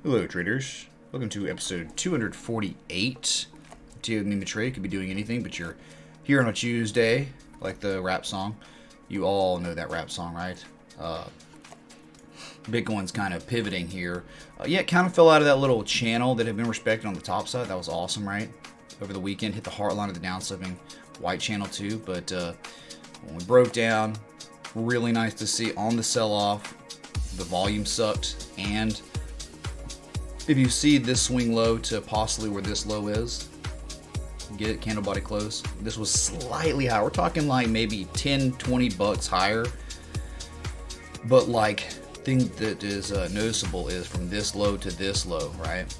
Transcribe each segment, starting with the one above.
Hello traders, welcome to episode 248. Today with me, Trade could be doing anything, but you're here on a Tuesday, like the rap song. You all know that rap song, right? Bitcoin's kind of pivoting here. Yeah, it kind of fell out of that little channel that had been respected on the top side. That was awesome, right? Over the weekend, hit the heart line of the downslipping white channel too, but when we broke down, really nice to see on the sell-off. The volume sucked, and if you see this swing low to possibly where this low is, get it, candle body close. This was slightly higher. We're talking like maybe 10, 20 bucks higher. But like, thing that is noticeable is from this low to this low, right?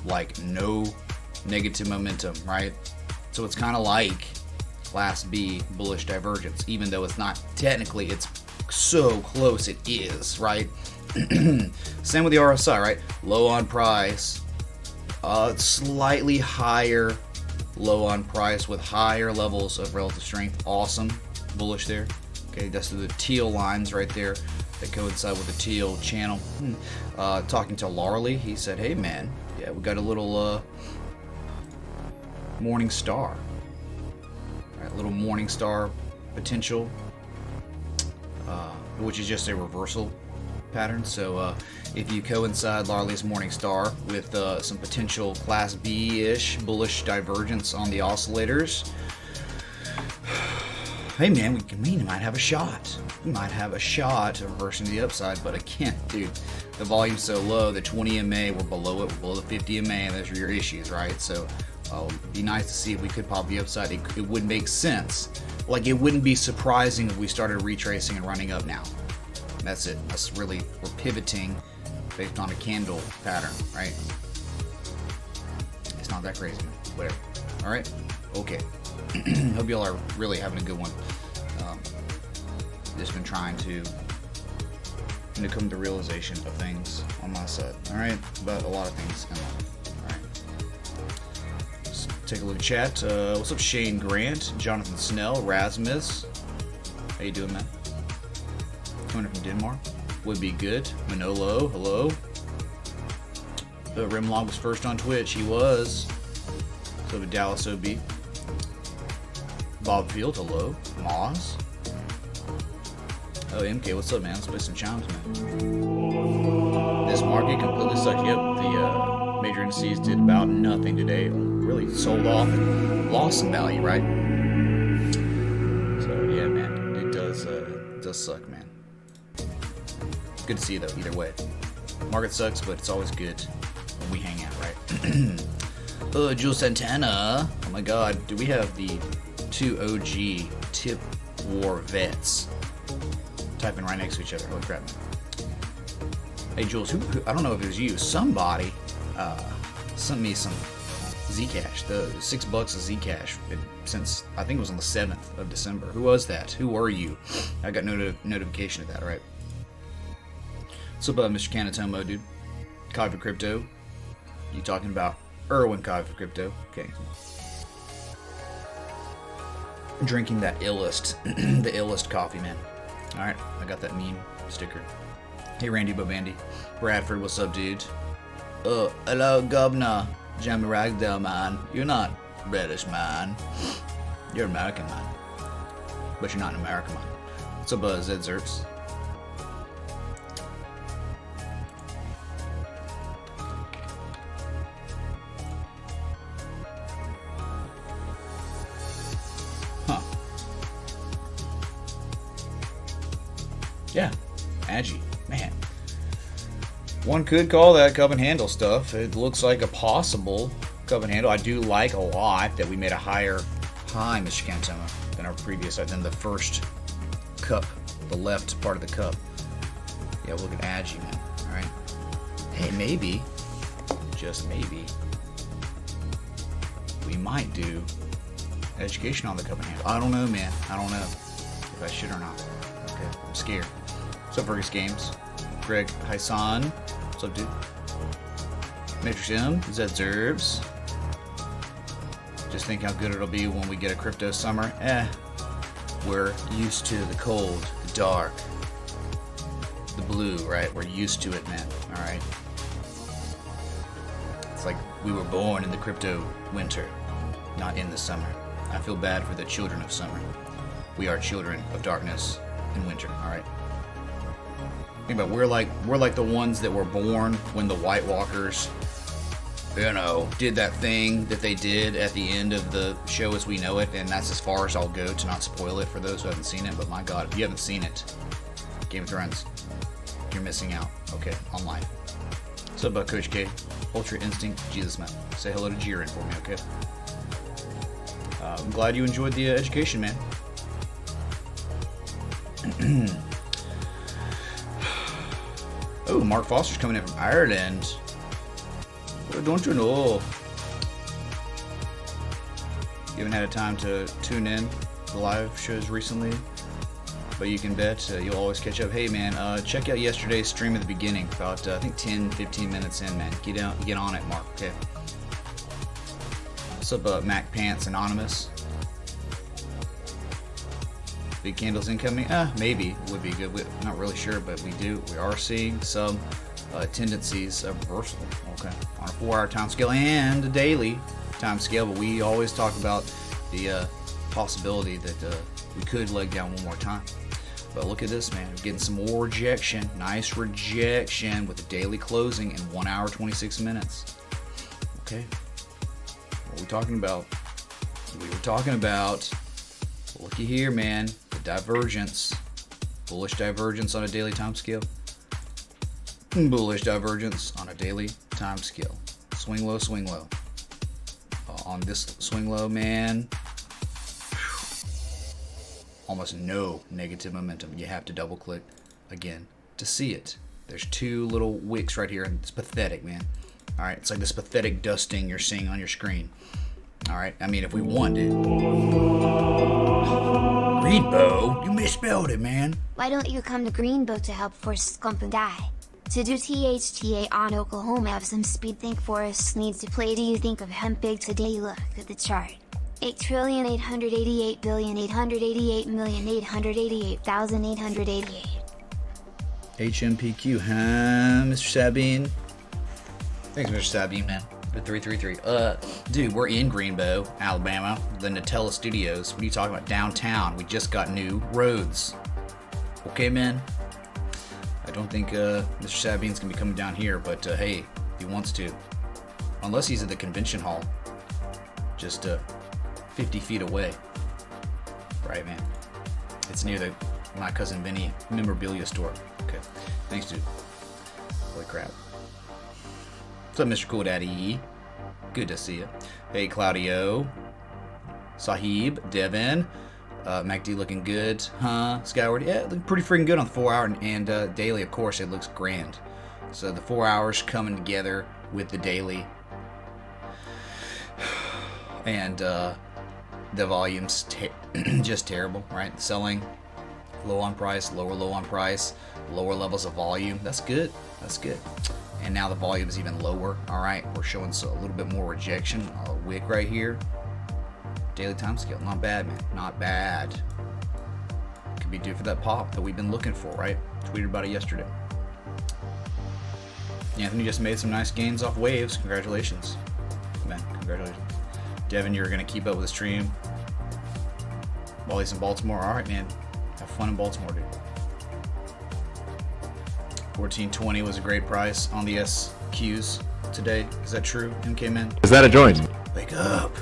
Like no negative momentum, right? So it's kind of like Class B bullish divergence, even though it's not technically, it's so close it is, right? Same with the RSI, right? Low on price, slightly higher low on price with higher levels of relative strength. Awesome, bullish there. Okay, that's the teal lines right there that coincide with the teal channel. Talking to Larley, he said, hey man, yeah, we got a little morning star. All right, little morning star potential, which is just a reversal pattern. So if you coincide Larley's morning star with some potential Class B-ish bullish divergence on the oscillators, hey man, we might have a shot. We might have a shot of reversing to the upside, but again, dude, the volume's so low, the 20 MA, we're below it, we're below the 50 MA, and those are your issues, right? So it'd be nice to see if we could pop the upside. It would make sense. Like, it wouldn't be surprising if we started retracing and running up now. That's it. That's really, we're pivoting based on a candle pattern, right? It's not that crazy, man. Whatever. All right? Okay. Hope y'all are really having a good one. Just been trying to come to realization of things on my side. All right? About a lot of things in life. All right. Let's take a look at chat. What's up, Shane Grant, Jonathan Snell, Rasmus? How you doing, man? Coming from Denmark. Would be good. Manolo, hello. Rimlog was first on Twitch. He was. So did Dallas OB. Bob Field, hello. Moz. Oh, MK, what's up, man? Let's play some chimes, man. This market completely sucked. Yep, the major indices did about nothing today. Really sold off and lost some value, right? So yeah, man, it does suck, man. Good to see you though, either way. Market sucks, but it's always good when we hang out, right? Jules Santana. Oh my god, do we have the two OG tip war vets typing right next to each other? Holy crap, man. Hey Jules, who I don't know if it was you, somebody sent me some Zcash, the $6 of Zcash since I think it was on the 7th of December. Who was that? Who were you? I got notification of that, right? What's up, Mr. Canatomo, dude? Kai for Crypto. You talking about Erwin Kai for Crypto? Okay. Drinking that illest, the illest coffee, man. All right, I got that meme sticker. Hey, Randy Bobandy. Bradford, what's up, dude? Hello, Governor. Jamie Ragdale, man. You're not British, man. You're American, man. But you're not an American, man. What's up, Zed Zerks? Yeah, Agi, man. One could call that cup and handle stuff. It looks like a possible cup and handle. I do like a lot that we made a higher high, Mr. Cantoma, than our previous, than the first cup, the left part of the cup. Yeah, look at Agi, man. All right. Hey, maybe, just maybe, we might do education on the cup and handle. I don't know, man. I don't know if I should or not. Okay, I'm scared. What's up, Fergus Games? Greg Hyson. What's up, dude? Matrix M. Zed Zerbs. Just think how good it'll be when we get a crypto summer. We're used to the cold, the dark, the blue, right? We're used to it, man. All right. It's like we were born in the crypto winter, not in the summer. I feel bad for the children of summer. We are children of darkness and winter. All right. Think about it, we're like the ones that were born when the White Walkers, you know, did that thing that they did at the end of the show as we know it, and that's as far as I'll go to not spoil it for those who haven't seen it. But my God, if you haven't seen it, Game of Thrones, you're missing out. Okay, online. What's up, Coach K? Ultra Instinct, Jesus man. Say hello to Jiren for me, okay? I'm glad you enjoyed the education, man. Oh, Mark Foster's coming in from Ireland. Don't you know? You haven't had a time to tune in the live shows recently, but you can bet you'll always catch up. Hey man, check out yesterday's stream at the beginning, about I think 10-15 minutes in, man. Get on it, Mark. Okay. What's up, Mac Pants Anonymous? Big candles incoming? Maybe would be good. We're not really sure, but we are seeing some tendencies of reversal. Okay, on a 4-hour time scale and a daily time scale, but we always talk about the possibility that we could leg down one more time. But look at this, man. We're getting some more rejection. Nice rejection with the daily closing in 1 hour 26 minutes. Okay, what are we talking about? We were talking about, looky here, man, the divergence, bullish divergence on a daily time scale. Bullish divergence on a daily time scale. Swing low, swing low. On this swing low, man, almost no negative momentum. You have to double click again to see it. There's two little wicks right here, and it's pathetic, man. All right, it's like this pathetic dusting you're seeing on your screen. All right, I mean, if we wanted. Greenbow, you misspelled it, man. Why don't you come to Greenbow to help force Scump and die? To do THTA on Oklahoma have some speed, think Forrest needs to play. Do you think of hemp big today? Look at the chart. 8,888,888,888,888. HMPQ, huh, Mr. Sabine? Thanks, Mr. Sabine, man. The 333. Dude, we're in Greenbow, Alabama, the Nutella Studios. What are you talking about? Downtown. We just got new roads. Okay, man. I don't think Mr. Sabine's gonna be coming down here, but hey, if he wants to. Unless he's at the convention hall. Just 50 feet away. Right, man. It's near my cousin Vinny memorabilia store. Okay. Thanks, dude. Holy crap. What's up, Mr. Cool Daddy? Good to see you. Hey, Claudio. Sahib. Devin. MACD looking good, huh? Skyward, yeah, looking pretty freaking good on the 4 hour and daily. Of course, it looks grand. So the 4 hours coming together with the daily, and the volumes just terrible, right? Selling low on price, low on price, lower levels of volume. That's good. That's good. And now the volume is even lower. All right, we're showing a little bit more rejection. A wick right here. Daily time scale, not bad, man, not bad. Could be due for that pop that we've been looking for, right? Tweeted about it yesterday. Anthony just made some nice gains off waves. Congratulations, man. Congratulations, Devin. You're gonna keep up with the stream while he's in Baltimore. All right, man. Have fun in Baltimore, dude. 1420 was a great price on the SQs today. Is that true, MK man? Is that a joint? Wake up.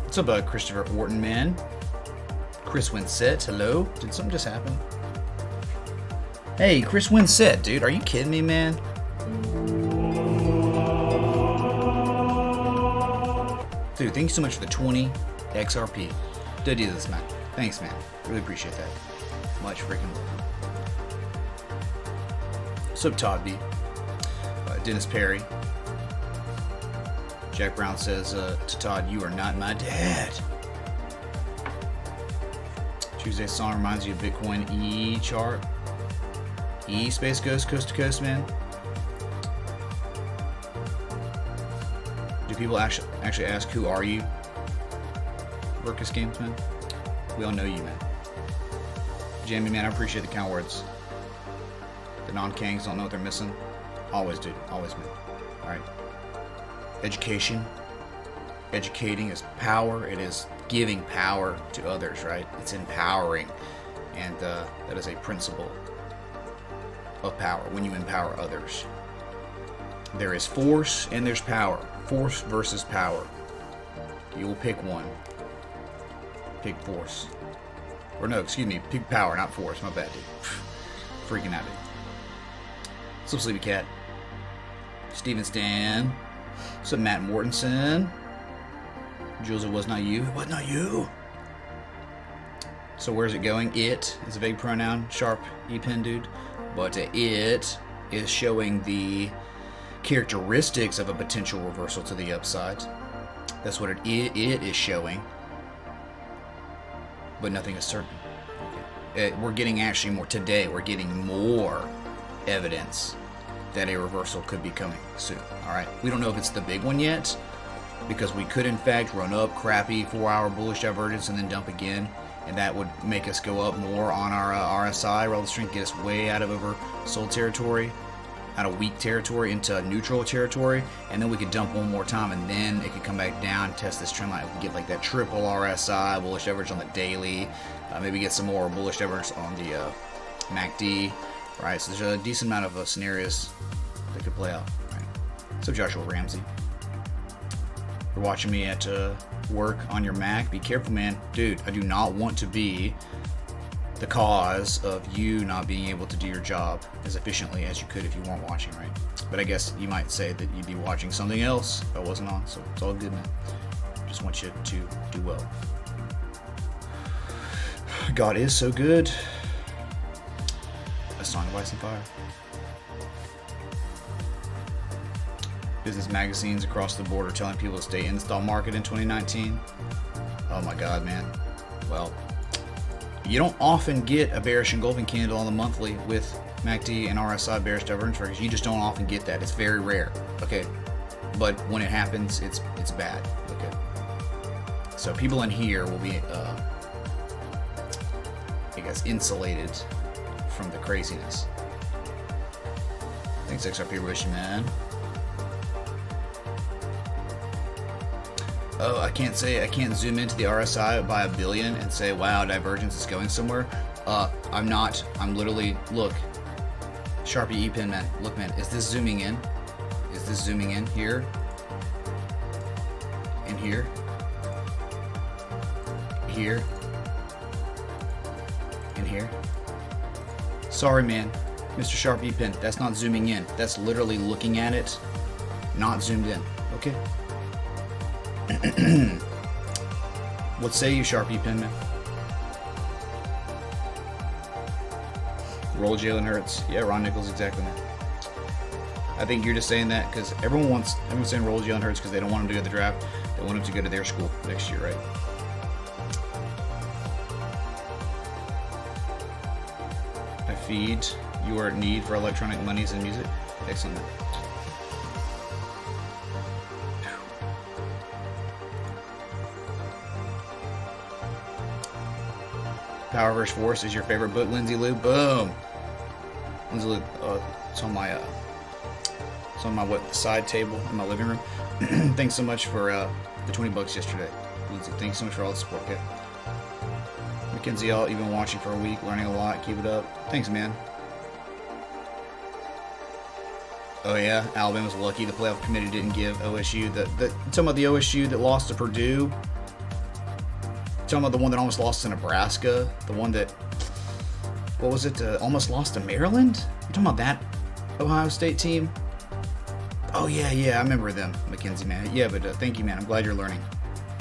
What's up, Christopher Orton, man? Chris Winsett, hello? Did something just happen? Hey, Chris Winsett, dude, are you kidding me, man? Dude, thank you so much for the 20 XRP. Did do this, man. Thanks, man. Really appreciate that. Much freaking love. What's up, Todd B? Dennis Perry. Jack Brown says to Todd, "You are not my dad." Tuesday's song reminds you of Bitcoin E chart. E space goes coast to coast, man. Do people actually ask who are you? Verkus Games, man. We all know you, man. Jamie, man, I appreciate the kind words. The non-kangs don't know what they're missing. Always, dude. Always, man. Alright. Education. Educating is power. It is giving power to others, right? It's empowering. And that is a principle of power when you empower others. There is force and there's power. Force versus power. You will pick one. Pick force. Or no, excuse me, pick power, not force. My bad, dude. Freaking out, dude. What's up, Sleepy Cat? Steven Stan. What's up, Matt Mortensen? Jules, it was not you. It was not you. So where's it going? It is a vague pronoun. Sharp E-pen, dude. But it is showing the characteristics of a potential reversal to the upside. That's what it is showing. But nothing is certain. Okay. We're getting actually more today. We're getting more evidence that a reversal could be coming soon. All right. We don't know if it's the big one yet, because we could in fact run up crappy 4-hour bullish divergence and then dump again, and that would make us go up more on our RSI, relative strength, get us way out of oversold territory, out of weak territory into neutral territory, and then we could dump one more time, and then it could come back down, test this trend line, we could get like that triple RSI, bullish divergence on the daily, maybe get some more bullish divergence on the MACD, right? So there's a decent amount of scenarios that could play out, right? So Joshua Ramsey, you're watching me at work on your Mac, be careful, man. Dude, I do not want to be the cause of you not being able to do your job as efficiently as you could if you weren't watching, right? But I guess you might say that you'd be watching something else if I wasn't on, so it's all good, man. Just want you to do well. God is so good. A Song of Ice and Fire. Business magazines across the board are telling people to stay in the stock market in 2019. Oh my God, man. Well, you don't often get a bearish engulfing candle on the monthly with MACD and RSI bearish divergence because you just don't often get that. It's very rare. Okay, but when it happens, it's bad. Okay, so people in here will be, I guess, insulated from the craziness. Thanks, XRP Wish, man. Oh, I can't zoom into the RSI by 1 billion and say, wow, divergence is going somewhere. I'm literally, look, Sharpie E-pen, man. Look, man, is this zooming in? Is this zooming in here? In here? Here? In here? Sorry, man, Mr. Sharp E-pen, that's not zooming in. That's literally looking at it, not zoomed in, okay? What say you, Sharp E-pen, man? Roll Jalen Hurts. Yeah, Ron Nichols, exactly, man. I think you're just saying that because everyone's saying roll Jalen Hurts because they don't want him to go to the draft. They want him to go to their school next year, right? I feed your need for electronic monies and music. Excellent. Power vs. Force is your favorite book, Lindsay Lou. Boom. Lindsay Lou, it's on my side table in my living room. Thanks so much for the $20 yesterday, Lindsay. Thanks so much for all the support. Okay. Mackenzie, y'all, you've been watching for a week, learning a lot. Keep it up. Thanks, man. Oh yeah, Alabama's lucky the playoff committee didn't give OSU the talking about the OSU that lost to Purdue. Talking about the one that almost lost to Nebraska, the one that, what was it, almost lost to Maryland? You talking about that Ohio State team? Oh yeah, I remember them, Mackenzie, man. Yeah, but thank you, man. I'm glad you're learning.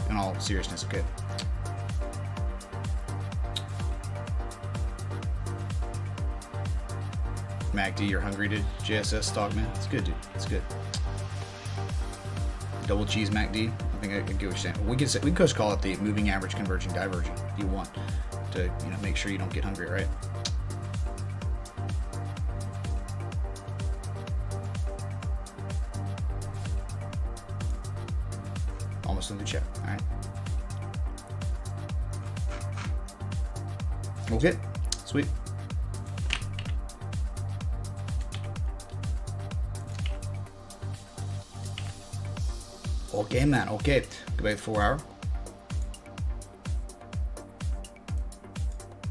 In all seriousness, okay. MACD, you're hungry to JSS stock, man. It's good, dude. It's good. Double cheese MACD. I think I get what you're saying. We could just call it the moving average converging diverging if you want to, make sure you don't get hungry, right? Almost in the check. All right. Okay, sweet. Okay, man. Okay, go back to 4 hour.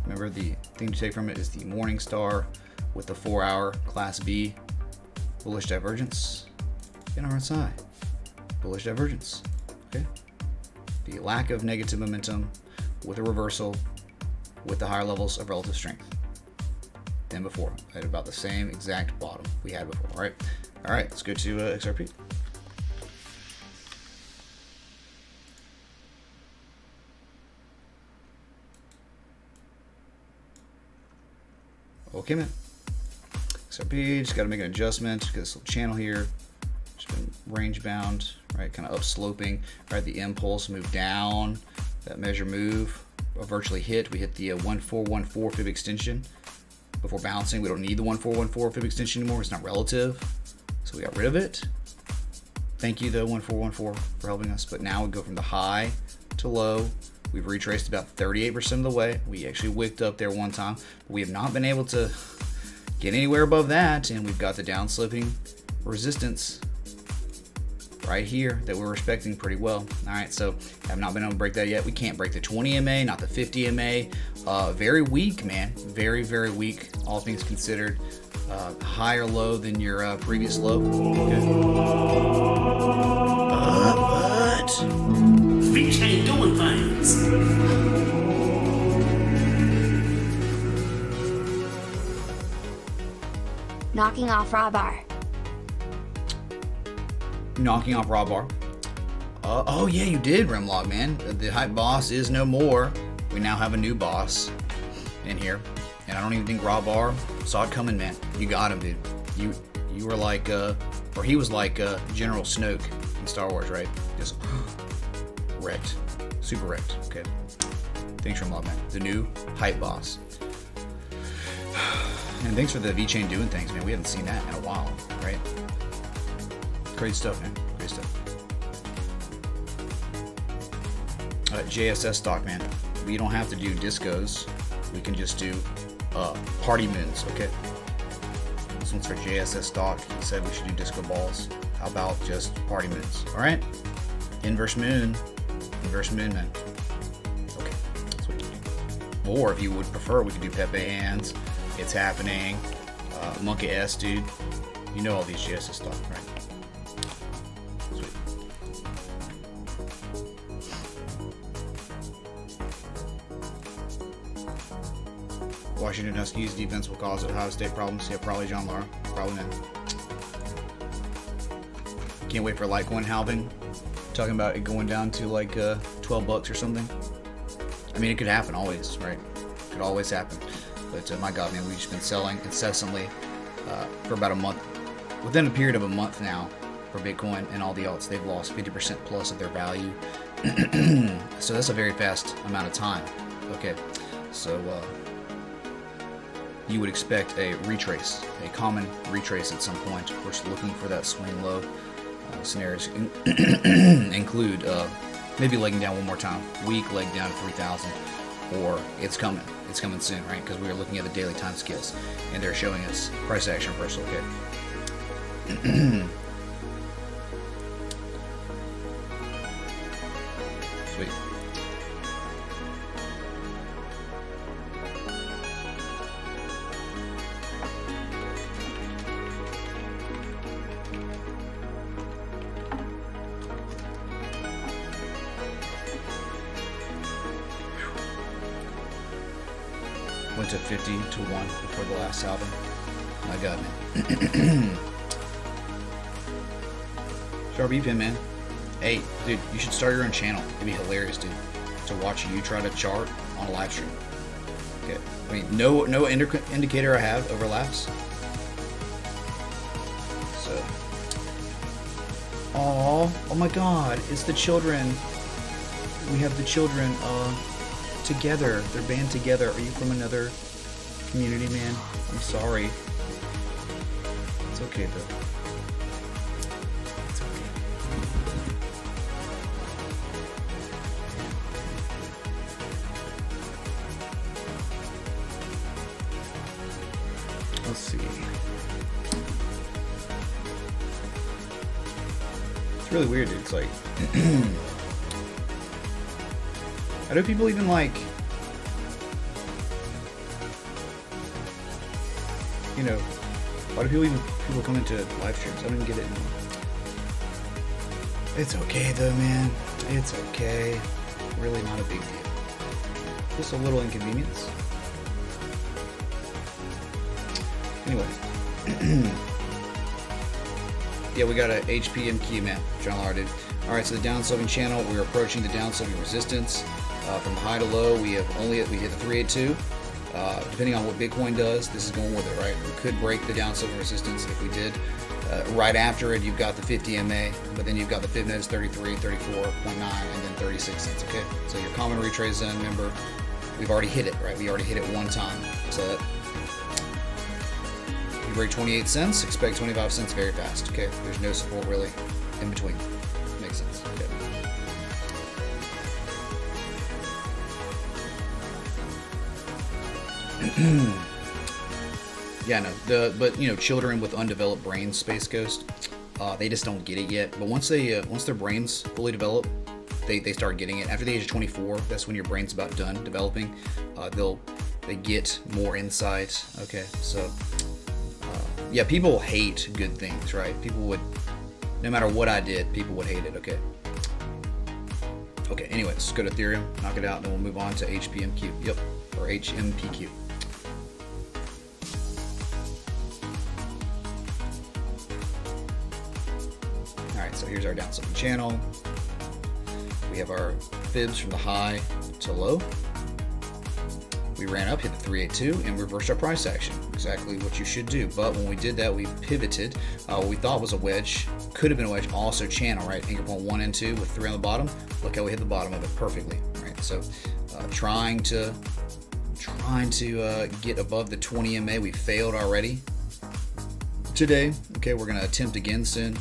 Remember, the thing to take from it is the morning star with the 4 hour class B bullish divergence in RSI. Bullish divergence. Okay. The lack of negative momentum with a reversal with the higher levels of relative strength than before at about the same exact bottom we had before. All right, let's go to XRP. Okay, man. XRP, just got to make an adjustment. Get this little channel here. Just been range bound, right? Kind of up sloping, right? The impulse moved down. That measure move virtually hit. We hit the 1414 fib extension before bouncing. We don't need the 1414 fib extension anymore. It's not relative, so we got rid of it. Thank you, though, 1414 for helping us. But now we go from the high to low. We've retraced about 38% of the way. We actually wicked up there one time, but we have not been able to get anywhere above that, and we've got the downsloping resistance right here that we're respecting pretty well. All right, so have not been able to break that yet. We can't break the 20 MA, not the 50 MA. Very weak, man. Very, very weak, all things considered. Higher low than your previous low. Okay. Bearish ain't doing things. Knocking off raw bar. Knocking off raw bar. Oh yeah, you did, Rimlog, man. The hype boss is no more. We now have a new boss in here, and I don't even think raw bar saw it coming, man. You got him, dude. You were like, or he was like General Snoke in Star Wars, right? Just wrecked, super wrecked. Okay, thanks, Rimlog, man. The new hype boss. And thanks for the VeChain doing things, man. We haven't seen that in a while, right? Great stuff, man. Great stuff. JSS stock, man. We don't have to do discos. We can just do party moons, okay? This one's for JSS stock. He said we should do disco balls. How about just party moons? All right? Inverse moon. Inverse moon, man. Okay. That's what you do. Or if you would prefer, we could do Pepe hands. It's happening. Monkey S, dude. You know all these JSS stock, right? Sweet. Washington Huskies defense will cause Ohio State problems. Yeah, probably John Lara. Probably not. Can't wait for Litecoin halving. Talking about it going down to like $12 or something. I mean, it could happen always, right? It could always happen. But my God, man, we've just been selling incessantly for about a month. Within a period of a month now for Bitcoin and all the alts, they've lost 50% plus of their value. So that's a very fast amount of time. Okay, so you would expect a retrace, a common retrace at some point. We're just looking for that swing low. Scenarios include maybe legging down one more time, weak leg down to 3,000, or it's coming. It's coming soon, right? Because we are looking at the daily time scales, and they're showing us price action reversal. Okay. Sweet. Went to 50 to 1 before the last album. My God, man. Sharp EPIN, man. Hey, dude, you should start your own channel. It'd be hilarious, dude, to watch you try to chart on a live stream. Okay. I mean, no indicator I have overlaps. So. Oh my God, it's the children. We have the children, together. They're band together. Are you from another community, man? I'm sorry. It's okay, though. It's okay. Let's see. It's really weird, dude. It's like, how do people even like, you know, why do people come into live streams? I don't even get it anymore. It's okay though, man. It's okay. Really not a big deal. Just a little inconvenience. Anyway. Yeah, we got a HPMQ, man. John Lar did. Alright, so the downsloping channel, we're approaching the downsloping resistance. From high to low, we hit the 382. Depending on what Bitcoin does, this is going with it, right? We could break the downsloping resistance if we did. Right after it, you've got the 50 MA, but then you've got the fib nodes 33, 34.9, and then 36 cents, okay? So your common retrace zone, remember, we've already hit it, right? We already hit it one time. So that you break 28 cents, expect 25 cents very fast, okay? There's no support really in between. Makes sense, okay? Yeah, no. But you know, children with undeveloped brains, Space Ghost, they just don't get it yet. But once their brains fully develop, they start getting it. After the age of 24, that's when your brain's about done developing. They get more insight. Okay, so yeah, people hate good things, right? People would, no matter what I did, people would hate it. Okay. Okay. Anyway, let's go to Ethereum, knock it out, and then we'll move on to HPMQ. Yep, or HMPQ. So here's our downsloping channel. We have our fibs from the high to low. We ran up, hit the 382, and reversed our price action. Exactly what you should do. But when we did that, we pivoted. What we thought was a wedge, could have been a wedge, also channel, right? Anchor point 1 and 2 with 3 on the bottom. Look how we hit the bottom of it perfectly, right? So trying to get above the 20 MA. We failed already today. Okay, we're gonna attempt again soon.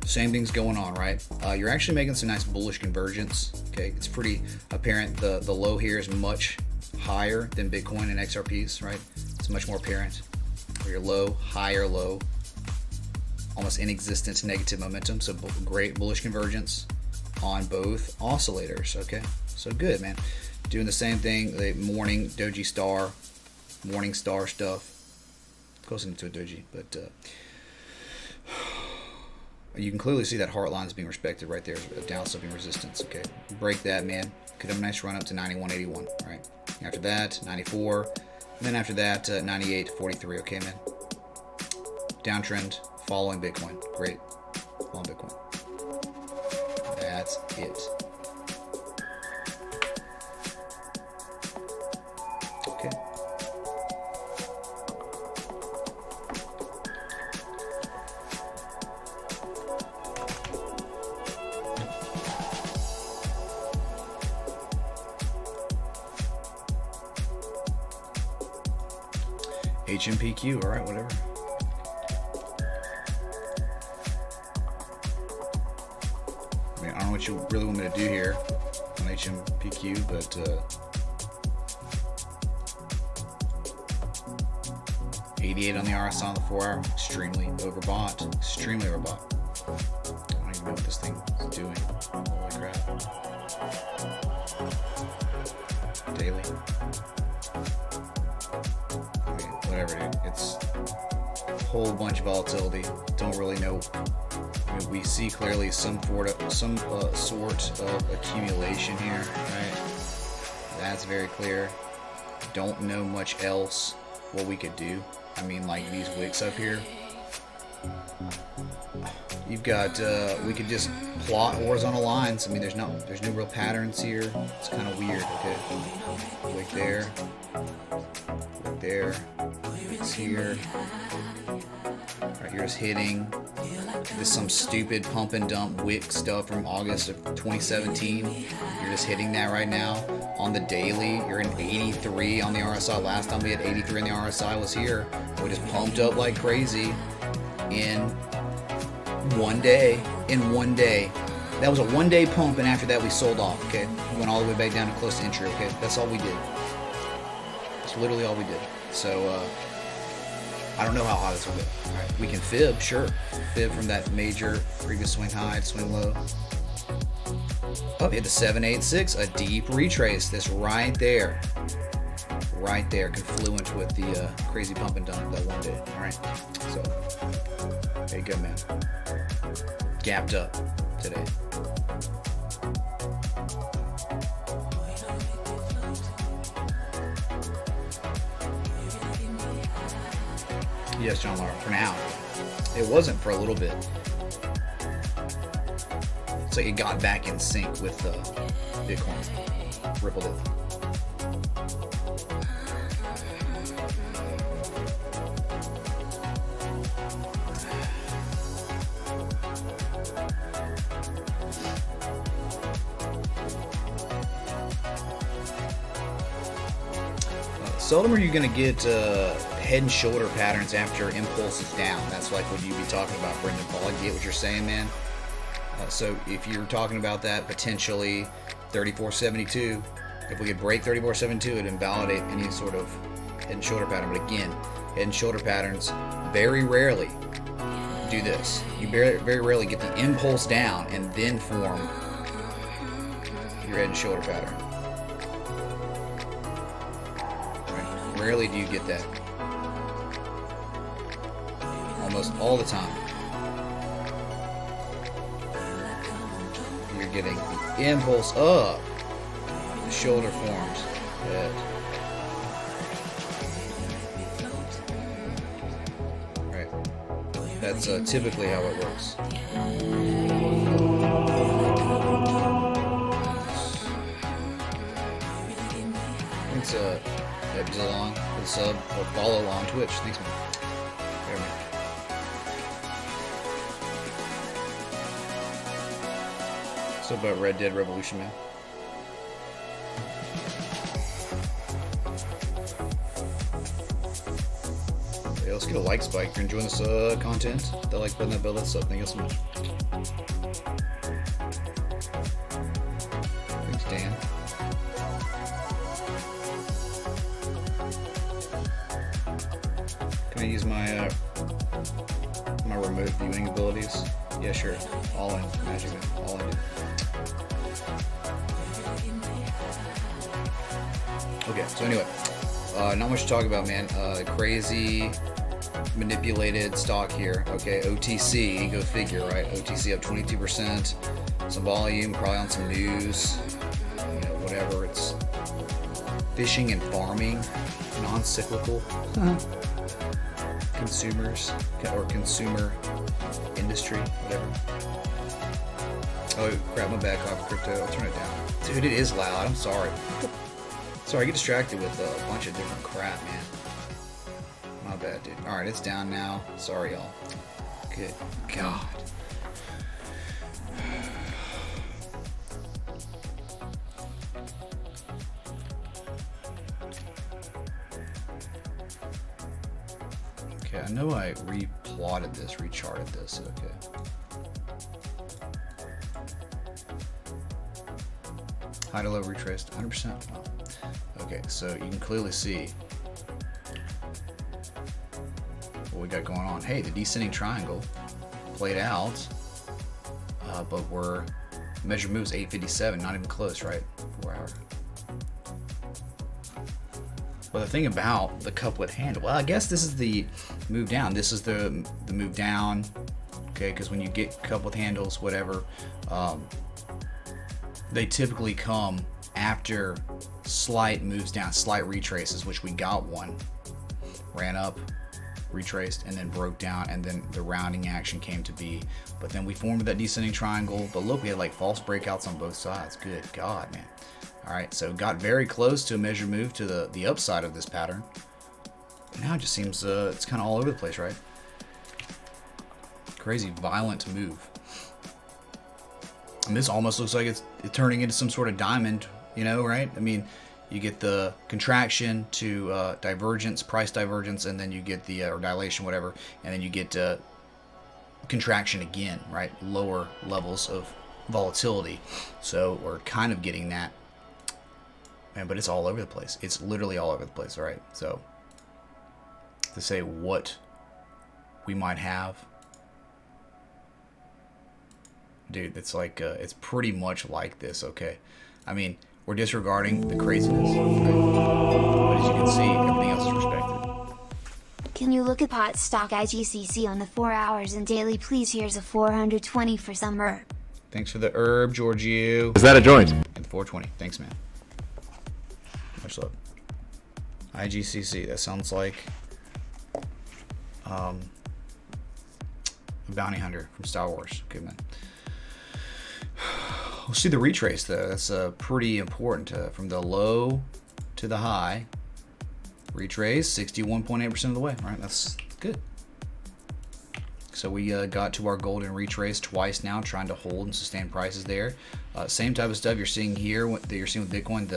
Same thing's going on, right? You're actually making some nice bullish convergence. Okay, it's pretty apparent the low here is much higher than Bitcoin and XRPs, right? It's much more apparent. Where your low, higher low, almost inexistent negative momentum. So great bullish convergence on both oscillators. Okay, so good, man. Doing the same thing. The morning doji star, morning star stuff. Close into a doji, but. You can clearly see that heart line is being respected right there, of downsloping resistance. Okay, break that, man. Could have a nice run up to 91.81, right? After that, 94, and then after that, 98.43. Okay, man. Downtrend, following Bitcoin. Great, following Bitcoin. That's it. Okay. HMPQ, all right, whatever. I mean, I don't know what you really want me to do here on HMPQ, but 88 on the RSI on the 4-hour, extremely overbought, extremely overbought. I don't even know what this thing is doing. Holy crap. Daily. Whatever, dude. It's a whole bunch of volatility. Don't really know. I mean, we see clearly some sort of accumulation here, right? That's very clear. Don't know much else what we could do. I mean, like these wicks up here. You've got, we could just plot horizontal lines. I mean, there's no real patterns here. It's kind of weird. Okay, wick there, wick there. It's here. Right, you're just hitting this some stupid pump and dump wick stuff from August of 2017. You're just hitting that right now. On the daily, you're in 83 on the RSI. Last time we had 83 on the RSI was here. We just pumped up like crazy in one day. That was a one-day pump, and after that we sold off, okay? We went all the way back down to close to entry, okay? That's all we did. That's literally all we did. So, I don't know how high this will go. All right, we can fib, sure. Fib from that major previous swing high to swing low. Oh, hit the 786, a deep retrace. This right there. Right there, confluent with the crazy pump and dump that one did. All right, so there you go, man. Gapped up today. Yes, John Lara, for now. It wasn't for a little bit. It's like it got back in sync with Bitcoin. Rippled it. Seldom are you going to get head and shoulder patterns after impulse is down. That's like what you'd be talking about, Brendan Paul. I get what you're saying, man. So if you're talking about that, potentially 3472, if we could break 3472, it'd invalidate any sort of head and shoulder pattern. But again, head and shoulder patterns very rarely do this. You very rarely get the impulse down and then form your head and shoulder pattern. Rarely do you get that. Almost all the time, you're getting the impulse up, the shoulder forms, head. Right. That's typically how it works. It's Zilong for the sub or follow on Twitch. Thanks, man. There, man. So about Red Dead Revolution, man. Hey, let's get a like spike. If you're enjoying this content, that like button, that bell, that sub. Thank you so much. Thanks, Dan. Can I use my my remote viewing abilities? Yeah, sure. All in. Magic Man. All in. Okay, so anyway, not much to talk about, man. Crazy manipulated stock here. Okay, OTC, go figure, right? OTC up 22%. Some volume, probably on some news. You know, whatever. It's fishing and farming, non-cyclical. Consumers or consumer industry, whatever. Oh crap, my bad, copy crypto. I'll turn it down. Dude, it is loud. I'm sorry. Sorry, I get distracted with a bunch of different crap, man. My bad, dude. Alright, it's down now. Sorry, y'all. Good God. Okay, I know I replotted this, recharted this. Okay. High to low retraced, 100%. Wow. Okay, so you can clearly see what we got going on. Hey, the descending triangle played out, but we're measured moves 857, not even close, right? 4 hour. Well, the thing about the couplet handle, well, I guess this is the move down. This is the move down, okay? Because when you get couplet handles, whatever, they typically come after slight moves down, slight retraces, which we got one. Ran up, retraced, and then broke down, and then the rounding action came to be. But then we formed that descending triangle. But look, we had like false breakouts on both sides. Good God, man. All right, so got very close to a measured move to the upside of this pattern. Now it just seems it's kind of all over the place, right? Crazy violent move. And this almost looks like it's turning into some sort of diamond, you know, right? I mean, you get the contraction to divergence, price divergence, and then you get the or dilation, whatever, and then you get contraction again, right? Lower levels of volatility. So we're kind of getting that. Man, but it's all over the place. It's literally all over the place, all right? So to say what we might have. Dude, it's like, it's pretty much like this, okay? I mean, we're disregarding the craziness, right? But as you can see, everything else is respected. Can you look at pot stock IGCC on the 4 hours and daily please? Here's a 420 for some herb. Thanks for the herb, Giorgio. Is that a joint? And 420. Thanks, man. Much love. IGCC. That sounds like a bounty hunter from Star Wars. Good man. We'll see the retrace though. That's pretty important. From the low to the high. Retrace 61.8% of the way. All right, that's good. So we got to our golden retrace twice now, trying to hold and sustain prices there. Same type of stuff you're seeing here, that you're seeing with Bitcoin,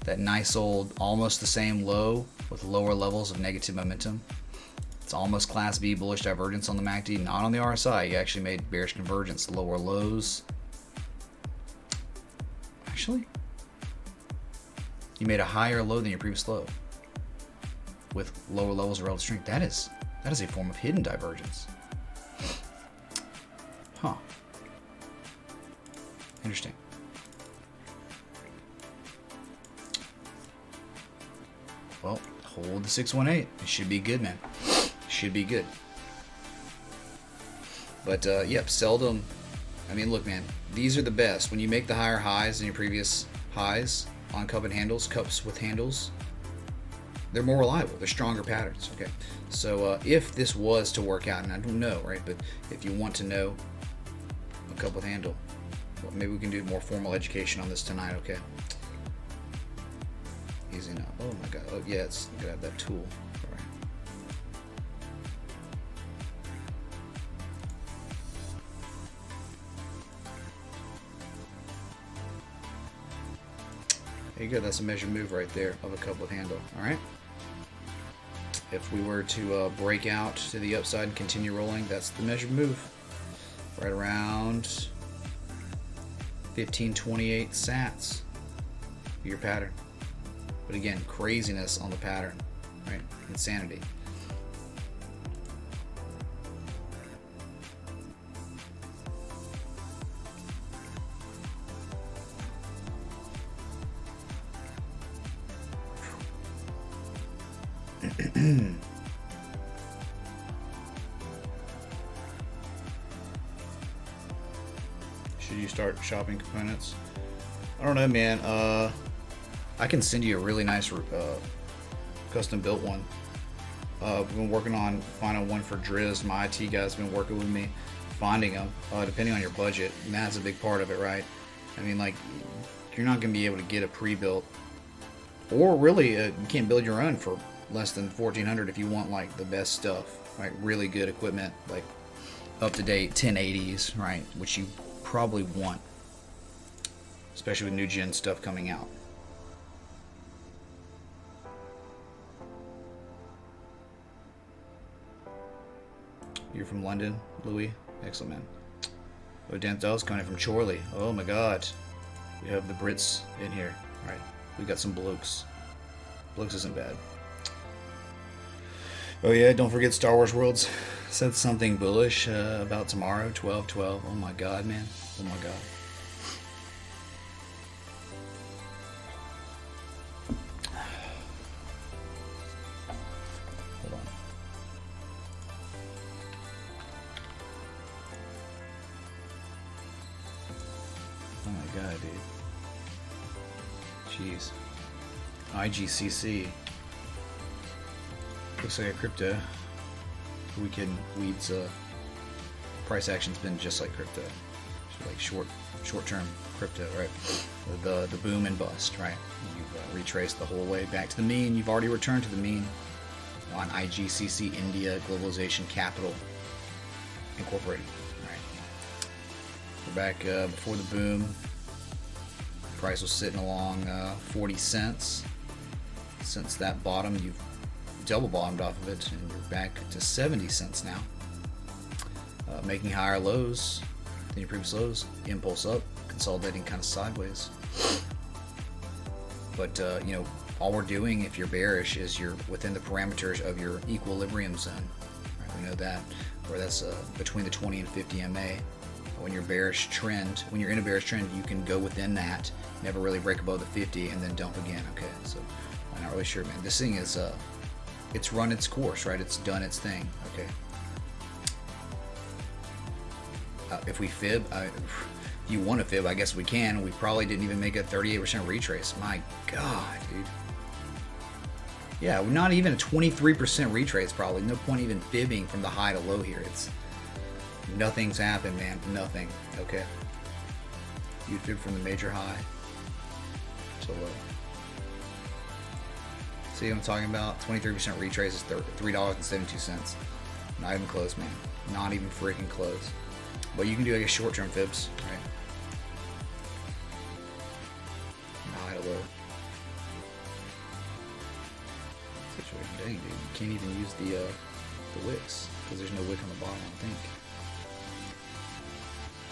that nice old, almost the same low with lower levels of negative momentum. It's almost Class B bullish divergence on the MACD, not on the RSI. You actually made bearish convergence, lower lows. Actually, you made a higher low than your previous low with lower levels of relative strength. That is a form of hidden divergence. Huh. Interesting. Well, hold the 618. It should be good, man. Should be good. But, yep, seldom. I mean, look, man, these are the best. When you make the higher highs than your previous highs on cup and handles, cups with handles, they're more reliable. They're stronger patterns, okay? So if this was to work out, and I don't know, right? But if you want to know a cup with handle, well, maybe we can do more formal education on this tonight, okay? Easy enough. Oh my God. Oh yeah, it's gonna have that tool. All right. There you go. That's a measured move right there of a cup with handle. All right. If we were to break out to the upside and continue rolling, that's the measured move. Right around 1528 sats. Your pattern. But again, craziness on the pattern, right? Insanity. Should you start shopping components? I don't know, man. I can send you a really nice custom built one. We've been working on finding one for Driz. My IT guy's been working with me finding them, depending on your budget. And that's a big part of it, right? I mean, like, you're not going to be able to get a pre-built, or really, you can't build your own for less than $1,400 if you want like the best stuff, right? Really good equipment, like up-to-date 1080s, right? Which you probably want, especially with new gen stuff coming out. You're from London, Louis? Excellent, man. Oh, Denzel's coming in from Chorley. Oh my God. We have the Brits in here. All right. We got some blokes. Blokes isn't bad. Oh yeah, don't forget Star Wars Worlds said something bullish about tomorrow, 12/12. Oh my God, man. Oh my God. Hold on. Oh my God, dude. Jeez. IGCC. Looks like a crypto. Weed's price action's been just like crypto. So like short-term crypto, right? The boom and bust, right? You've retraced the whole way back to the mean. You've already returned to the mean on IGCC India Globalization Capital Incorporated, right? We're back before the boom. The price was sitting along 40 cents. Since that bottom, you've double bottomed off of it, and you're back to 70 cents now. Making higher lows than your previous lows. Impulse up, consolidating kind of sideways. But you know, all we're doing if you're bearish is you're within the parameters of your equilibrium zone. Right? We know that, or that's between the 20 and 50 MA. When you're bearish trend, when you're in a bearish trend, you can go within that, never really break above the 50, and then dump again. Okay, so I'm not really sure, man. This thing is it's run its course, right? It's done its thing. Okay. If we fib, if you want to fib, I guess we can. We probably didn't even make a 38% retrace. My God, dude. Yeah, we're not even a 23% retrace. Probably no point even fibbing from the high to low here. It's nothing's happened, man. Nothing. Okay. You fib from the major high to low. See what I'm talking about? 23% retrace is $3.72. Not even close, man. Not even freaking close. But you can do, I guess, short-term fibs, right? High to low. Situation, dang, dude. You can't even use the wicks because there's no wick on the bottom, I think.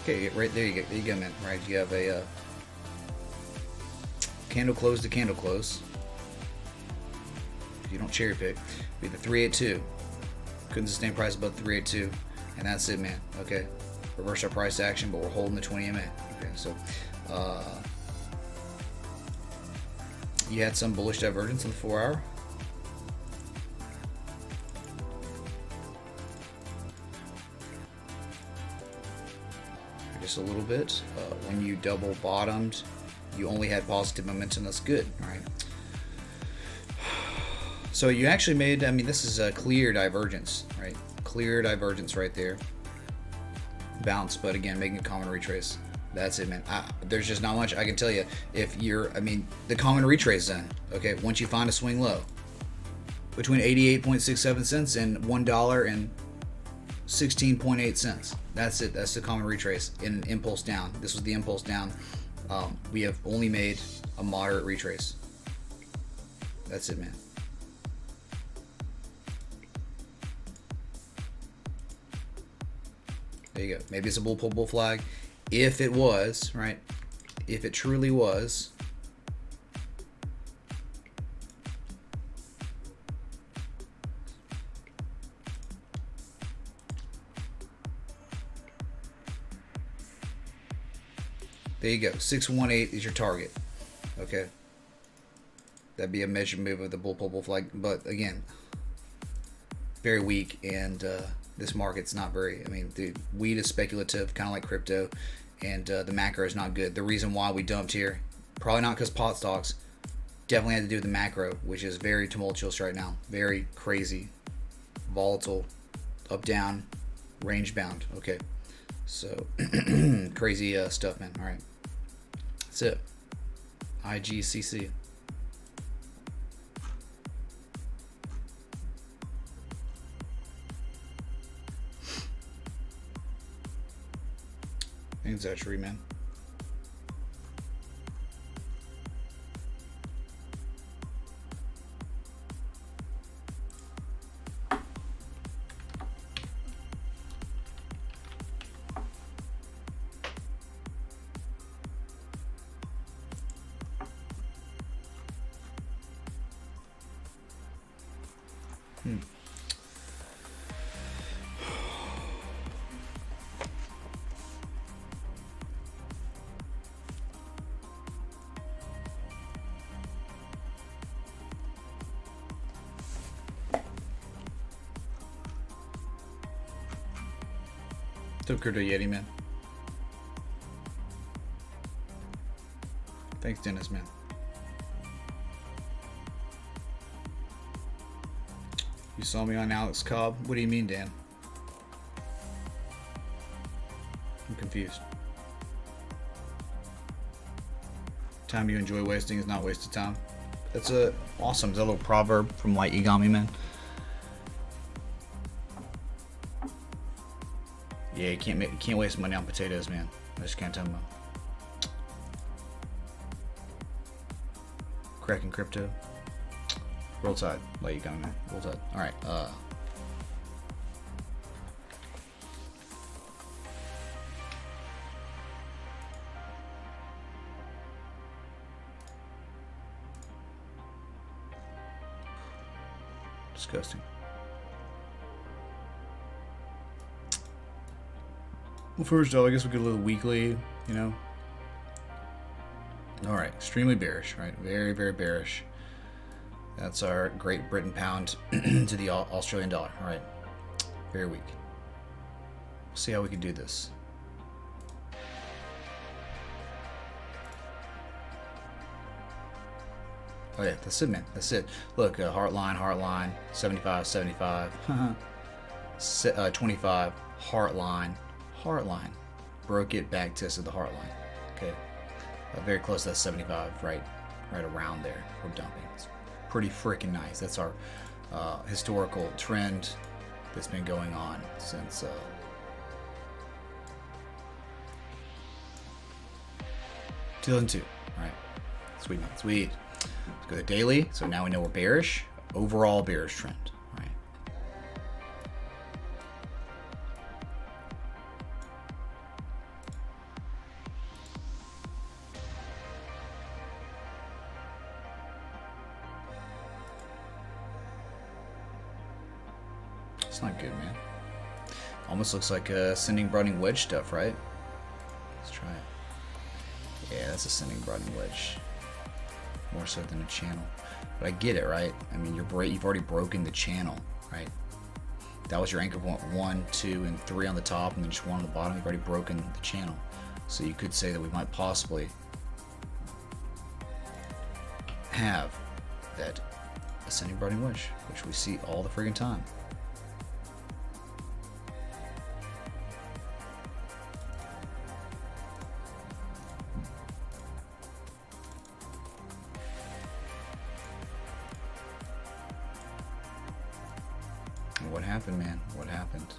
Okay, right there you go. There you go, man. Right, you have a candle close to candle close. You don't cherry pick. Be the 382. Couldn't sustain price above 382, and that's it, man. Okay, reverse our price action, but we're holding the 20 MA. Okay, so you had some bullish divergence in the 4-hour. Just a little bit. When you double bottomed, you only had positive momentum. That's good, right? So you actually made, I mean, this is a clear divergence, right? Clear divergence right there. Bounce, but again, making a common retrace. That's it, man. There's just not much I can tell you. If you're, I mean, the common retrace then, okay, once you find a swing low, between 88.67 cents and $1.16.8. That's it. That's the common retrace in an impulse down. This was the impulse down. We have only made a moderate retrace. That's it, man. There you go. Maybe it's a bull pull bull flag. If it was, right? If it truly was, there you go. 618 is your target. Okay. That'd be a measured move of the bull pull bull flag. But again, very weak, and this market's not very, I mean, the weed is speculative, kind of like crypto, and the macro is not good. The reason why we dumped here, probably not because pot stocks, definitely had to do with the macro, which is very tumultuous right now. Very crazy, volatile, up, down, range bound. Okay. So, crazy stuff, man. All right. That's it. IGCC. I think it's actually, man. What's up, Crypto Yeti, man? Thanks, Dennis, man. You saw me on Alex Cobb? What do you mean, Dan? I'm confused. Time you enjoy wasting is not wasted time. That's awesome. Is that a little proverb from Light Yagami, man? Yeah, you can't waste money on potatoes, man. I just can't tell them. Cracking crypto. Roll Tide. Let you go, man. Roll Tide. All right. Disgusting. Well, first off, I guess we get a little weekly, you know. All right, extremely bearish, right? Very, very bearish. That's our Great Britain pound to the Australian dollar. All right, very weak. We'll see how we can do this. Oh yeah, that's it, man. That's it. Look, heart line, 75, 75, 25, heart line. Broke it, back tested the heart line. Okay, very close to that 75, right around there. We're dumping. It's pretty freaking nice. That's our historical trend that's been going on since 2002. All right, sweet man, sweet. Let's go to daily. So now we know we're bearish. Overall bearish trend. All right. It's not good, man. Almost looks like ascending broadening wedge stuff, right? Let's try it. Yeah, that's ascending broadening wedge. More so than a channel, but I get it, right? I mean, you've already broken the channel, right? That was your anchor point 1, 2, and 3 on the top, and then just 1 on the bottom. You've already broken the channel, so you could say that we might possibly have that ascending broadening wedge, which we see all the friggin' time. What happened, man? What happened?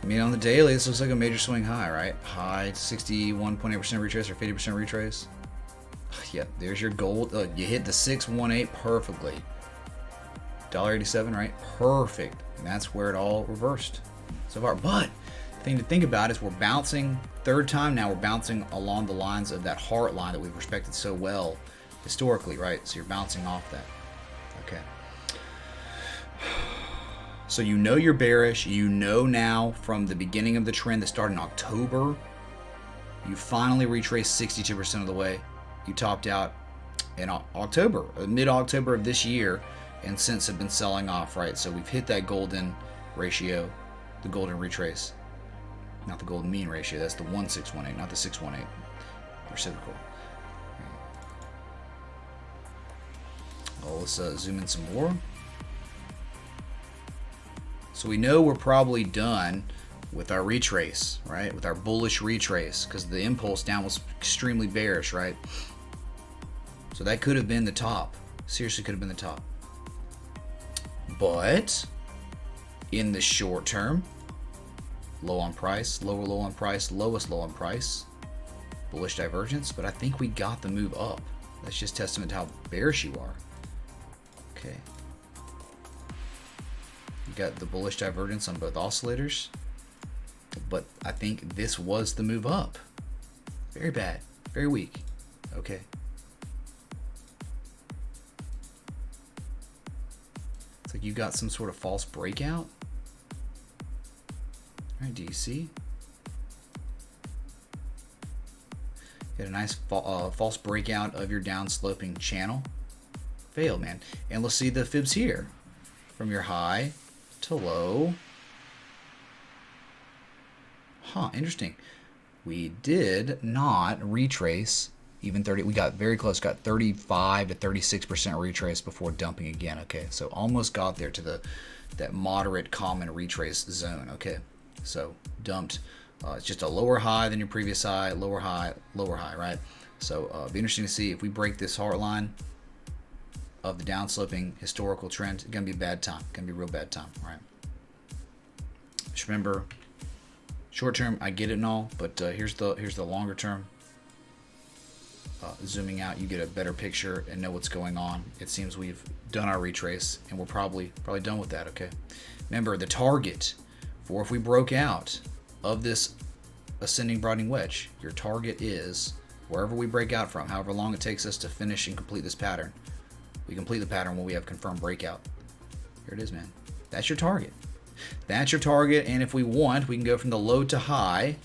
I mean, on the daily, this looks like a major swing high, right? High 61.8% retrace or 50% retrace. Yeah, there's your gold. You hit the 618 perfectly. $1.87, right? Perfect. And that's where it all reversed so far. But the thing to think about is we're bouncing, third time now, we're bouncing along the lines of that heart line that we've respected so well historically, right? So you're bouncing off that. Okay. So you know you're bearish. You know now from the beginning of the trend that started in October, you finally retraced 62% of the way. You topped out in October, mid-October of this year, and since have been selling off, right? So we've hit that golden ratio, the golden retrace. Not the golden mean ratio, that's the 1618, not the 618. Reciprocal. Well, let's zoom in some more. So we know we're probably done with our retrace, right? With our bullish retrace, because the impulse down was extremely bearish, right? So that could have been the top. Seriously, could have been the top. But in the short term, low on price, lower low on price, lowest low on price, bullish divergence. But I think we got the move up. That's just testament to how bearish you are. Okay. You got the bullish divergence on both oscillators, but I think this was the move up. Very bad, very weak. Okay. It's like you got some sort of false breakout. All right, do you see? You got a nice false breakout of your downsloping channel. Failed, man. And let's see the fibs here. From your high to low. Interesting. We did not retrace even 30. We got very close, got 35 to 36% retrace before dumping again. Okay, so almost got there to that moderate common retrace zone. Okay, so dumped. It's just a lower high than your previous high, lower high, right? So it'll be interesting to see if we break this heart line of the downsloping historical trend. It's gonna be a bad time. Gonna be a real bad time, right? Just remember, short term, I get it and all, but here's the longer term. Zooming out, you get a better picture and know what's going on. It seems we've done our retrace, and we're probably done with that. Okay. Remember, the target for if we broke out of this ascending broadening wedge, your target is wherever we break out from, however long it takes us to finish and complete this pattern. We complete the pattern when we have confirmed breakout. Here it is, man. That's your target. That's your target, and if we want, we can go from the low to high,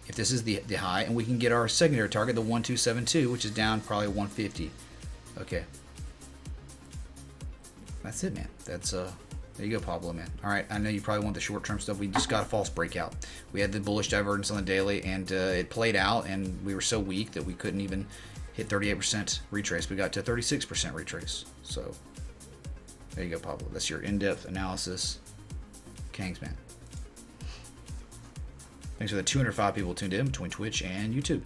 if this is the high, and we can get our secondary target, the 1272, which is down probably 150. Okay. That's it, man. That's there you go, Pablo, man. All right, I know you probably want the short-term stuff. We just got a false breakout. We had the bullish divergence on the daily, and it played out, and we were so weak that we couldn't even hit 38% retrace. We got to 36% retrace. So there you go, Pablo. That's your in-depth analysis. Kangs, man. Thanks for the 205 people tuned in between Twitch and YouTube.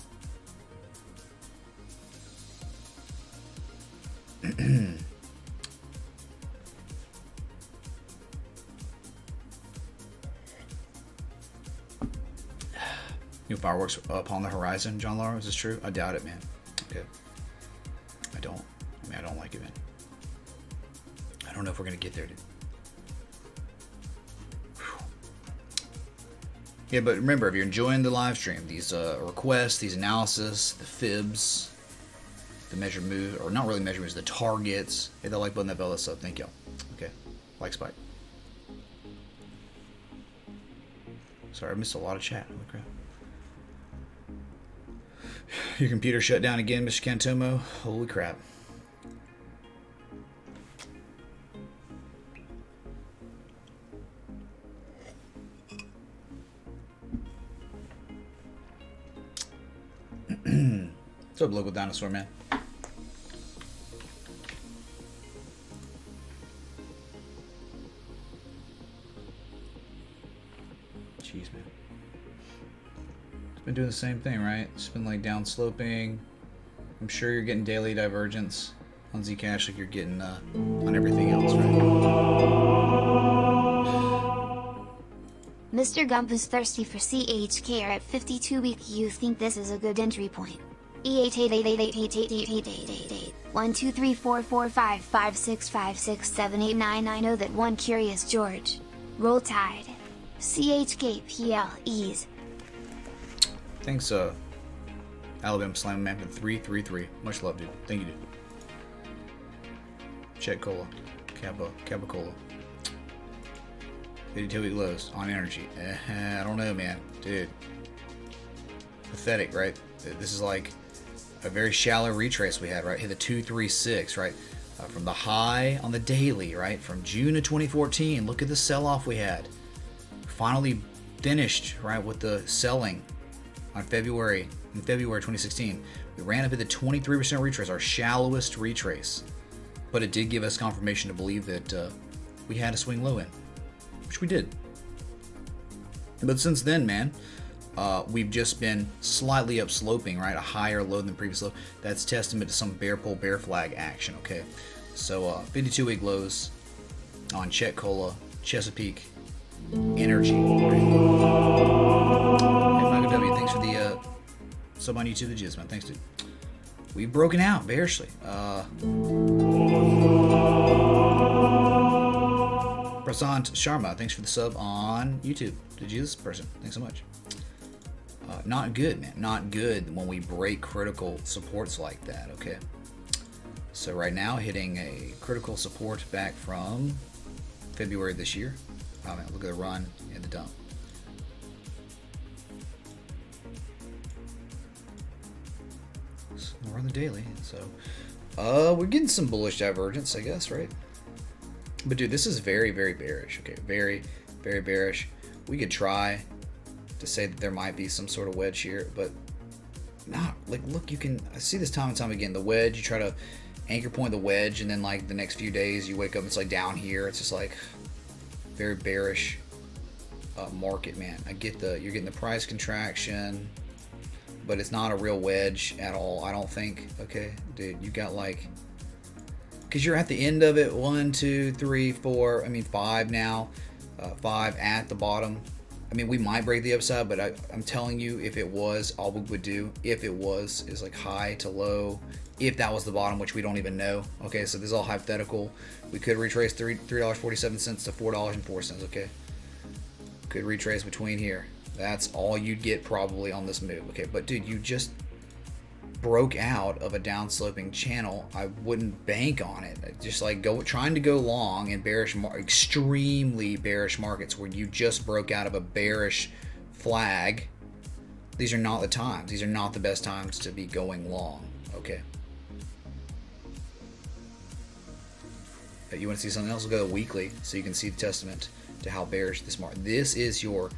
New fireworks upon the horizon, John Laura. Is this true? I doubt it, man. Okay. I don't like it, man. I don't know if we're gonna get there, dude. Yeah, but remember, if you're enjoying the live stream, these requests, these analysis, the fibs, the measured move, or not really measured moves, the targets, hit that like button, that bell, that sub. Thank y'all. Okay, like spike. Sorry, I missed a lot of chat. Holy crap. Your computer shut down again, Mr. Kantomo. Holy crap. What's up, local dinosaur, man? Jeez, man. It's been doing the same thing, right? It's been like down sloping. I'm sure you're getting daily divergence on Zcash like you're getting on everything else, right? Mr. Gump is thirsty for CHK at 52-week. You think this is a good entry point? E88888888888. 1 2 3 4 4 5 5 6 5 6 7 8 9. I know that one. Curious George. Roll Tide. CHK PL ease. Thanks, Alabama Slam Man for 333. Much love, dude. Thank you, dude. Check Cola. Kappa Cola. 52-week lows on energy. I don't know, man. Dude. Pathetic, right? This is like a very shallow retrace we had, right? Hit the 236, right? From the high on the daily, right? From June of 2014. Look at the sell-off we had. Finally finished, right, with the selling on February 2016. We ran up at the 23% retrace, our shallowest retrace. But it did give us confirmation to believe that we had a swing low in, which we did. But since then, man, we've just been slightly upsloping, right? A higher low than previous low. That's testament to some bear pull, bear flag action, okay? So 52-week lows on Czech Cola, Chesapeake, Energy. Right? Hey, W, thanks for the sub on YouTube, the Jizz, man. Thanks, dude. We've broken out bearishly. Prasant Sharma, thanks for the sub on YouTube. The Jizz person, thanks so much. Not good, man. Not good when we break critical supports like that, okay? So right now, hitting a critical support back from February this year. Oh man, look at the run and the dump. So we're on the daily, so we're getting some bullish divergence, I guess, right? But dude, this is very, very bearish. Okay, very, very bearish. We could try to say that there might be some sort of wedge here, but not like, look, I see this time and time again. The wedge, you try to anchor point the wedge, and then like the next few days you wake up, it's like down here. It's just like very bearish market, man. I get you're getting the price contraction, but it's not a real wedge at all, I don't think. Okay, dude, you got like, because you're at the end of it. 1 2 3 4, I mean 5 now. 5 at the bottom. I mean, we might break the upside, but I'm telling you, if it was, all we would do, if it was, is like high to low. If that was the bottom, which we don't even know. Okay, so this is all hypothetical. We could retrace $3.47 to $4.04. Okay, could retrace between here. That's all you'd get probably on this move. Okay, but dude, you just broke out of a downsloping channel, I wouldn't bank on it. Just like trying to go long in extremely bearish markets where you just broke out of a bearish flag. These are not the times. These are not the best times to be going long. Okay. But you want to see something else? We'll go to weekly so you can see the testament to how bearish this market. This is your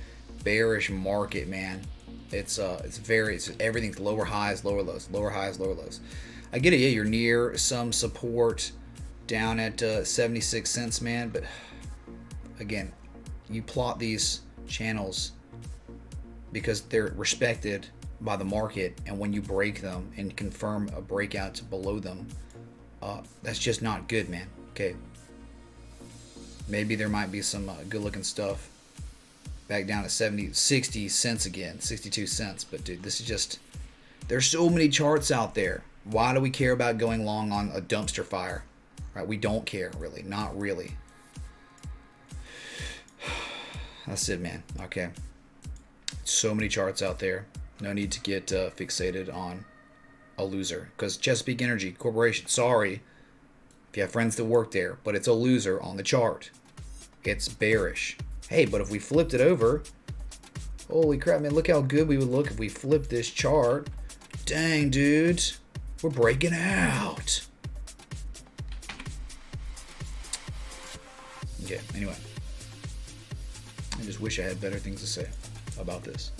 bearish market, man. It's everything's lower highs, lower lows, lower highs, lower lows. I get it, yeah, you're near some support down at 76 cents, man, but again, you plot these channels because they're respected by the market, and when you break them and confirm a breakout to below them, that's just not good, man. Okay, maybe there might be some good looking stuff back down at 60 cents again, 62 cents. But dude, this is just, there's so many charts out there. Why do we care about going long on a dumpster fire? Right? We don't care, really. Not really. That's it, man. Okay. So many charts out there. No need to get fixated on a loser. Because Chesapeake Energy Corporation, sorry if you have friends that work there, but it's a loser on the chart. It's bearish. Hey, but if we flipped it over, holy crap, man, look how good we would look if we flipped this chart. Dang, dude, we're breaking out. Okay, anyway, I just wish I had better things to say about this.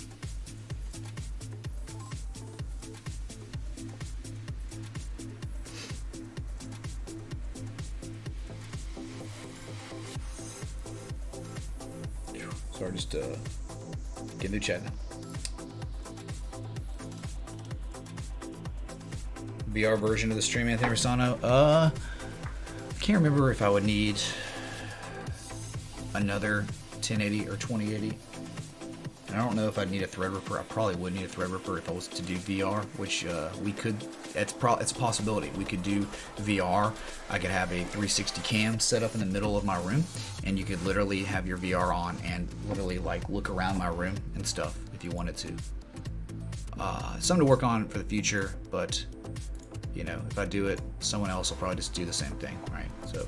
Sorry, just get into chat now. VR version of the stream, Anthony Rosano. I can't remember if I would need another 1080 or 2080. And I don't know if I'd need a Threadripper. I probably would need a Threadripper if I was to do VR, which we could. It's a possibility. We could do VR. I could have a 360 cam set up in the middle of my room, and you could literally have your VR on and literally like look around my room and stuff if you wanted to. Something to work on for the future, but you know, if I do it, someone else will probably just do the same thing, right? So.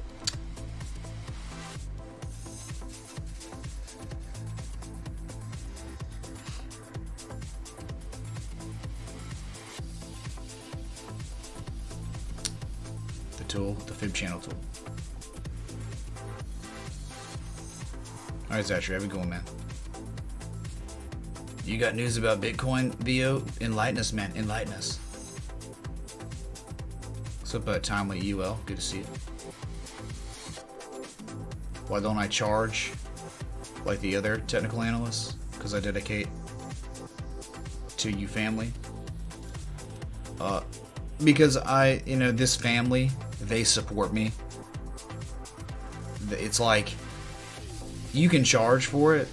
Tool, the fib channel tool. Alright, Zasher, have a good one, man. You got news about Bitcoin, VO? Enlighten us, man. Enlighten us. What's up, Timely UL? Good to see you. Why don't I charge like the other technical analysts? Because I dedicate to you family. Because this family, they support me. It's like, you can charge for it,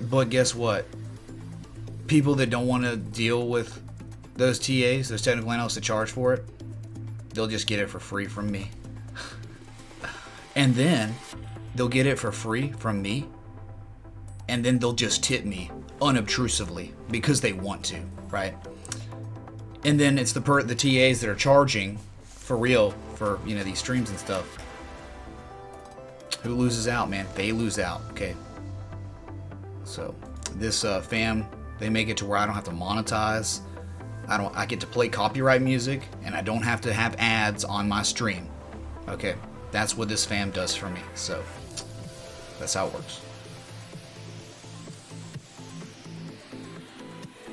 but guess what? People that don't want to deal with those TAs, those technical analysts that charge for it, they'll just get it for free from me. And then they'll get it for free from me, and then they'll just tip me unobtrusively because they want to, right? And then it's the TAs that are charging for real for these streams and stuff. Who loses out, man? They lose out. Okay. So this fam, they make it to where I don't have to monetize. I get to play copyright music, and I don't have to have ads on my stream. Okay, that's what this fam does for me. So that's how it works.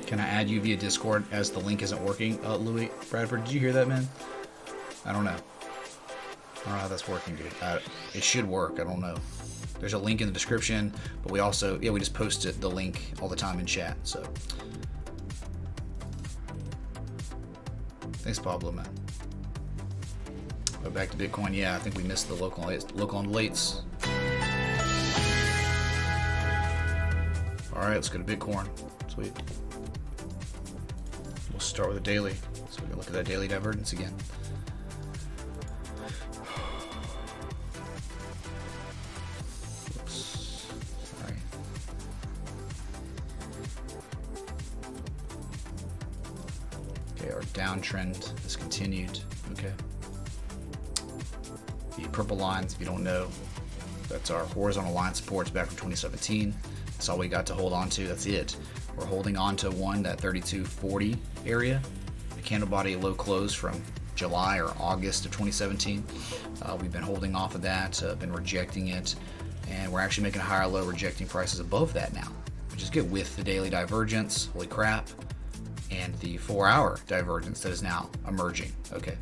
Can I add you via Discord as the link isn't working? Louis Bradford, did you hear that, man? I don't know. I don't know how that's working, dude. It should work. I don't know. There's a link in the description, but we also, we just post the link all the time in chat. So, thanks, Pablo, man. But back to Bitcoin. Yeah, I think we missed the local on lates. All right, let's go to Bitcoin. Sweet. We'll start with a daily, so we can look at that daily divergence again. Oops. Sorry. downtrend has continued. Okay. The purple lines, if you don't know, that's our horizontal line supports back from 2017. That's all we got to hold on to. That's it. We're holding on to that 3240 area. The candle body low close from July or August of 2017. We've been holding off of that, been rejecting it, and we're actually making a higher low, rejecting prices above that now, which is good with the daily divergence. Holy crap. And the 4-hour divergence that is now emerging. Okay.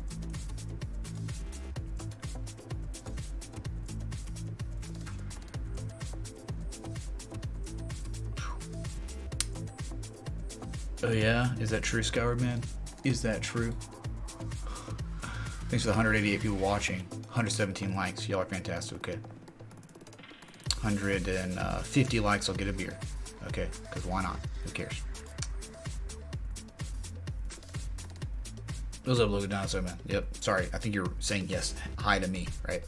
Oh yeah, is that true, Skyward Man? Is that true? Thanks for the 188 people watching. 117 likes. Y'all are fantastic. Okay. 150 likes, I'll get a beer. Okay, because why not? Who cares? What's up, Logan Dinosaur Man? Yep. Sorry, I think you're saying yes. Hi to me, right?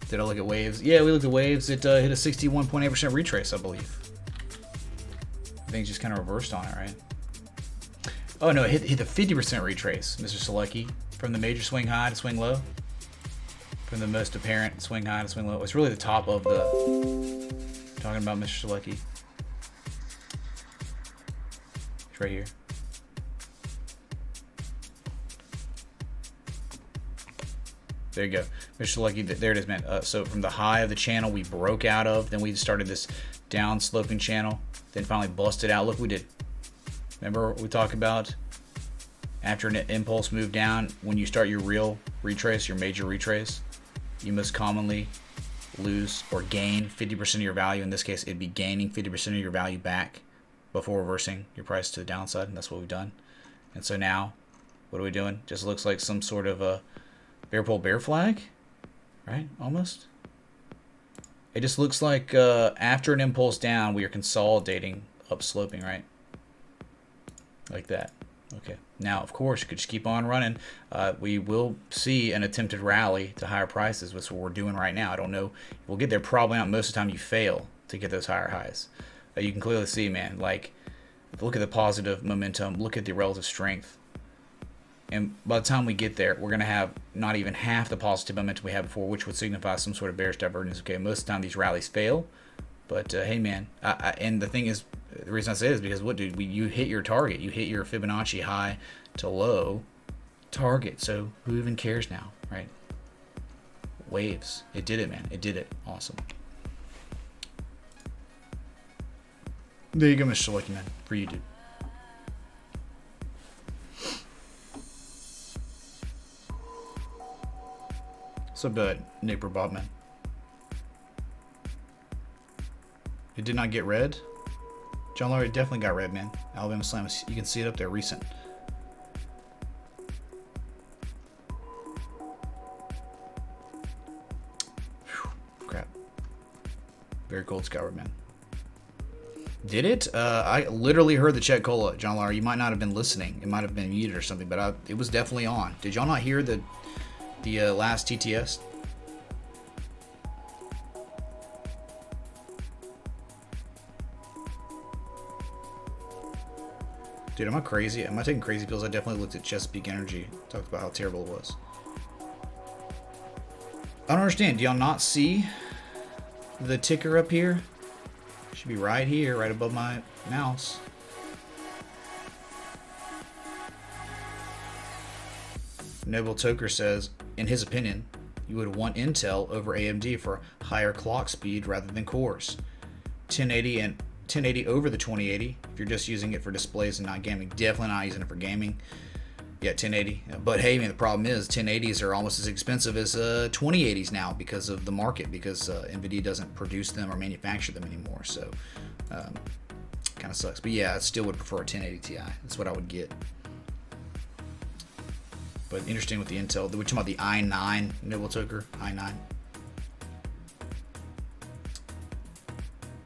Did I look at waves? Yeah, we looked at waves. It hit a 61.8% retrace, I believe. Things just kind of reversed on it, right? Oh no, it hit the 50% retrace, Mr. Selecki, from the major swing high to swing low, from the most apparent swing high to swing low. It's really the top of the. Talking about Mr. Selecki. It's right here. There you go, Mr. Selecki. There it is, man. So from the high of the channel we broke out of, then we started this down sloping channel. Then finally busted out. Look, we did. Remember what we talked about? After an impulse move down, when you start your real retrace, your major retrace, you most commonly lose or gain 50% of your value. In this case, it'd be gaining 50% of your value back before reversing your price to the downside, and that's what we've done. And so now, what are we doing? Just looks like some sort of a bear pole bear flag, right? Almost. It just looks like after an impulse down, we are consolidating up sloping, right? Like that. Okay. Now, of course, you could just keep on running. We will see an attempted rally to higher prices, which is what we're doing right now. I don't know. We'll get there probably not. Most of the time you fail to get those higher highs. You can clearly see, man, like, look at the positive momentum. Look at the relative strength. And by the time we get there, we're going to have not even half the positive momentum we had before, which would signify some sort of bearish divergence. Okay, most of the time these rallies fail. But, hey, man, and the thing is, the reason I say it is because, what, dude, you hit your target. You hit your Fibonacci high to low target. So who even cares now, right? Waves. It did it, man. It did it. Awesome. There you go, Mr. Lucky Man. For you, dude. So good, Nick Bobman. It did not get red. John Laurie definitely got red, man. Alabama Slam, you can see it up there, recent. Whew, crap. Very cold, Skyward, man. Did it? I literally heard the Czech Cola, John Laurie. You might not have been listening. It might have been muted or something, but it was definitely on. Did y'all not hear the last TTS? Dude, am I crazy? Am I taking crazy pills? I definitely looked at Chesapeake Energy. Talked about how terrible it was. I don't understand. Do y'all not see the ticker up here? It should be right here, right above my mouse. Noble Toker says, in his opinion, you would want Intel over AMD for higher clock speed rather than cores. 1080 and 1080 over the 2080 if you're just using it for displays and not gaming. Definitely not using it for gaming. Yeah, 1080. But hey, man, the problem is 1080s are almost as expensive as 2080s now because of the market, because NVIDIA doesn't produce them or manufacture them anymore. So kind of sucks. But yeah, I still would prefer a 1080 Ti. That's what I would get. But interesting with the Intel. We're talking about the i9, Noble Toker, i9.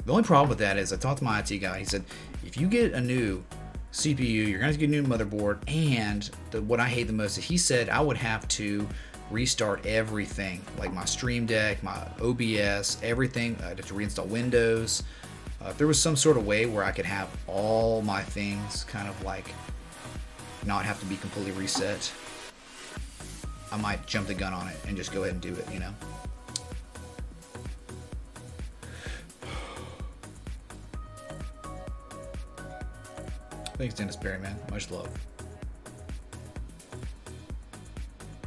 The only problem with that is I talked to my IT guy. He said, if you get a new CPU, you're going to get a new motherboard, and what I hate the most is he said I would have to restart everything, like my Stream Deck, my OBS, everything. I'd have to reinstall Windows. If there was some sort of way where I could have all my things kind of like not have to be completely reset, I might jump the gun on it and just go ahead and do it, you know. Thanks, Dennis Perry, man. Much love.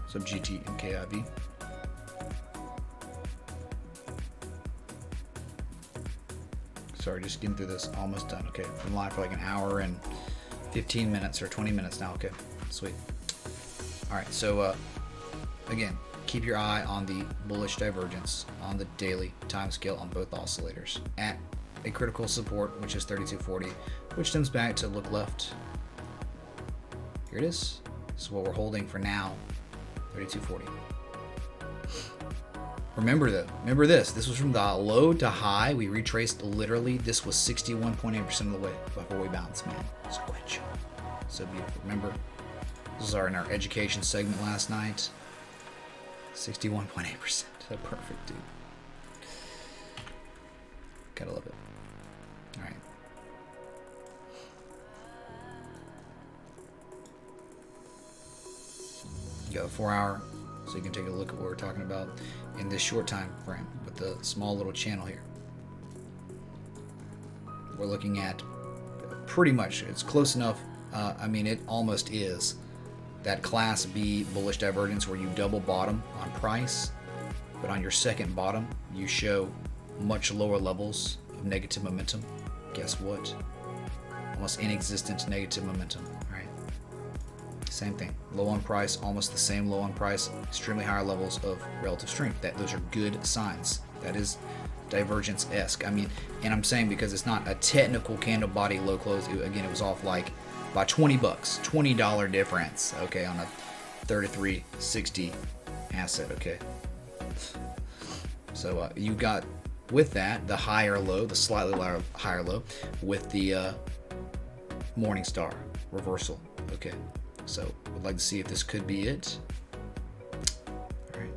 Sub GT and KIV. Sorry, just getting through this. Almost done. Okay, been live for like an hour and 15 minutes or 20 minutes now. Okay, sweet. All right, so again, keep your eye on the bullish divergence on the daily time scale on both oscillators at a critical support, which is 3240, which stems back to look left. Here it is. This is what we're holding for now, 3240. Remember though, remember this was from the low to high. We retraced literally, this was 61.8% of the way before we bounced, man. Sequential. So beautiful. Remember, this was in our education segment last night. 61.8%. Perfect, dude. Gotta love it. All right. You got a 4 hour, so you can take a look at what we're talking about in this short time frame with the small little channel here. We're looking at pretty much, it's close enough. I mean, it almost is that class B bullish divergence where you double bottom on price, but on your second bottom, you show much lower levels of negative momentum. Guess what? Almost inexistent negative momentum, right? Same thing. Low on price, almost the same low on price, extremely higher levels of relative strength. Those are good signs. That is divergence-esque. I mean, and I'm saying because it's not a technical candle body low close. Again, it was off like by 20 bucks, $20 difference, okay, on a 3360 asset, okay. So you got with that the higher low, the slightly higher low with the morning star reversal, okay. So would like to see if this could be it. All right,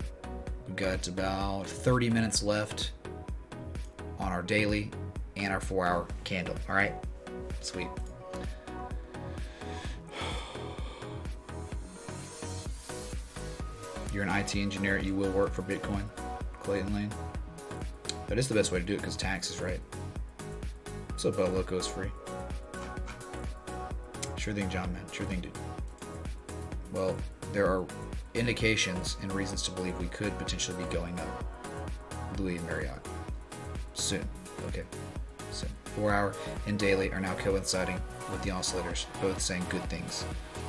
we've got about 30 minutes left on our daily and our 4 hour candle. All right, sweet. You're an IT engineer, you will work for Bitcoin, Clayton Lane. That is the best way to do it because taxes, right? What's up, Loco is free. Sure thing, John, man. Sure thing, dude. Well, there are indications and reasons to believe we could potentially be going up. Louis and Marriott. Soon. Okay. Soon. 4 hour and daily are now coinciding with the oscillators, both saying good things.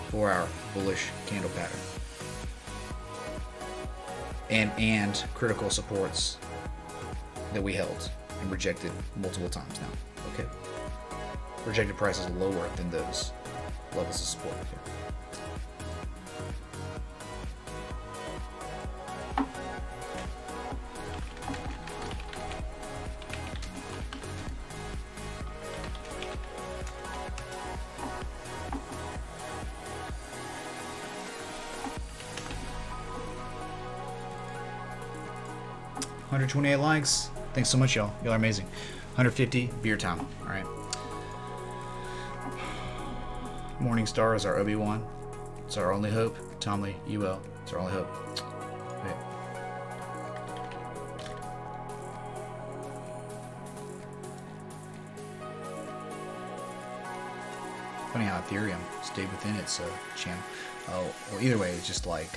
4 hour bullish candle pattern. And critical supports that we held and rejected multiple times now. Okay. Rejected prices lower than those levels of support. Okay. $128 likes. Thanks so much, y'all. Y'all are amazing. 150 beer time. All right. Morning Star is our Obi-Wan. It's our only hope. Tom Lee, UL. It's our only hope. Okay. Funny how Ethereum stayed within its channel. Oh, well, either way, it's just like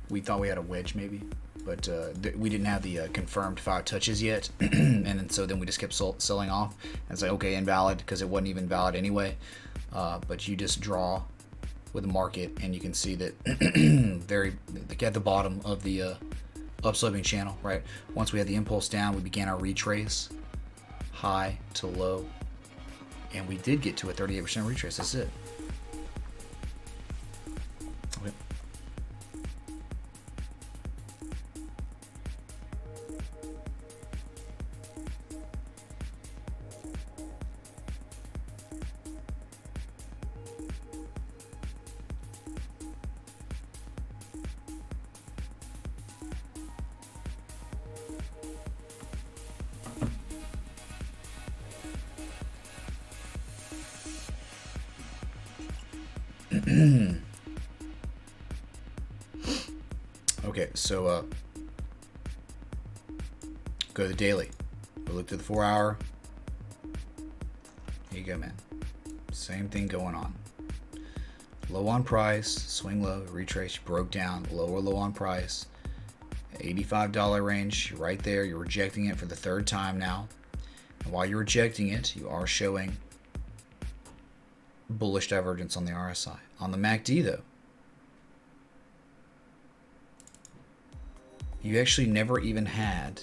we thought we had a wedge maybe, but we didn't have the confirmed 5 touches yet, and so then we just kept selling off. And it's like, okay, invalid, because it wasn't even valid anyway. But you just draw with the market, and you can see that at the bottom of the upsloping channel, right? Once we had the impulse down, we began our retrace, high to low, and we did get to a 38% retrace. That's it. Okay. Okay, so go to the daily. We'll look to the 4 hour. Here you go, man. Same thing going on. Low on price, swing low, retrace, broke down, lower low on price. $85 range, right there. You're rejecting it for the 3rd time now. And while you're rejecting it, you are showing bullish divergence on the RSI. On the MACD, though, you actually never even had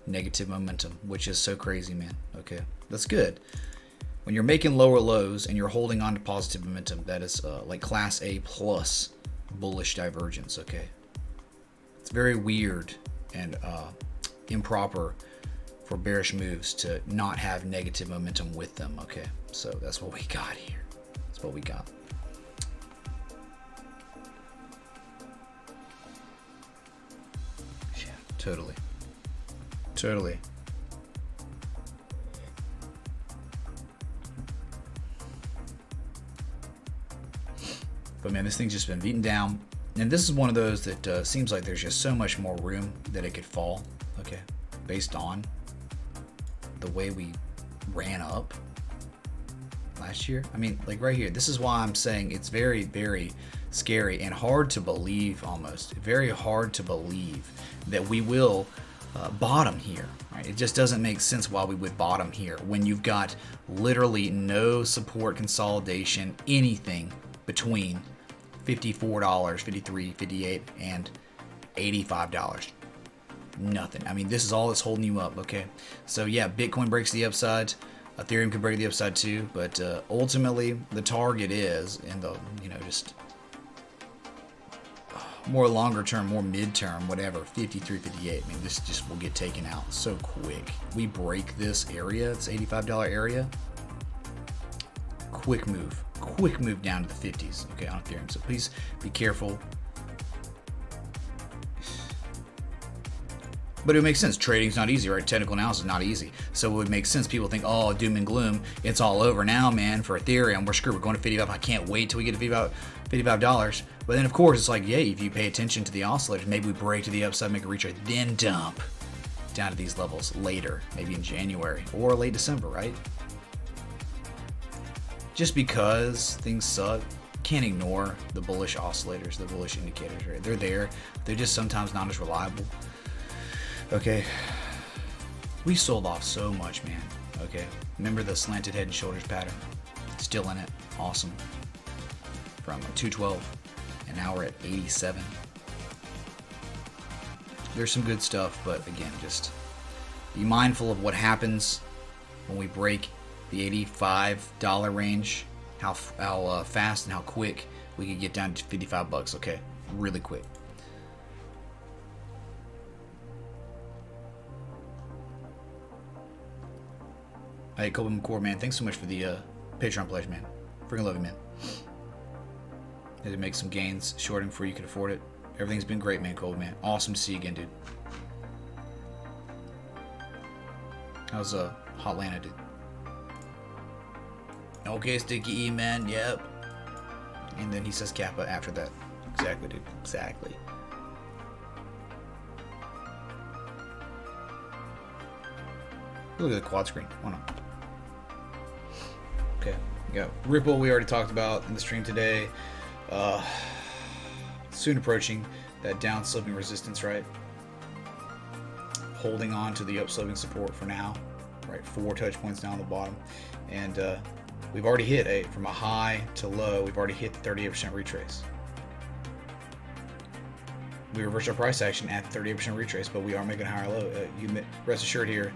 negative momentum, which is so crazy, man. Okay, that's good. When you're making lower lows and you're holding on to positive momentum, that is like class A plus bullish divergence. Okay, it's very weird and improper for bearish moves to not have negative momentum with them. Okay, so that's what we got here. That's what we got. Yeah, totally. But man, this thing's just been beaten down. And this is one of those that seems like there's just so much more room that it could fall. Okay, based on the way we ran up last year. I mean, like right here, this is why I'm saying it's very, very scary and hard to believe, almost very hard to believe that we will bottom here. Right? It just doesn't make sense why we would bottom here when you've got literally no support consolidation, anything between $54, $53, $58, and $85. Nothing. I mean, this is all that's holding you up. Okay, so yeah, Bitcoin breaks the upside, Ethereum could break the upside too, but ultimately the target is in the, just more longer term, more midterm, whatever, 53, 58. I mean, this just will get taken out so quick. We break this area, this $85 area, quick move down to the 50s, okay, on Ethereum. So please be careful. But it makes sense. Trading's not easy, right? Technical analysis is not easy. So it would make sense. People think, oh, doom and gloom. It's all over now, man. For Ethereum, we're screwed. We're going to 55. I can't wait till we get to $55. But then, of course, it's like, yeah, if you pay attention to the oscillators, maybe we break to the upside, make a retrade, then dump down to these levels later, maybe in January or late December, right? Just because things suck, can't ignore the bullish oscillators, the bullish indicators, right? They're there. They're just sometimes not as reliable. Okay, we sold off so much, man. Okay, remember the slanted head and shoulders pattern? Still in it, awesome. From 212, and now we're at 87. There's some good stuff, but again, just be mindful of what happens when we break the $85 range. How fast and how quick we can get down to $55. Okay, really quick. Hey, Kobe McCord, man, thanks so much for the Patreon pledge, man. Freaking love you, man. Had to make some gains, shorting before you could afford it. Everything's been great, man, Kobe, man. Awesome to see you again, dude. How's Hotlanta, dude? Okay, Sticky E, man, yep. And then he says Kappa after that. Exactly, dude, exactly. Look at the quad screen. Why not? Okay, we got Ripple, we already talked about in the stream today. Soon approaching that down sloping resistance, right? Holding on to the upsloping support for now, right? 4 touch points down the bottom. And we've already hit from a high to low, we've already hit the 38% retrace. We reversed our price action at the 38% retrace, but we are making a higher low. You rest assured here,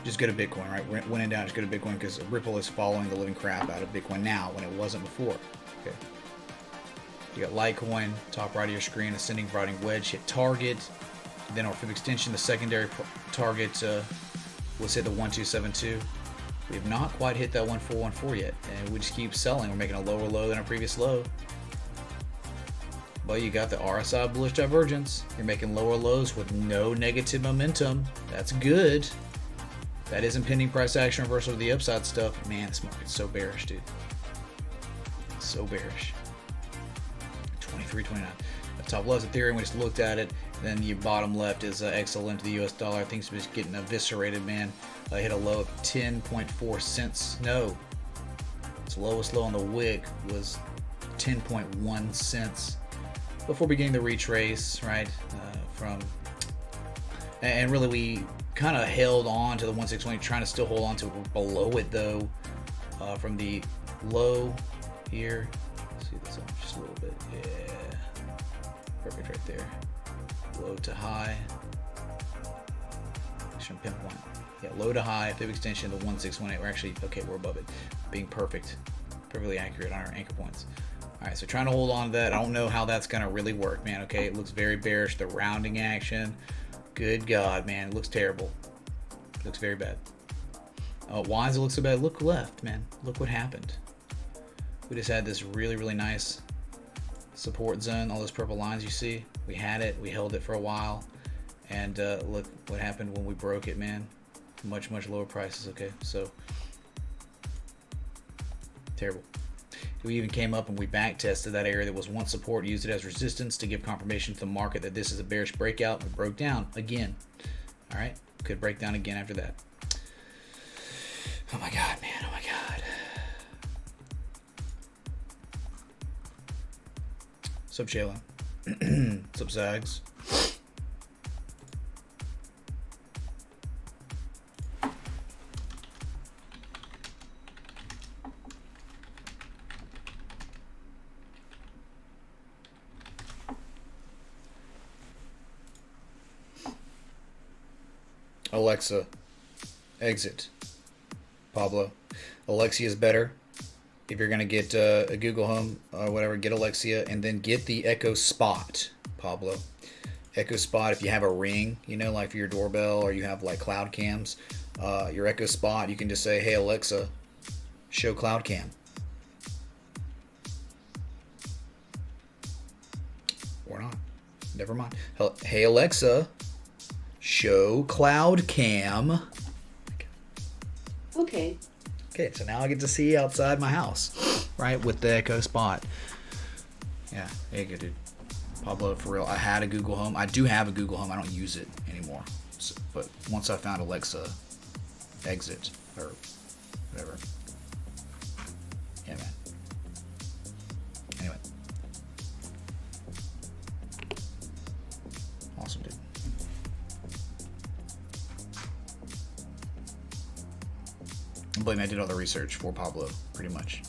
just go to Bitcoin, right? When in doubt, just go to Bitcoin because Ripple is following the living crap out of Bitcoin now when it wasn't before. Okay. You got Litecoin, top right of your screen, ascending providing wedge, hit target. Then our fib extension, the secondary target was hit the 1272. We have not quite hit that 1414 yet, and we just keep selling. We're making a lower low than our previous low. But you got the RSI bullish divergence. You're making lower lows with no negative momentum. That's good. That is impending price action reversal of the upside stuff. Man, this market's so bearish, dude. So bearish. 329. The top left is Ethereum. We just looked at it. Then your bottom left is XLM to the US dollar. Things are just getting eviscerated, man. I hit a low of 10.4 cents. No, its lowest low on the wick was 10.1 cents before beginning the retrace, right? And really we kind of held on to the 161, trying to still hold on to it. We're below it though, from the low here. Let's see this off just a little bit. Yeah, perfect right there. Low to high. Shouldn't pinpoint. Yeah, low to high, fib extension to 1618. We're actually okay. We're above it, being perfectly accurate on our anchor points. All right, so trying to hold on to that. I don't know how that's gonna really work, man. Okay, it looks very bearish. The rounding action. Good God, man, it looks terrible. It looks very bad. Why does it look so bad? Look left, man. Look what happened. We just had this really, really nice support zone. All those purple lines you see. We had it. We held it for a while. And look what happened when we broke it, man. Much, much lower prices. Okay, so terrible. We even came up and we back tested that area that was once support, used it as resistance to give confirmation to the market that this is a bearish breakout. It broke down again. All right, could break down again after that. Oh my God, man, oh my God. Sup, Shayla? Sup, Zags? Alexa, exit. Pablo, Alexia is better. If you're gonna get a Google Home or whatever, get Alexia, and then get the Echo Spot. Pablo, Echo Spot. If you have a Ring, you know, like for your doorbell, or you have like cloud cams, your Echo Spot, you can just say, "Hey Alexa, show cloud cam." Or not. Never mind. Hey Alexa, show cloud cam. Okay. Okay, so now I get to see outside my house, right, with the Echo Spot. Yeah, there you go, dude. Pablo, for real. I had a Google Home. I do have a Google Home. I don't use it anymore. So, but once I found Alexa, exit, or whatever. Yeah, man. Anyway. Awesome, dude. I believe I did all the research for Pablo, pretty much.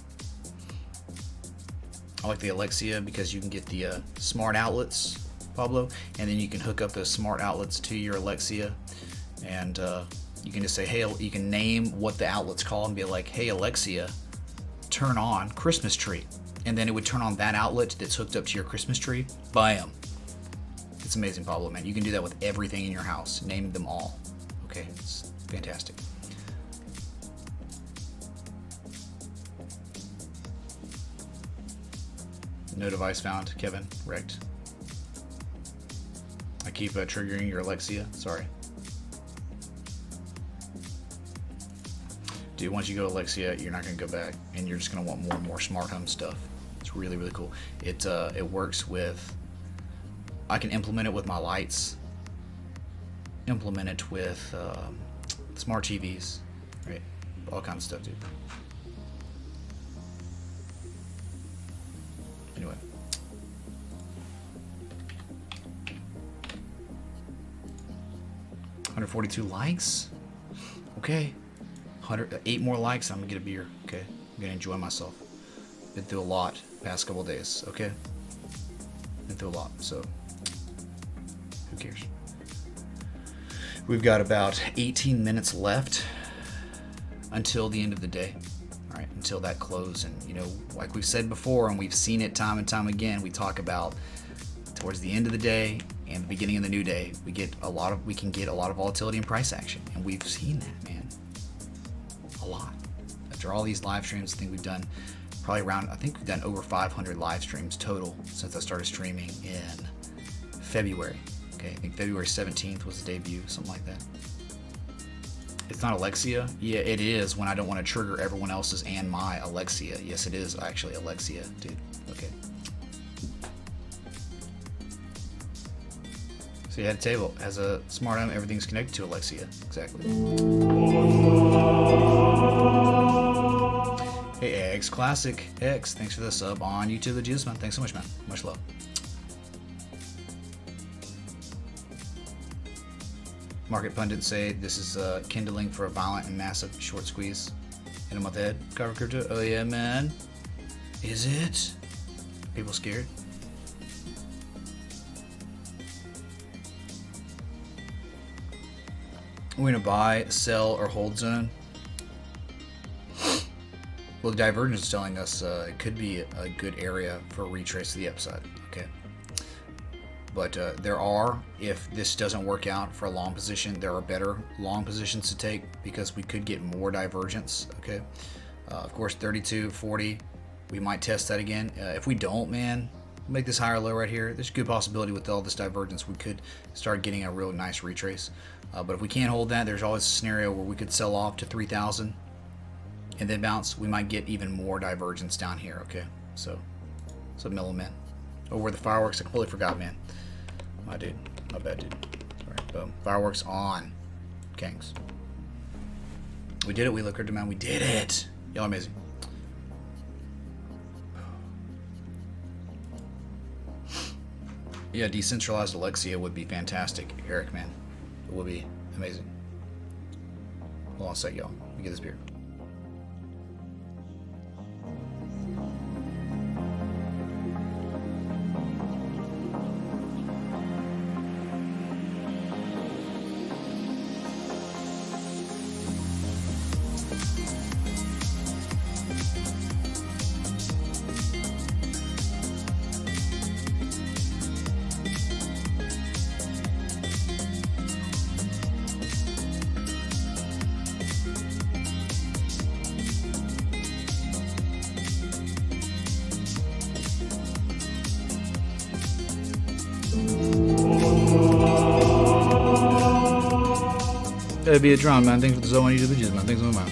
I like the Alexia because you can get the smart outlets, Pablo, and then you can hook up those smart outlets to your Alexia, and you can just say, hey, you can name what the outlet's called and be like, hey Alexia, turn on Christmas tree, and then it would turn on that outlet that's hooked up to your Christmas tree. Bam. It's amazing, Pablo, man. You can do that with everything in your house. Name them all. Okay, it's fantastic. No device found, Kevin. Wrecked. I keep triggering your Alexia. Sorry. Dude, once you go Alexia, you're not going to go back, and you're just going to want more and more smart home stuff. It's really, really cool. It works with... I can implement it with my lights. Implement it with smart TVs. Right? All kinds of stuff, dude. Anyway. $142 likes? Okay. 8 more likes, I'm gonna get a beer. Okay. I'm gonna enjoy myself. Been through a lot past couple days, okay? Been through a lot, so who cares? We've got about 18 minutes left until the end of the day. All right, until that close. And you know, like we've said before, and we've seen it time and time again, we talk about towards the end of the day and the beginning of the new day, we can get a lot of volatility and price action, and we've seen that, man, a lot. After all these live streams, I think we've done we've done over 500 live streams total since I started streaming in February. Okay, I think February 17th was the debut, something like that. It's not Alexia. Yeah, it is when I don't want to trigger everyone else's and my Alexia. Yes, it is actually Alexia, dude. Okay. So you had a table. As a smart home, everything's connected to Alexia. Exactly. Hey, Eggs Classic X, thanks for the sub on YouTube, the Jesus man. Thanks so much, man. Much love. Market pundits say this is kindling for a violent and massive short squeeze in a month ahead. Cover crypto. Oh yeah, man. Is it? People scared? We're gonna buy, sell, or hold zone. Well, the divergence is telling us it could be a good area for a retrace to the upside. Okay, but there are, if this doesn't work out for a long position, there are better long positions to take because we could get more divergence. Okay, of course, 32, 40, we might test that again. If we don't, man, make this higher low right here. There's a good possibility with all this divergence we could start getting a real nice retrace. But if we can't hold that, there's always a scenario where we could sell off to 3,000 and then bounce. We might get even more divergence down here. Okay, so milliman. Oh, where the fireworks? I completely forgot, man. My dude, my bad, dude. All right, boom. Fireworks on, Kings. We did it. We look man. We did it. Y'all amazing. Yeah, decentralized Alexia would be fantastic, Eric, man. It would be amazing. Hold on a sec, y'all. Let me get this beer. That'd be a drum, man. Thanks for the zone on YouTube, man. Thanks so much.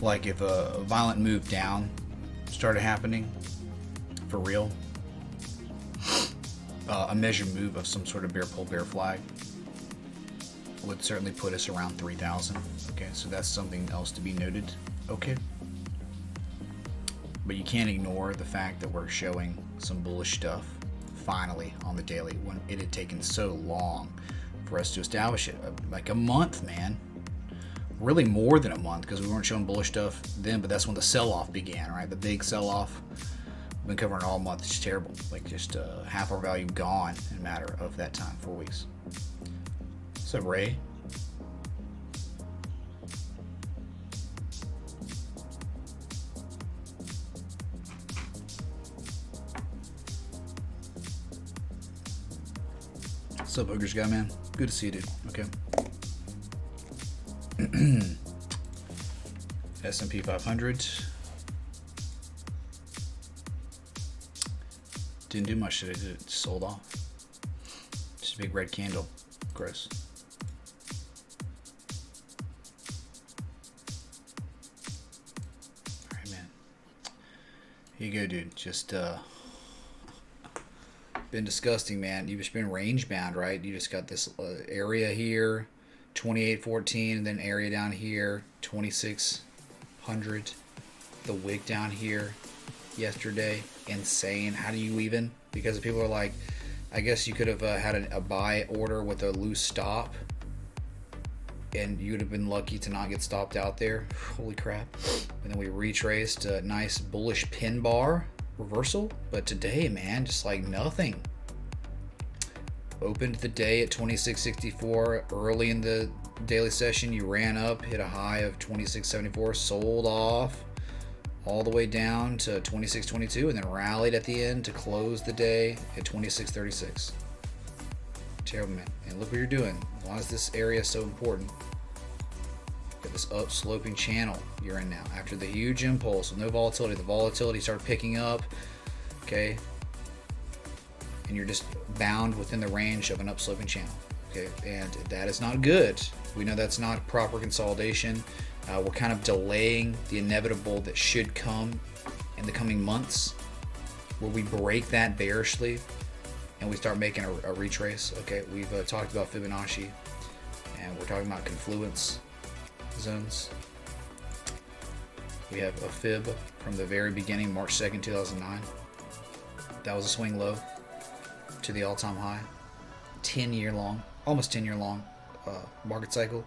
Like if a violent move down started happening for real, a measured move of some sort of bear pull bear flag would certainly put us around 3,000. Okay, so that's something else to be noted. Okay, but you can't ignore the fact that we're showing some bullish stuff finally on the daily when it had taken so long for us to establish it. Like a month, man. Really more than a month because we weren't showing bullish stuff then, but that's when the sell-off began, right? The big sell-off. We've been covering it all month. It's just terrible. Like just half our value gone in a matter of that time, 4 weeks. What's up, Ray? What's up, Ogres guy, man? Good to see you, dude. Okay. S&P 500 didn't do much today, did it? Just sold off. Just a big red candle. Gross. Alright, man. Here you go, dude. Just been disgusting, man. You've just been range bound, right? You just got this area here, 2814, and then area down here, 2600. The wick down here yesterday, insane. How do you even? Because people are like, I guess you could have had a buy order with a loose stop, and you would have been lucky to not get stopped out there. Holy crap. And then we retraced a nice bullish pin bar reversal, but today, man, just like nothing. Opened the day at 2664. Early in the daily session, you ran up, hit a high of 2674, sold off, all the way down to 26.22 and then rallied at the end to close the day at 26.36. Terrible, man. And look what you're doing. Why is this area so important? Got this up sloping channel you're in now. After the huge impulse with no volatility, the volatility started picking up. Okay. And you're just bound within the range of an upsloping channel. Okay. And that is not good. We know that's not proper consolidation. We're kind of delaying the inevitable that should come in the coming months, where we break that bearishly and we start making a retrace. Okay, we've talked about Fibonacci, and we're talking about confluence zones. We have a fib from the very beginning, March 2nd, 2009. That was a swing low to the all-time high. 10-year long, almost 10-year long market cycle.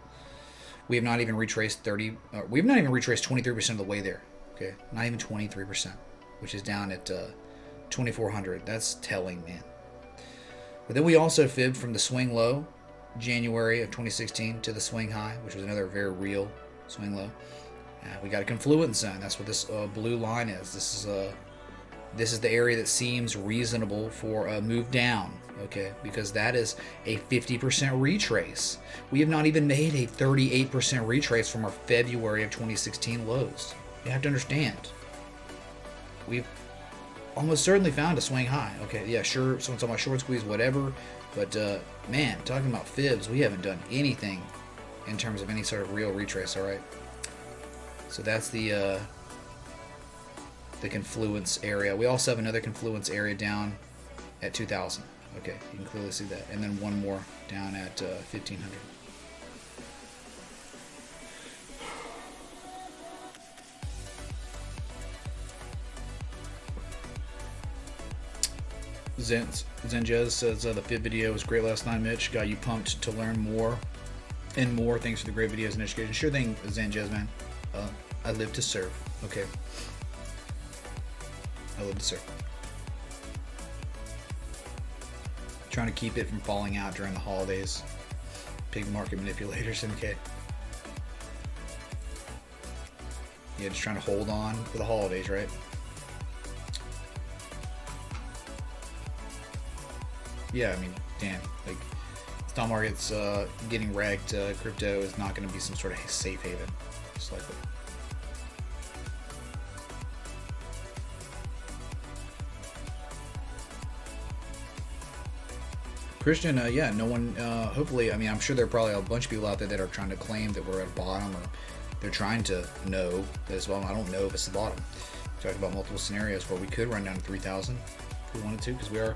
We have not even retraced 23% of the way there. Okay, not even 23%, which is down at 2,400. That's telling, man. But then we also fibbed from the swing low, January of 2016, to the swing high, which was another very real swing low. We got a confluence zone. That's what this blue line is. This is the area that seems reasonable for a move down. Okay, because that is a 50% retrace. We have not even made a 38% retrace from our February of 2016 lows. You have to understand. We've almost certainly found a swing high. Okay, yeah, sure, someone's talking about short squeeze, whatever. But, man, talking about fibs, we haven't done anything in terms of any sort of real retrace, all right? So that's the confluence area. We also have another confluence area down at 2,000. Okay, you can clearly see that. And then one more down at 1,500. Zenjez says the fib video was great last night, Mitch. Got you pumped to learn more and more. Thanks for the great videos and education. Sure thing, Zenjez, man. I live to serve. Okay. I live to serve. Trying to keep it from falling out during the holidays. Big market manipulators, okay. Yeah, just trying to hold on for the holidays, right? Yeah, I mean, damn, like, stock market's getting wrecked. Crypto is not going to be some sort of safe haven, just like that. Christian, yeah, no one, hopefully, I mean, I'm sure there are probably a bunch of people out there that are trying to claim that we're at bottom, or they're trying to know as well. I don't know if it's the bottom. We talked about multiple scenarios where we could run down to 3,000 if we wanted to, because we are,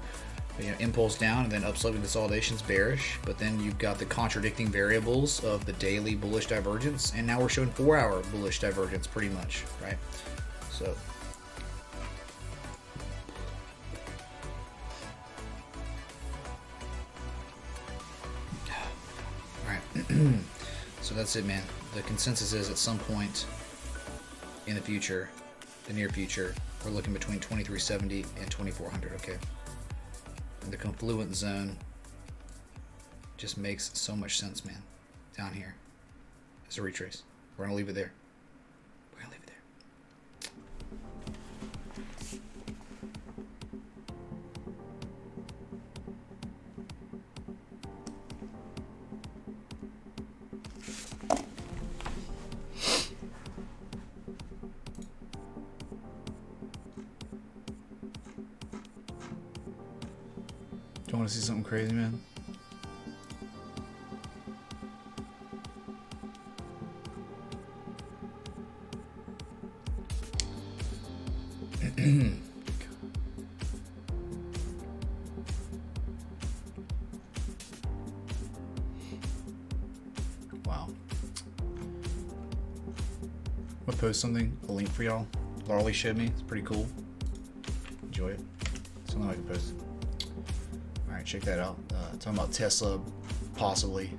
impulse down and then upsloping consolidation's bearish, but then you've got the contradicting variables of the daily bullish divergence, and now we're showing 4-hour bullish divergence pretty much, right? So so that's it, man. The consensus is at some point in the future, the near future, we're looking between 2370 and 2400, okay? And the confluence zone just makes so much sense, man. Down here. It's a retrace. We're going to leave it there. We're going to leave it there. Don't want to see something crazy, man. Wow. I'll post something, a link for y'all. Larly showed me. It's pretty cool. Enjoy it. Something I can post. Alright, check that out. Talking about Tesla possibly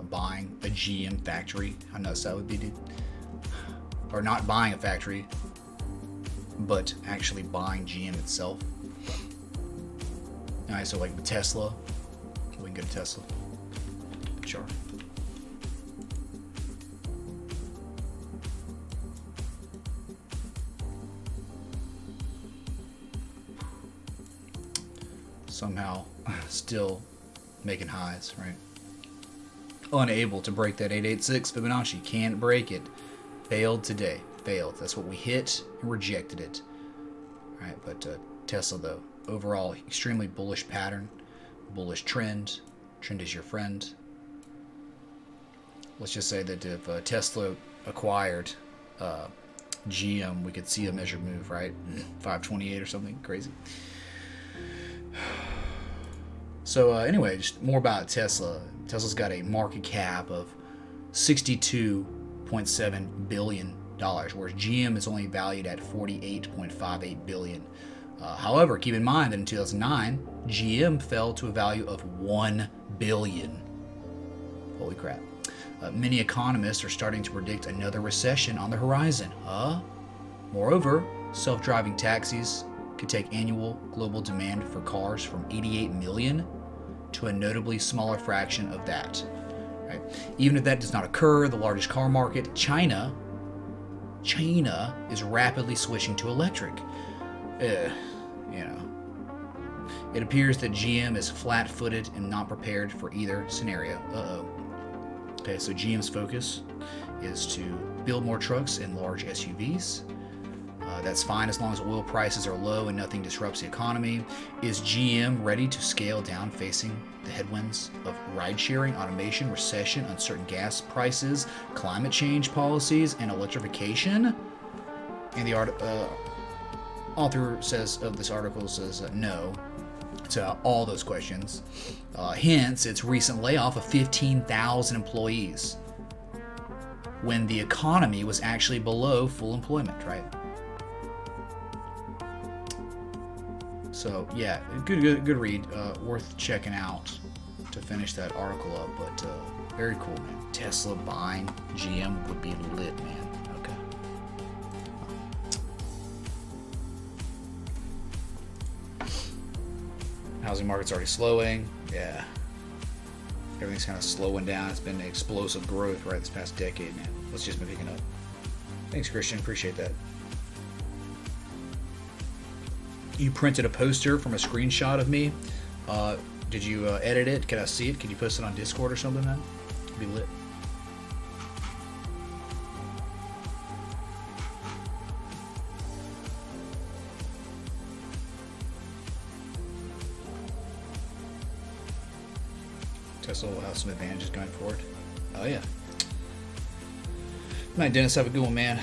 buying a GM factory. How nuts that would be, dude. Or not buying a factory, but actually buying GM itself. Alright, so like the Tesla. We can go to Tesla. Sure. somehow still making highs, right? Unable to break that 886 Fibonacci. Can't break it. Failed today. Failed. That's what we hit and rejected it. All right, but Tesla, though, overall, extremely bullish pattern. Bullish trend. Trend is your friend. Let's just say that if Tesla acquired GM, we could see a measured move, right? 528 or something crazy. So anyway, just more about Tesla. Tesla's got a market cap of $62.7 billion, whereas GM is only valued at $48.58 billion. However, keep in mind that in 2009, GM fell to a value of $1 billion. Holy crap. Many economists are starting to predict another recession on the horizon. Moreover, self-driving taxis could take annual global demand for cars from 88 million to a notably smaller fraction of that. Right? Even if that does not occur, the largest car market, China is rapidly switching to electric. It appears that GM is flat-footed and not prepared for either scenario. Okay, so GM's focus is to build more trucks and large SUVs. That's fine as long as oil prices are low and nothing disrupts the economy. Is GM ready to scale down facing the headwinds of ride-sharing, automation, recession, uncertain gas prices, climate change policies, and electrification? And the author says of this article says no to all those questions. Hence, its recent layoff of 15,000 employees when the economy was actually below full employment, right? So yeah, good read, worth checking out to finish that article up. But very cool, man. Tesla buying GM would be lit, man. Okay. Housing market's already slowing. Yeah, everything's kind of slowing down. It's been explosive growth right this past decade, man. It's just been picking up. Thanks, Christian. Appreciate that. You printed a poster from a screenshot of me. Did you edit it? Can I see it? Can you post it on Discord or something, man? It'd be lit. Tesla will have some advantages going forward. Oh, yeah. Good night, Dennis. Have a good one, man.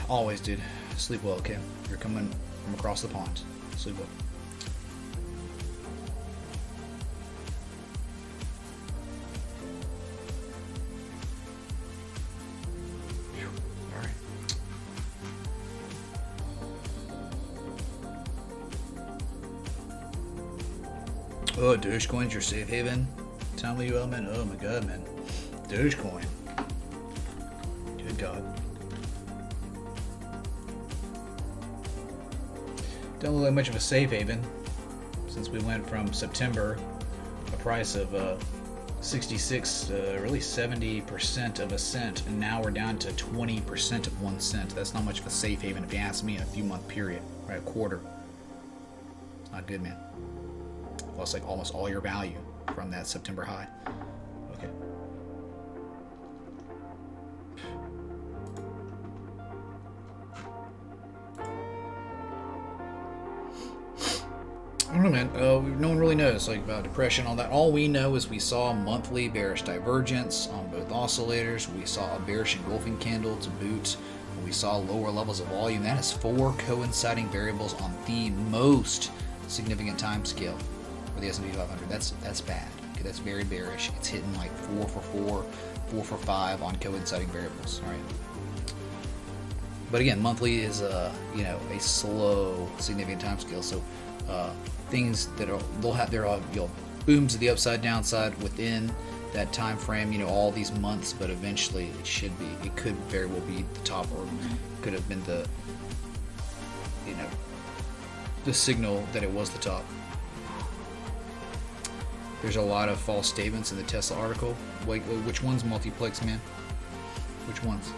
Always, dude. Sleep well, okay? You're coming from across the pond. Sleep well. All right. Oh, Dogecoin's your safe haven? Tell me, you man. Oh my god, man. Dogecoin. Good god. Don't look like much of a safe haven since we went from September, a price of 66, really 70% of a cent, and now we're down to 20% of 1 cent. That's not much of a safe haven if you ask me in a few month period, right? A quarter. It's not good, man. Lost like almost all your value from that September high. Okay. I don't know, man. No one really knows like about depression, all that. All we know is we saw monthly bearish divergence on both oscillators. We saw a bearish engulfing candle to boot. We saw lower levels of volume. That is 4 coinciding variables on the most significant time scale for the S&P 500. That's bad. Okay, that's very bearish. It's hitting like 4 for 4, 4 for 5 on coinciding variables. All right. But again, monthly is a slow, significant time scale. So things that they'll have their booms to the upside, downside within that time frame. All these months, but eventually it could very well be the top, or could have been the signal that it was the top. There's a lot of false statements in the Tesla article. Wait, which one's multiplex, man? Which ones?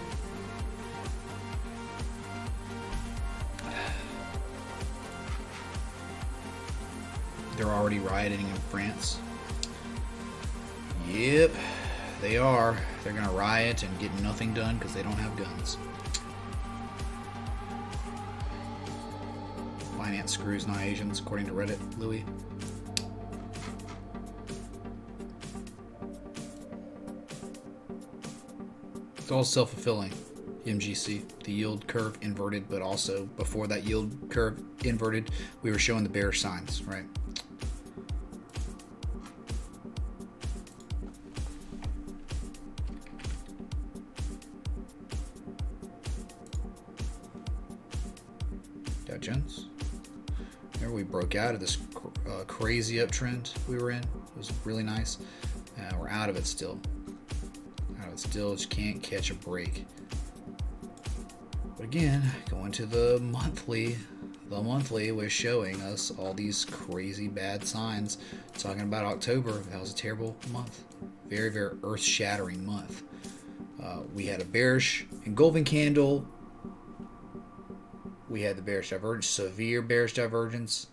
They're already rioting in France. Yep, they are. They're gonna riot and get nothing done because they don't have guns. Finance screws non-Asians, according to Reddit, Louis. It's all self-fulfilling. MGC, the yield curve inverted, but also before that yield curve inverted, we were showing the bearish signs, right? Dow Jones. There we broke out of this crazy uptrend we were in. It was really nice. We're out of it still. Out of it still. Just can't catch a break. But again, going to the monthly was showing us all these crazy bad signs. Talking about October, that was a terrible month. Very, very earth-shattering month. We had a bearish engulfing candle. We had the bearish divergence, severe bearish divergence,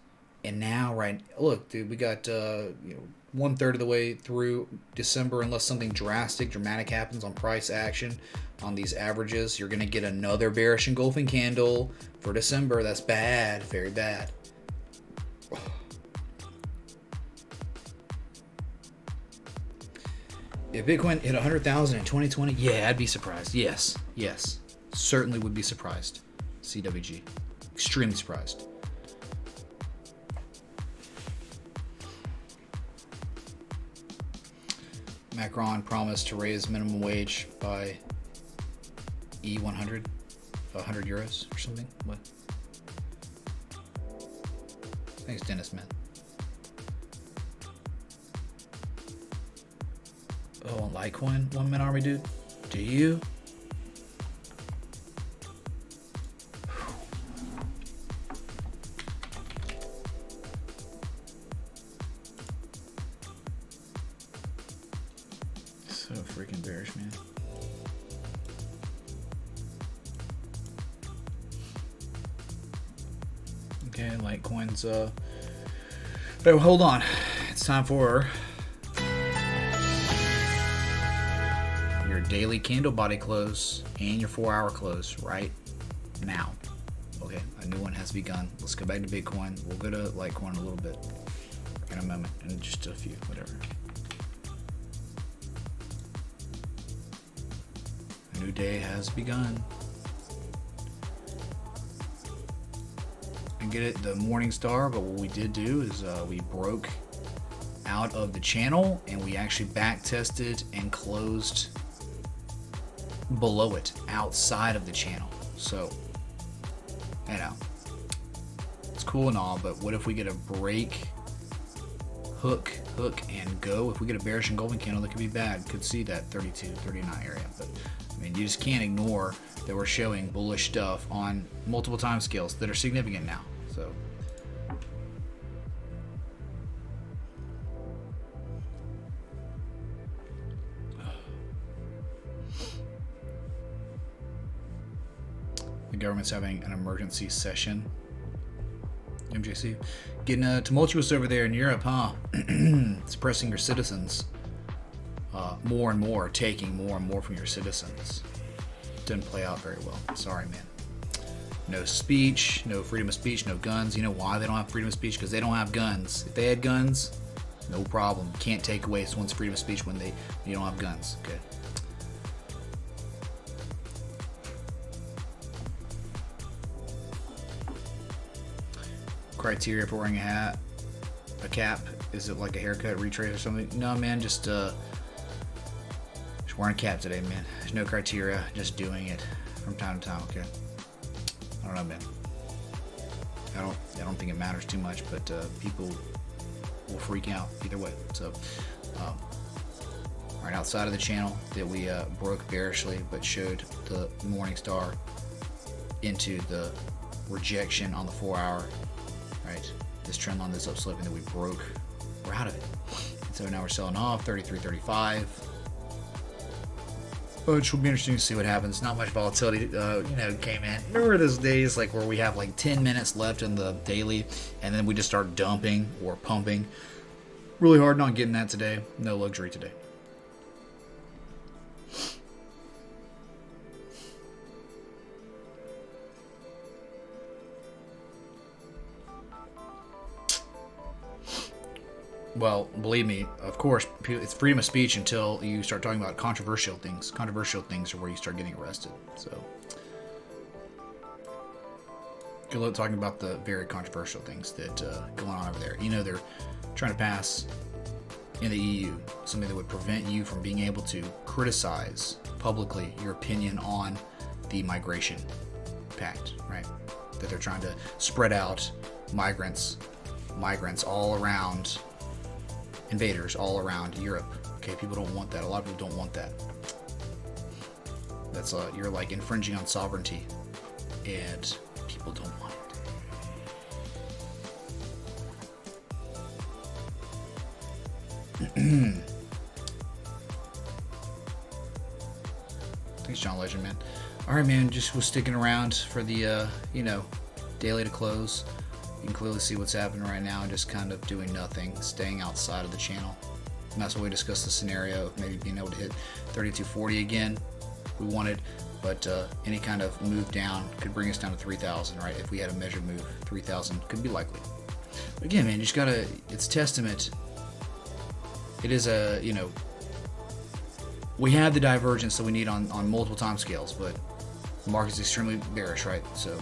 and now, right? Look, dude, we got 1/3 of the way through December. Unless something dramatic happens on price action on these averages, you're gonna get another bearish engulfing candle for December. That's bad, very bad. If Bitcoin hit 100,000 in 2020, yeah, I'd be surprised. Yes, certainly would be surprised. CWG. Extremely surprised. Macron promised to raise minimum wage by E100, 100 euros or something. What? Thanks, Dennis, man. Oh, Litecoin, 1 man army, dude. Do you? So freaking bearish, man. Okay, Litecoin's but hold on. It's time for your daily candle body close and your 4-hour close right now. Okay, a new one has begun. Let's go back to Bitcoin. We'll go to Litecoin in a little bit. In a moment, in just a few, whatever. A new day has begun. And get it, the morning star, but what we did do is we broke out of the channel and we actually back tested and closed below it, outside of the channel. So, you know, it's cool and all, but what if we get a break, hook, and go? If we get a bearish engulfing candle, that could be bad. Could see that 32, 39 area, but I mean, you just can't ignore that we're showing bullish stuff on multiple time scales that are significant now. So the government's having an emergency session. MJC getting tumultuous over there in Europe, huh? Suppressing your citizens more and more, taking more and more from your citizens. Didn't play out very well. Sorry, man. No speech, no freedom of speech, no guns. You know why they don't have freedom of speech? Because they don't have guns. If they had guns, no problem. Can't take away someone's freedom of speech when you don't have guns. Okay. Criteria for wearing a hat, a cap? Is it like a haircut, retrace, or something? No, man. Just wearing a cap today, man. There's no criteria. Just doing it from time to time. Okay. I don't know, man. I don't think it matters too much, but people will freak out either way. So, right outside of the channel that we broke bearishly, but showed the morning star into the rejection on the 4-hour. Right, this trend line, this upsloping that we broke, we're out of it. So now we're selling off 33.35. Which will be interesting to see what happens. Not much volatility, came in. Remember those days like where we have like 10 minutes left in the daily, and then we just start dumping or pumping. Really hard not getting that today. No luxury today. Well, believe me, of course, it's freedom of speech until you start talking about controversial things. Controversial things are where you start getting arrested. So, good luck talking about the very controversial things that going on over there. You know, they're trying to pass in the EU something that would prevent you from being able to criticize publicly your opinion on the migration pact, right? That they're trying to spread out migrants all around. Invaders all around Europe. Okay, people don't want that. A lot of people don't want that. That's you're like infringing on sovereignty, and people don't want it. Thanks, John Legend, man. All right, man. Just was sticking around for the daily to close. You can clearly see what's happening right now and just kind of doing nothing, staying outside of the channel. And that's why we discussed the scenario of maybe being able to hit 3240 again. We wanted, but any kind of move down could bring us down to 3,000, right? If we had a measured move, 3,000 could be likely. But again, man, you just gotta, it's testament. It is we have the divergence that we need on multiple time scales, but the market's extremely bearish, right? So,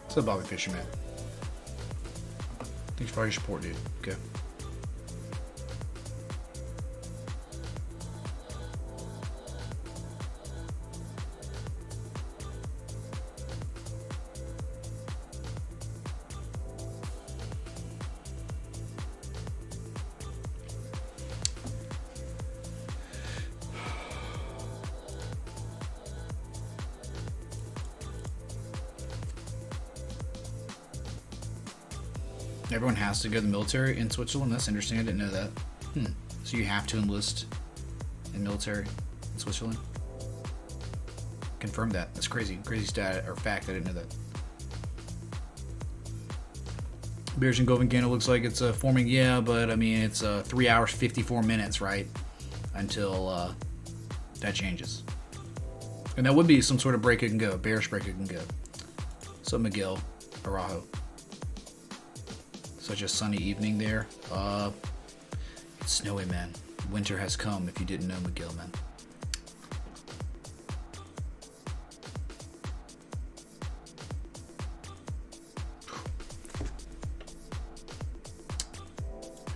what's up, Bobby Fisherman? Thanks for all your support, dude. Okay. Everyone has to go to the military in Switzerland? That's interesting. I didn't know that. So you have to enlist in military in Switzerland? Confirm that. That's crazy. Crazy stat or fact. I didn't know that. Bearish engulfing candle looks like it's forming. Yeah, but I mean, it's 3 hours, 54 minutes, right? Until that changes. And that would be some sort of break it can go. Bearish break it can go. So Miguel Arajo. Such a sunny evening there. It's snowy, man. Winter has come, if you didn't know, Miguel, man.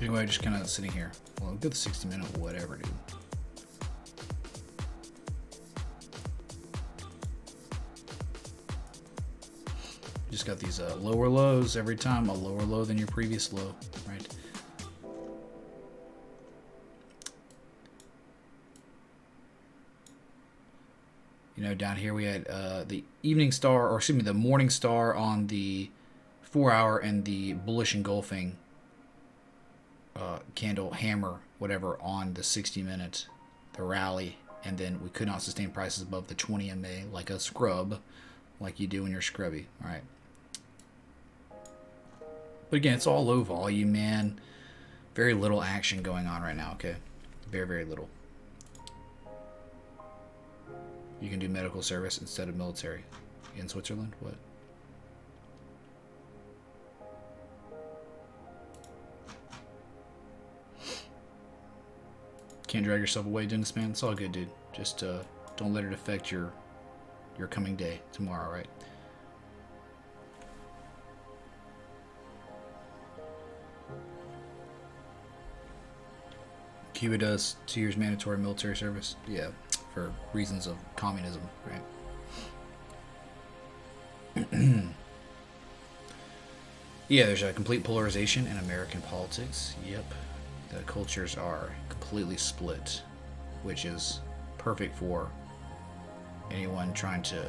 Anyway, just kind of sitting here. Well, go the 60-minute whatever, dude. Just got these lower lows every time, a lower low than your previous low, right? You know, down here we had the evening star, or excuse me, the morning star on the 4 hour and the bullish engulfing candle hammer, whatever, on the 60-minute, the rally, and then we could not sustain prices above the 20 MA like a scrub, like you do when you're scrubby, all right? But again, it's all low volume, man. Very little action going on right now, okay? Very, very little. You can do medical service instead of military. In Switzerland? What? Can't drag yourself away doing this, man. It's all good, dude. Just don't let it affect your coming day tomorrow, right? Cuba does 2 years mandatory military service. Yeah, for reasons of communism, right? Yeah, there's a complete polarization in American politics. Yep, The cultures are completely split, which is perfect for anyone trying to,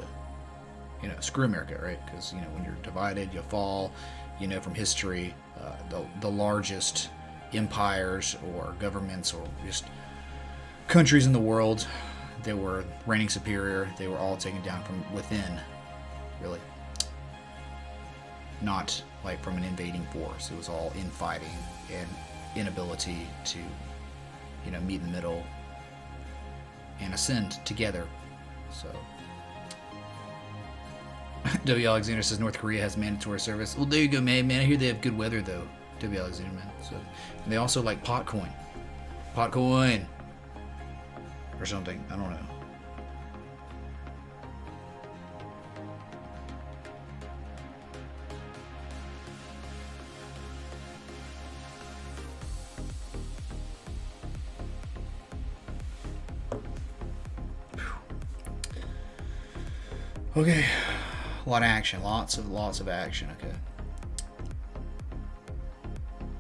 screw America, right? Because, when you're divided, you fall. From history, the largest empires or governments or just countries in the world that were reigning superior, they were all taken down from within, really. Not like from an invading force. It was all infighting and inability to, meet in the middle and ascend together. So, W. Alexander says North Korea has mandatory service. Well, there you go, man. I hear they have good weather though. W. Alexander, man. So, and they also like Potcoin, or something. I don't know. Okay, a lot of action, lots of action. Okay,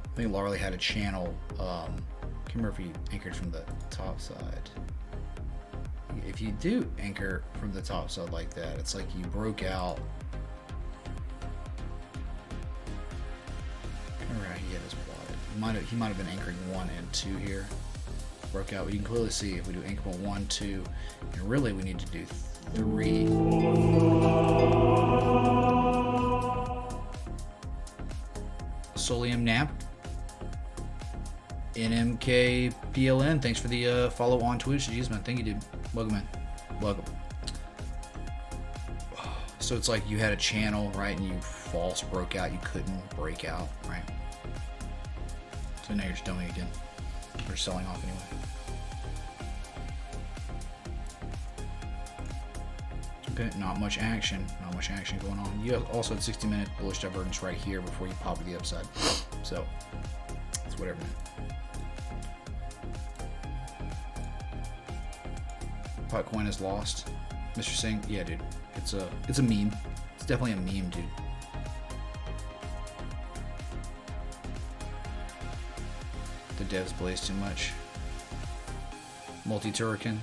I think Larley had a channel. Can't remember if he anchored from the top side. If you do anchor from the top side like that, it's like you broke out. I can't remember how he had his plotted. He might have been anchoring 1 and 2 here. Broke out. But you can clearly see if we do anchor 1, 2, and really we need to do 3. Solium Nap. NMKPLN, thanks for the follow on Twitch. Jeez, man, thank you, dude. Welcome, man. Welcome. So it's like you had a channel, right, and you false broke out. You couldn't break out, right? So now you're just doing it again. Or selling off anyway. Okay, not much action going on. You also had 60-minute bullish divergence right here before you pop to the upside. So it's whatever, man. Potcoin is lost. Mr. Singh, yeah, dude. It's a meme. It's definitely a meme, dude. The devs blaze too much. Multi-Turrican.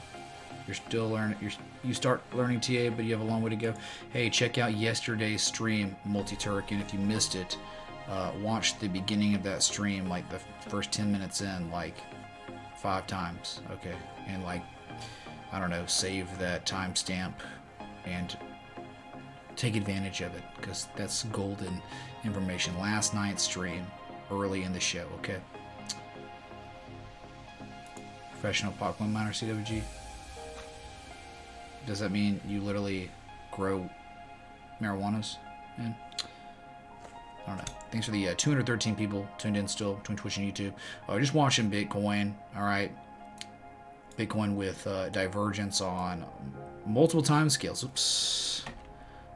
You're still learning. You start learning TA, but you have a long way to go. Hey, check out yesterday's stream, Multi-Turrican. If you missed it, watch the beginning of that stream, like the first 10 minutes in, like 5 times. Okay, and like, I don't know, save that timestamp and take advantage of it, because that's golden information. Last night's stream, early in the show. Okay. Professional Potcoin miner, CWG. Does that mean you literally grow marijuanas? Man, I don't know. Thanks for the 213 people tuned in still between Twitch and YouTube. Just watching Bitcoin. All right. Bitcoin with divergence on multiple time scales. Oops.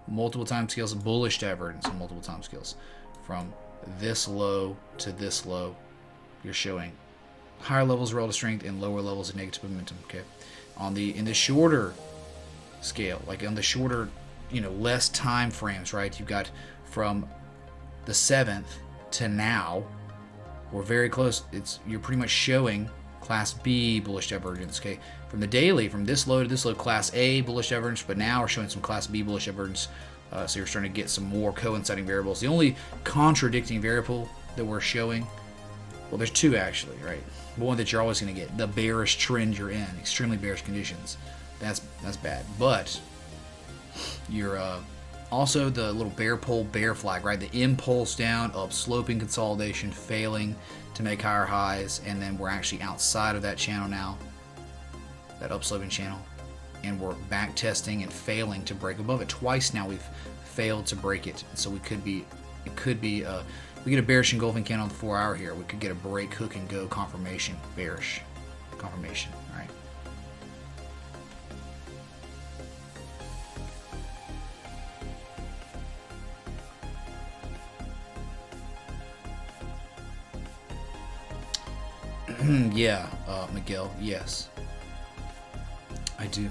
Multiple time scales. Bullish divergence on multiple time scales. From this low to this low, you're showing higher levels of relative strength and lower levels of negative momentum. Okay. In the shorter scale, like on the shorter, less time frames, right? You've got from the 7th to now, we're very close. You're pretty much showing Class B bullish divergence. Okay, from the daily, from this low to this low, Class A bullish divergence, but now we're showing some Class B bullish divergence. So you're starting to get some more coinciding variables. The only contradicting variable that we're showing, well, there's 2 actually, right? One that you're always going to get, the bearish trend you're in, extremely bearish conditions. That's bad. But you're also the little bear pole, bear flag, right? The impulse down, up sloping consolidation, failing to make higher highs, and then we're actually outside of that channel now, that upsloping channel, and we're back testing and failing to break above it. Twice now we've failed to break it. So we get a bearish engulfing candle on the 4-hour here. We could get a break, hook, and go confirmation, bearish confirmation, right? Yeah, Miguel, yes. I do.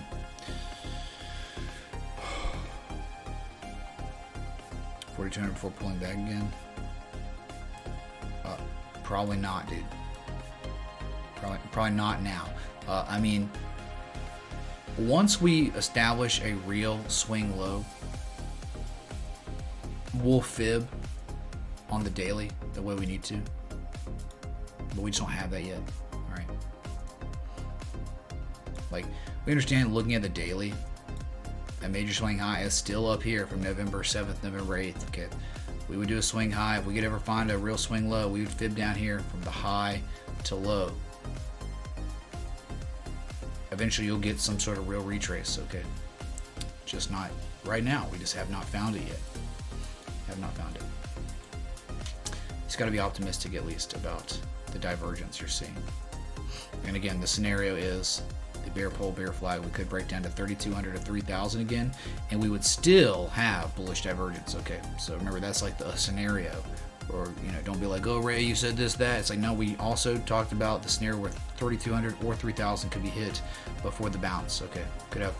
$4,200 before pulling back again? Probably not, dude. Probably not now. I mean, once we establish a real swing low, we'll fib on the daily the way we need to, but we just don't have that yet. All right. Like, we understand looking at the daily, a major swing high is still up here from November 7th, November 8th. Okay, we would do a swing high. If we could ever find a real swing low, we would fib down here from the high to low. Eventually you'll get some sort of real retrace. Okay, just not right now. We just have not found it yet. Have not found it. It's got to be optimistic at least about the divergence you're seeing. And again, the scenario is the bear pole, bear flag. We could break down to 3,200 to 3,000 again, and we would still have bullish divergence. Okay, so remember, that's like the scenario. Or, you know, don't be like, oh, Ray, you said this, that. It's like, no, we also talked about the scenario where 3,200 or 3,000 could be hit before the bounce. Okay, could have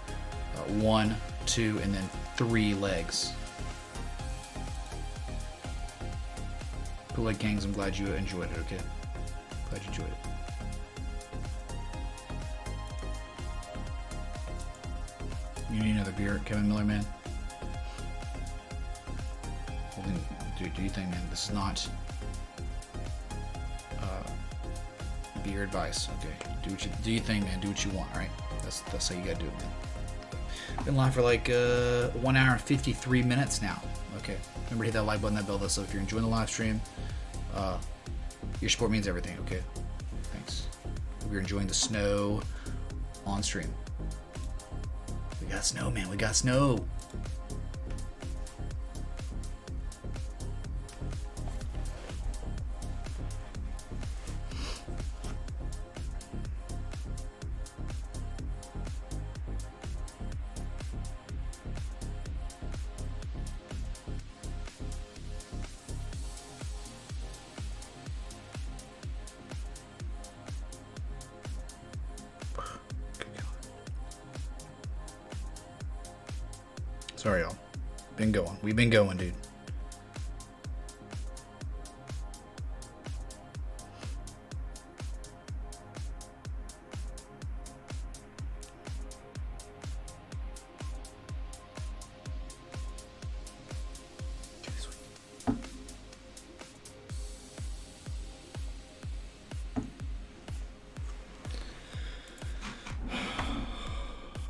1, 2, and then 3 legs. Cool leg gangs, I'm glad you enjoyed it. Okay, glad you enjoyed it. You need another beer, Kevin Miller, man? Well, then, do you think, man? This is not beer advice. Okay, do you think, man? Do what you want, right? That's how you gotta do it, man. Been live for like 1 hour and 53 minutes now. Okay, remember to hit that like button, that bell. So if you're enjoying the live stream, your support means everything. Okay, thanks. Hope you're enjoying the snow on stream. We got snow, man. We got snow. Sorry, y'all. Been going. We've been going, dude.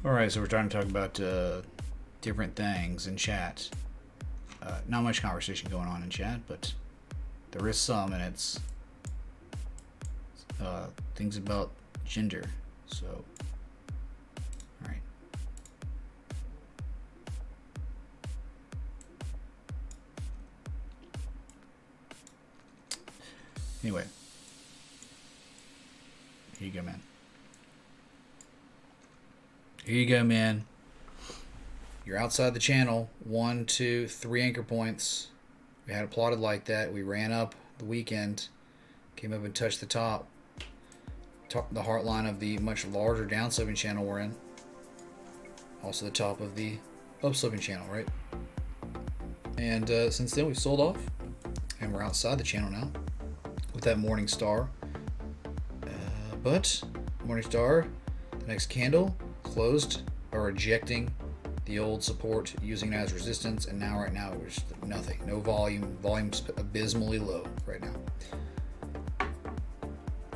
All right, so we're trying to talk about different things in chat. Not much conversation going on in chat, but there is some, and it's things about gender. So, all right. Anyway, here you go, man. Here you go, man. You're outside the channel. 1, 2, 3 anchor points. We had it plotted like that. We ran up the weekend, came up and touched the top, the heart line of the much larger downsloping channel we're in. Also the top of the upsloping channel, right? And since then we've sold off, and we're outside the channel now with that morning star. But morning star, the next candle closed or rejecting the old support, using it as resistance, and now right now there's nothing, no volume. Volume's abysmally low right now.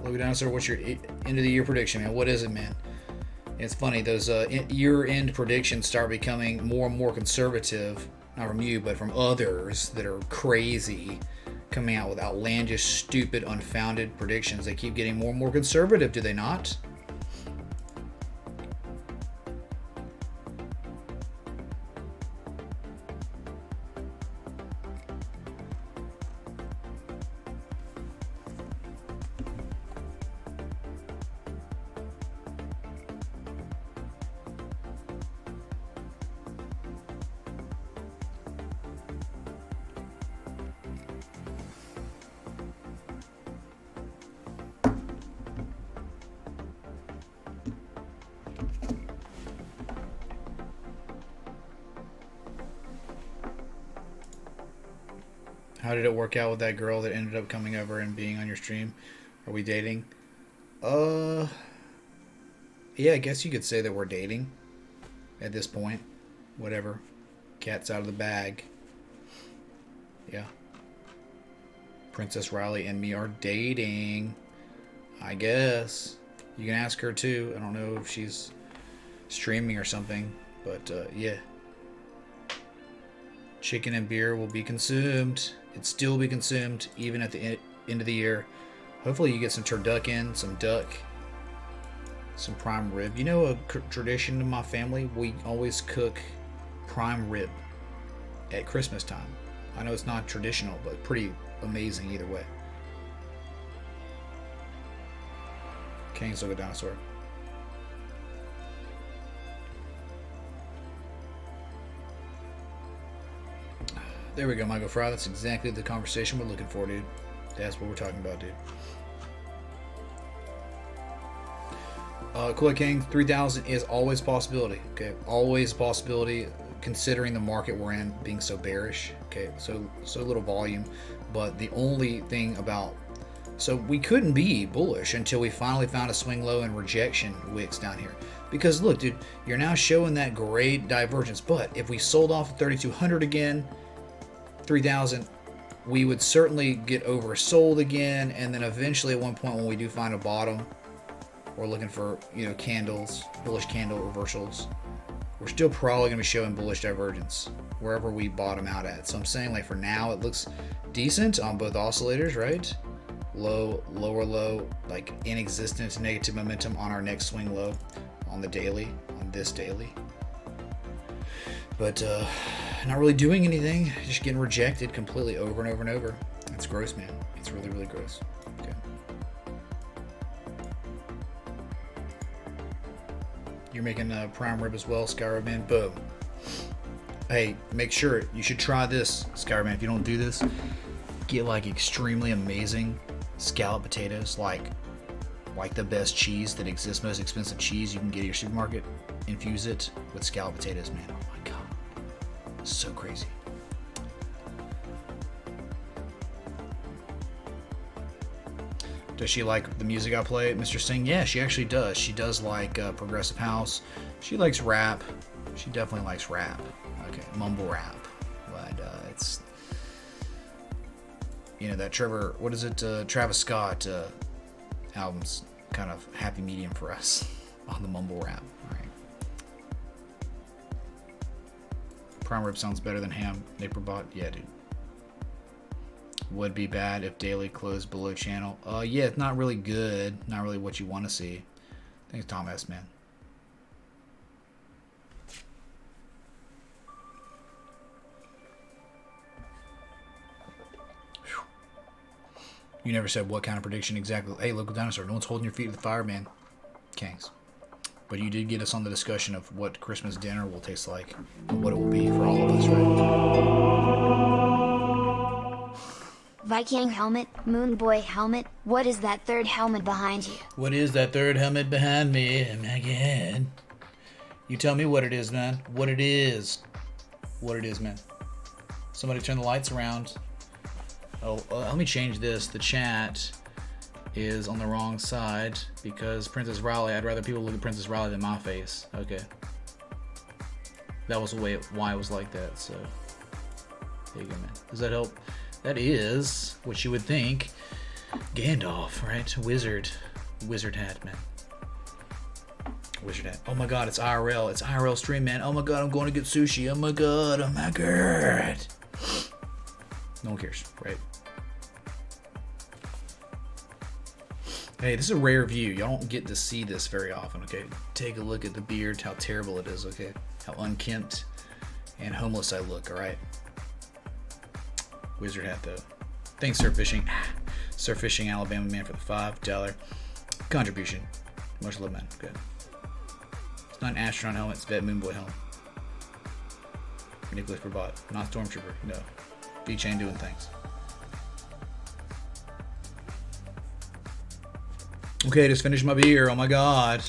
Look down, sir. What's your end of the year prediction, man? What is it, man? It's funny, those year-end predictions start becoming more and more conservative, not from you, but from others that are crazy, coming out with outlandish, stupid, unfounded predictions. They keep getting more and more conservative, do they not? How did it work out with that girl that ended up coming over and being on your stream? Are we dating? Yeah, I guess you could say that we're dating at this point. Whatever. Cat's out of the bag. Yeah. Princess Riley and me are dating. I guess. You can ask her too. I don't know if she's streaming or something. But, yeah. Chicken and beer will be consumed. It'd still be consumed even at the end of the year. Hopefully you get some turducken, some duck, some prime rib. You know, a tradition in my family, we always cook prime rib at Christmas time. I know it's not traditional, but pretty amazing either way. King's look a dinosaur. There we go, Michael Fry. That's exactly the conversation we're looking for, dude. That's what we're talking about, dude. Koi King, 3,000 is always a possibility. Okay, always a possibility, considering the market we're in being so bearish. Okay, so little volume, but the only thing about, so we couldn't be bullish until we finally found a swing low and rejection wicks down here. Because look, dude, you're now showing that great divergence. But if we sold off at 3,200 again, 3,000, we would certainly get oversold again, and then eventually at one point when we do find a bottom, we're looking for, you know, candles, bullish candle reversals, we're still probably going to be showing bullish divergence wherever we bottom out at. So I'm saying, like, for now it looks decent on both oscillators, right? Low, lower low, like inexistent negative momentum on our next swing low on the daily, on this daily. But not really doing anything, just getting rejected completely over and over and over. It's gross, man. It's really, really gross. Okay. You're making a prime rib as well, Skyrim Man. Boom. Hey, make sure you should try this, Skyrim Man. If you don't do this, get like extremely amazing scalloped potatoes, like the best cheese that exists, most expensive cheese you can get at your supermarket. Infuse it with scalloped potatoes, man. Oh my god. So crazy. Does she like the music I play, Mr. Singh? Yeah, she actually does. She does like progressive house. She likes rap. She definitely likes rap. Okay, mumble rap. But it's, you know, that Travis Scott album's kind of happy medium for us on the mumble rap. All right. Prime rib sounds better than ham. Naperbot, yeah, dude. Would be bad if daily closed below channel. Yeah, it's not really good. Not really what you want to see. Thanks, Tom S, man. Whew. You never said what kind of prediction exactly. Hey, local dinosaur, no one's holding your feet to the fire, man. Kangs. But you did get us on the discussion of what Christmas dinner will taste like and what it will be for all of us, right? Viking helmet, Moon Boy helmet, what is that third helmet behind you? What is that third helmet behind me? Oh my god. You tell me what it is, man. What it is. What it is, man. Somebody turn the lights around. Oh, let me change this. The chat is on the wrong side because Princess Riley, I'd rather people look at Princess Riley than my face. Okay. That was the way why it was like that, so there you go, man. Does that help? That is what you would think. Gandalf, right? Wizard hat, man. Wizard hat. Oh my god, it's IRL. It's IRL stream, man. Oh my god, I'm going to get sushi. Oh my god, oh my god. No one cares, right? Hey, this is a rare view. Y'all don't get to see this very often, okay? Take a look at the beard, how terrible it is, okay? How unkempt and homeless I look, alright? Wizard hat, though. Thanks, Surf Fishing. Surf Fishing Alabama Man for the $5 contribution. Much love, man. Good. It's not an astronaut helmet, it's a Vet Moonboy helmet. Nicholas Probot. Not Stormtrooper, no. V-Chain doing things. Okay, just finished my beer. Oh my god.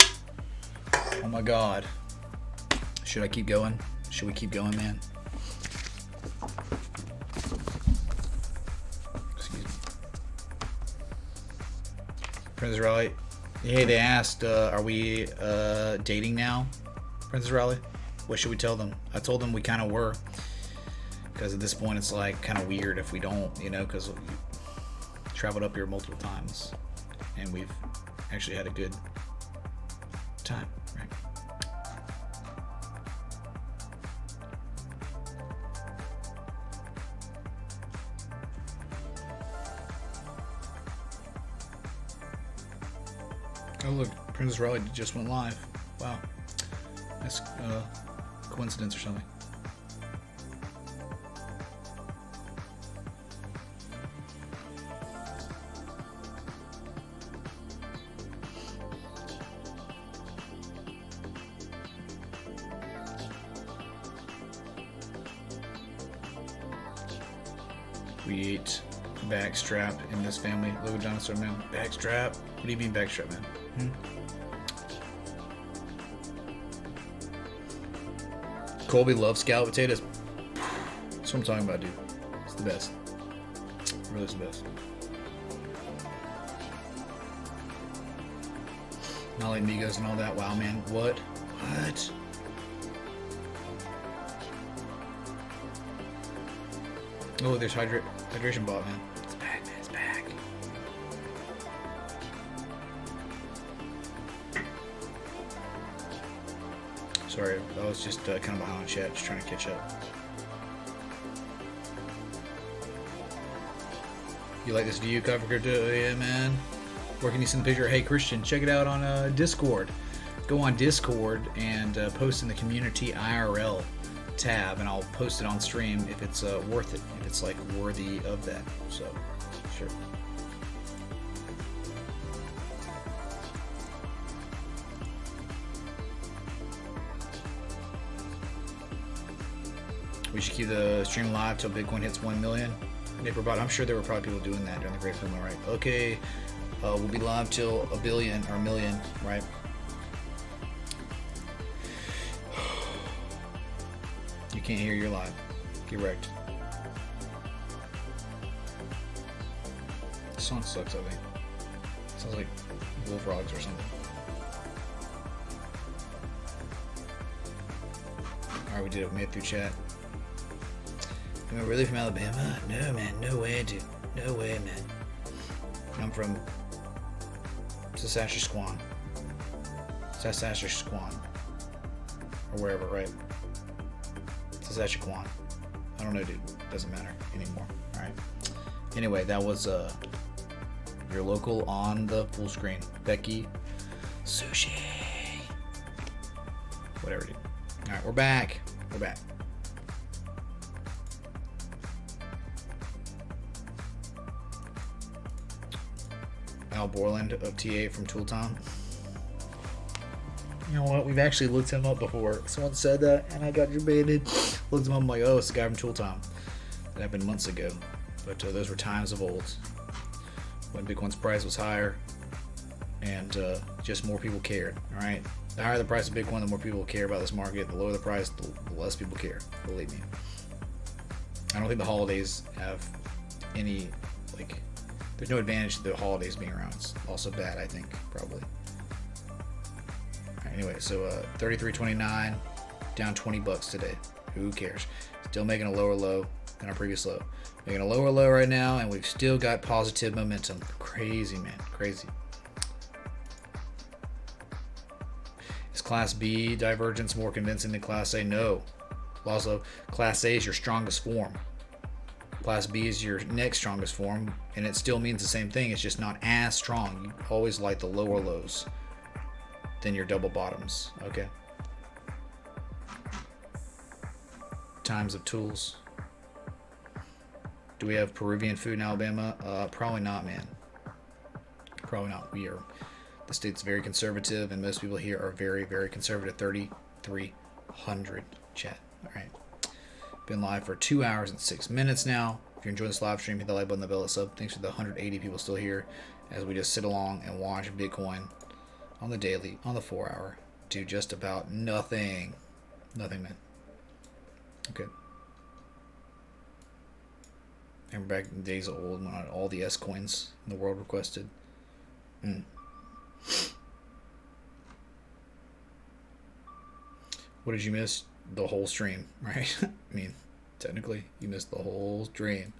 Oh my god. Should I keep going? Should we keep going, man? Excuse me. Princess Riley, Hey, they asked, are we dating now, Princess Raleigh? What should we tell them? I told them we kind of were. Because at this point, it's like kind of weird if we don't, you know, because we traveled up here multiple times. And we've actually had a good time, right? Oh look, Princess Raleigh just went live. Wow. That's coincidence or something. We ate backstrap in this family. Logo Dinosaur Man. Backstrap? What do you mean backstrap, man? Colby loves scalloped potatoes. That's what I'm talking about, dude. It's the best. It really is the best. Not like Migos and all that. Wow, man. What? What? Oh, there's hydration bot, man. It's back, man. It's back. Sorry, I was just kind of behind on chat, just trying to catch up. You like this view cover crypto? Yeah, man. Where can you send the picture? Hey, Christian, check it out on Discord. Go on Discord and post in the community IRL tab, and I'll post it on stream if it's worth it, if it's like worthy of that. So, sure. We should keep the stream live till Bitcoin hits 1 million. I'm sure there were probably people doing that during the Great Film, right? Okay, we'll be live till a billion or a million, right? You can't hear your live. Get wrecked. This song sucks, I think. Sounds like Bullfrogs or something. Alright, we did it. We made it through chat. Am I really from Alabama? No, man. No way, dude. No way, man. I'm from Saskatchewan. Saskatchewan. Or wherever, right? Saskatchewan. I don't know, dude. Doesn't matter anymore. Alright. Anyway, that was your local on the full screen. Becky. Sushi. Whatever, dude. Alright, we're back. We're back. Al Borland of TA from Tool Time. You know what? We've actually looked him up before. Someone said that, and I got debated. Looked him up, I'm like, oh, it's the guy from Tool Time. That happened months ago. But those were times of old. When Bitcoin's price was higher, and just more people cared. Alright? The higher the price of Bitcoin, the more people care about this market. The lower the price, the less people care. Believe me. I don't think the holidays have any, like, there's no advantage to the holidays being around. It's also bad, I think, probably. Right, anyway, so 33.29, down $20 today. Who cares? Still making a lower low than our previous low. Making a lower low right now, and we've still got positive momentum. Crazy, man. Crazy. Is Class B divergence more convincing than Class A? No. Also, Class A is your strongest form. Class B is your next strongest form, and it still means the same thing. It's just not as strong. You always like the lower lows than your double bottoms. Okay. Times of tools. Do we have Peruvian food in Alabama? Probably not, man. Probably not. The state's very conservative, and most people here are very, very conservative. 3,300 chat. All right. Been live for 2 hours and 6 minutes now. If you're enjoying this live stream, hit the like button, the bell, sub. Thanks for the 180 people still here as we just sit along and watch Bitcoin on the daily, on the 4 hour, do just about nothing. Nothing, man. Okay. Remember back in the days of old when all the S coins in the world requested. What did you miss? The whole stream, right? I mean, technically, you missed the whole stream.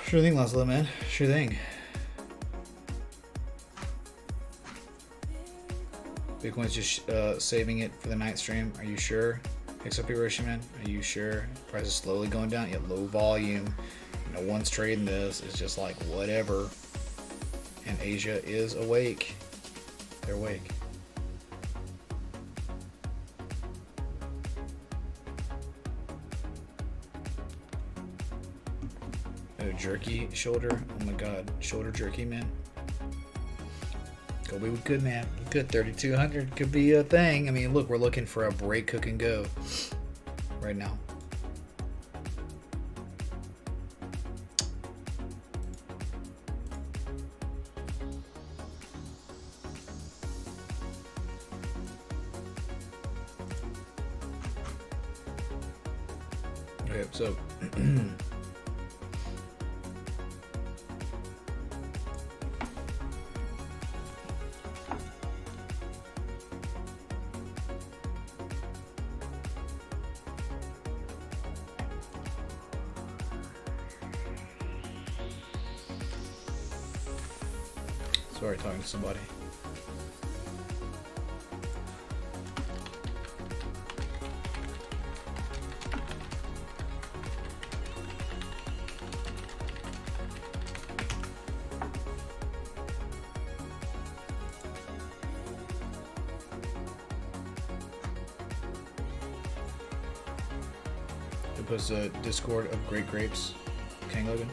Sure thing, Laszlo, man. Sure thing. Bitcoin's just saving it for the night stream. Are you sure? XRP Roshi, man. Are you sure? Price is slowly going down. Yeah, low volume. No one's trading this. It's just like whatever. And Asia is awake. They're awake. Oh, jerky shoulder. Oh my god. Shoulder jerky, man. Kobe, we good, man. We good. 3,200 could be a thing. I mean, look, we're looking for a break, cook, and go right now. Okay, so sorry, talking to somebody. It was a Discord of Great Grapes, King Logan.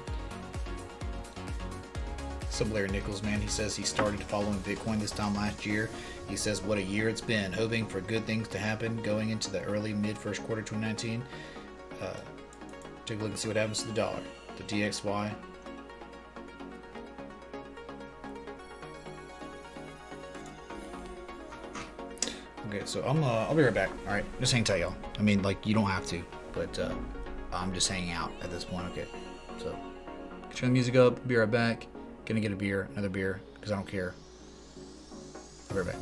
Some Larry Nichols, man, he says he started following Bitcoin this time last year. He says what a year it's been, hoping for good things to happen going into the early mid first quarter 2019. Take a look and see what happens to the dollar, the DXY. Okay, so I'll be right back. All right, just hang tight, y'all. I mean, like, you don't have to, but I'm just hanging out at this point. Okay, so turn the music up. Be right back. Gonna get a beer, another beer, because I don't care. I'll be right back.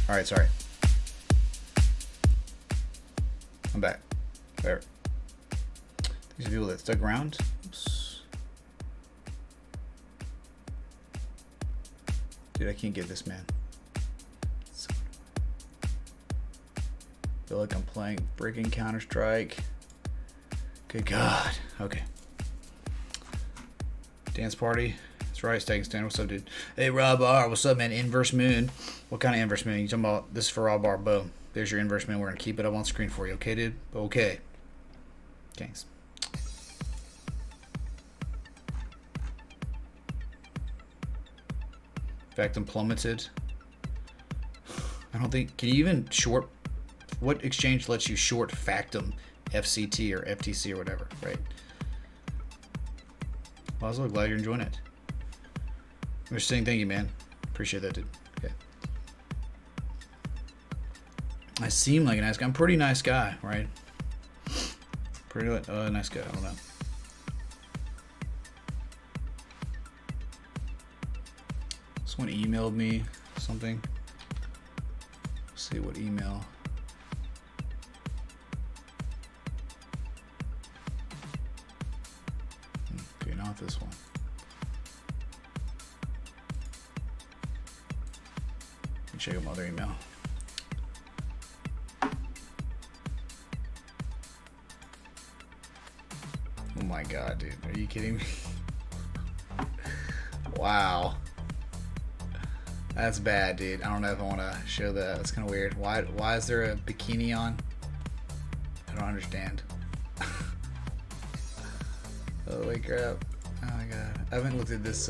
Alright, sorry. I'm back. There. These are people that stuck around. Oops. Dude, I can't get this, man. Feel like I'm playing freaking Counter-Strike. Good God. Okay. Dance party. That's right, Stag Stand. What's up, dude? Hey, Rob R. What's up, man? Inverse moon. What kind of inverse moon? You talking about? This is for Rob R. Boom. There's your inverse moon. We're going to keep it up on screen for you. Okay, dude? Okay. Thanks. Factum plummeted. I don't think. Can you even short? What exchange lets you short Factum FCT or FTC or whatever, right? Well, I was glad you're enjoying it. We're saying thank you, man. Appreciate that, dude. Okay. I seem like a nice guy. I'm a pretty nice guy, right? Pretty nice guy. I don't know. Someone emailed me something. Let's see what email. Okay, not this one. Let me check out my other email. Oh my God, dude. Are you kidding me? Wow. That's bad, dude. I don't know if I want to show that. That's kind of weird. Why is there a bikini on? I don't understand. Holy crap. Oh my God. I haven't looked at this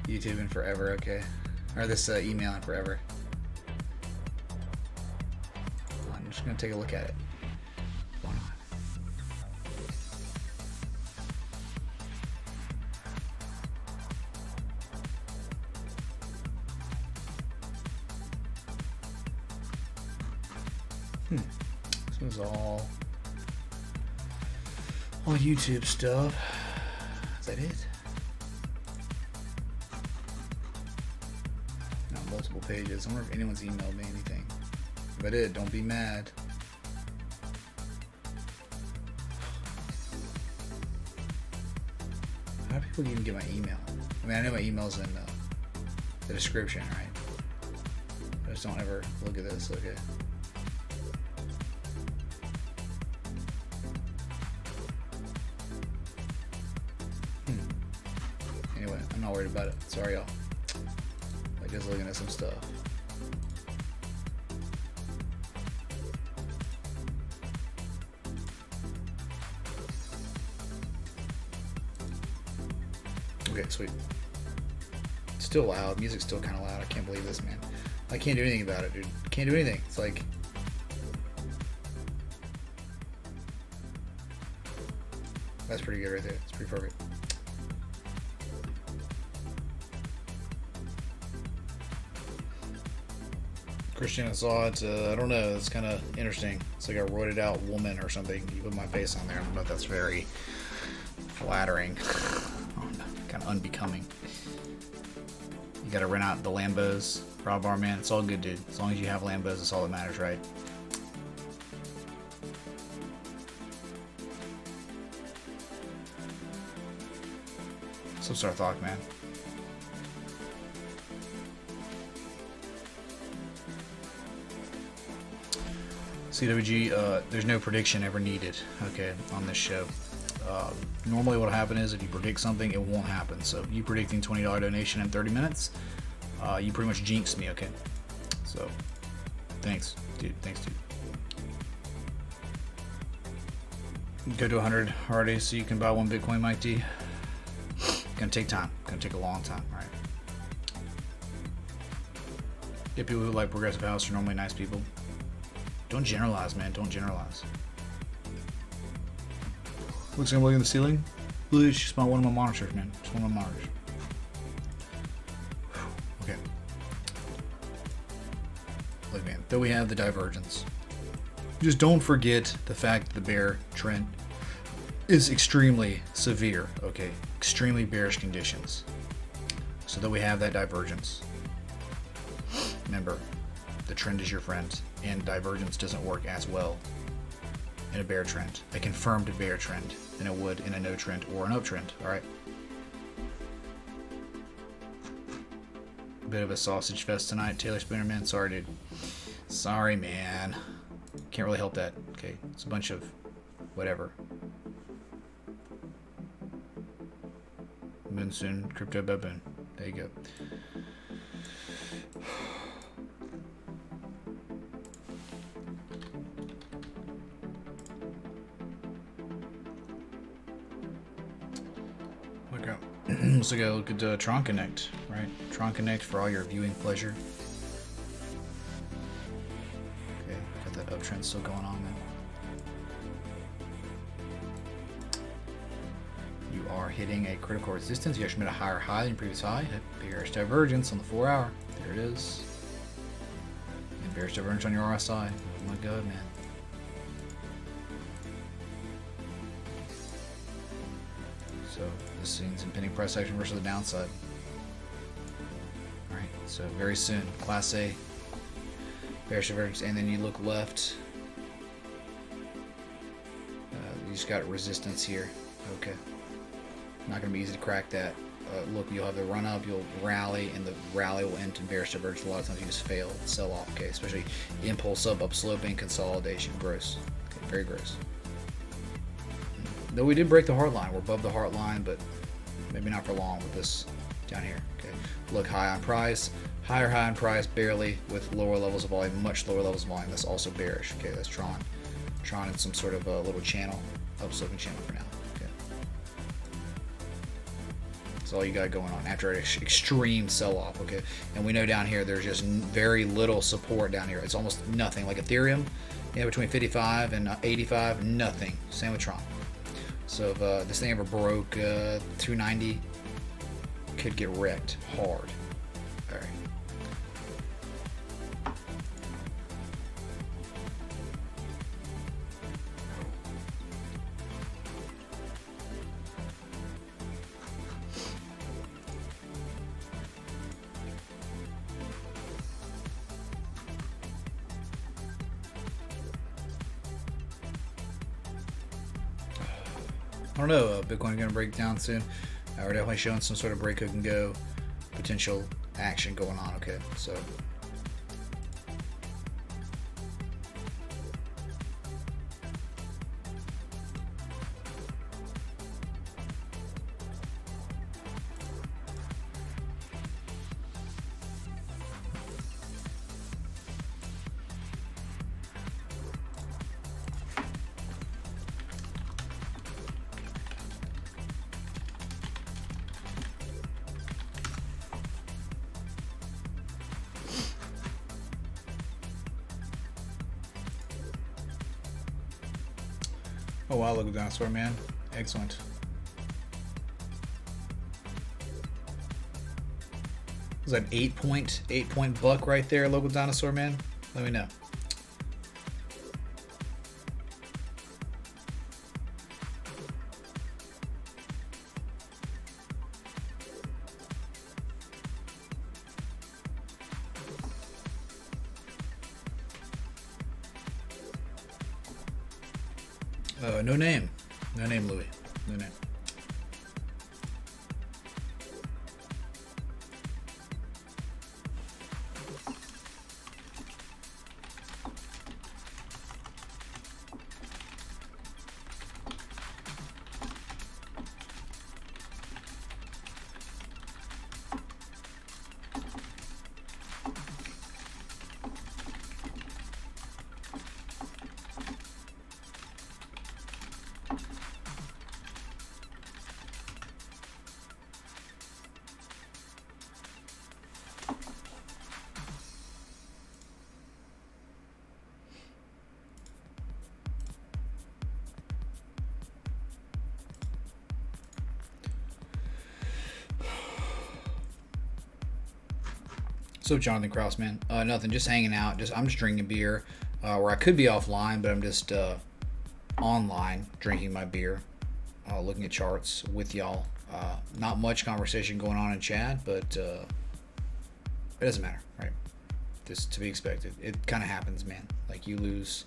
YouTube in forever, okay? Or this email in forever. I'm just going to take a look at it. Why not? This is all YouTube stuff. Is that it? No, multiple pages. I wonder if anyone's emailed me anything. If I did, don't be mad. How do people even get my email? I mean, I know my email's in the description, right? I just don't ever look at this. Okay. Anyway, I'm not worried about it. Sorry, y'all. I'm just looking at some stuff. Okay, sweet. It's still loud. Music's still kind of loud. I can't believe this, man. I can't do anything about it, dude. Can't do anything. It's like... That's pretty good right there. It's pretty perfect. Christian, I saw it. I don't know. It's kind of interesting. It's like a roided out woman or something. You put my face on there. I don't know if that's very flattering. Kind of unbecoming. You gotta rent out the Lambos. Rob Bar, man. It's all good, dude. As long as you have Lambos, that's all that matters, right? Some Thought, man. CWG, there's no prediction ever needed, okay, on this show. Normally what will happen is if you predict something, it won't happen. So you predicting $20 donation in 30 minutes, you pretty much jinxed me, okay? So, thanks, dude. Thanks, dude. Go to 100 already so you can buy one Bitcoin, Mike D. Gonna take time. Gonna take a long time, right? Get people who like Progressive House are normally nice people. Don't generalize, man. Don't generalize. Looks like I'm looking at the ceiling. It's just one of my monitors, man. Just one of my monitors. Okay. Look, man. Though we have the divergence, just don't forget the fact that the bear trend is extremely severe. Okay, extremely bearish conditions. So that we have that divergence. Remember, The trend is your friend, and divergence doesn't work as well in a bear trend, a confirmed bear trend, than it would in a no trend or an uptrend. All right. Bit of a sausage fest tonight, Taylor Spooner, man. Sorry, dude. Sorry, man. Can't really help that. Okay, it's a bunch of whatever. Monsoon, crypto baboon. There you go. Let's look at Tron Connect, right? Tron Connect for all your viewing pleasure. Okay, got that uptrend still going on, man. You are hitting a critical resistance. You actually made a higher high than your previous high. Hit bearish divergence on the 4 hour. There it is. And bearish divergence on your RSI. Oh my god, man. So this scene's impending price action versus the downside. Alright, so very soon, Class A, bearish divergence, and then you look left. You just got resistance here. Okay. Not going to be easy to crack that. Look, you'll have the run up, you'll rally, and the rally will end in bearish divergence. A lot of times you just fail, sell off. Okay, especially impulse up sloping, consolidation, gross. Okay, very gross. Though we did break the heart line, we're above the heart line, but maybe not for long with this down here. Okay, look, high on price, higher high on price, barely, with lower levels of volume, much lower levels of volume. That's also bearish. Okay, that's Tron. Tron in some sort of a little channel, upsloping channel for now. Okay, that's all you got going on after an extreme sell-off. Okay, and we know down here there's just very little support down here. It's almost nothing. Like Ethereum, yeah, between 55 and 85, nothing. Same with Tron. So if this thing ever broke 290, could get wrecked hard. All right. I don't know, Bitcoin going to break down soon. We're definitely showing some sort of break hook and go potential action going on. Okay, so oh wow, look at dinosaur, man. Excellent. Was that 8-point buck right there, local dinosaur, man? Let me know. No name. No name, Louis. No name. So Jonathan Kraus, man, nothing, just hanging out. I'm just drinking beer, where I could be offline, but I'm just online drinking my beer, looking at charts with y'all. Not much conversation going on in chat, but it doesn't matter, right? This to be expected. It kind of happens, man. Like you lose.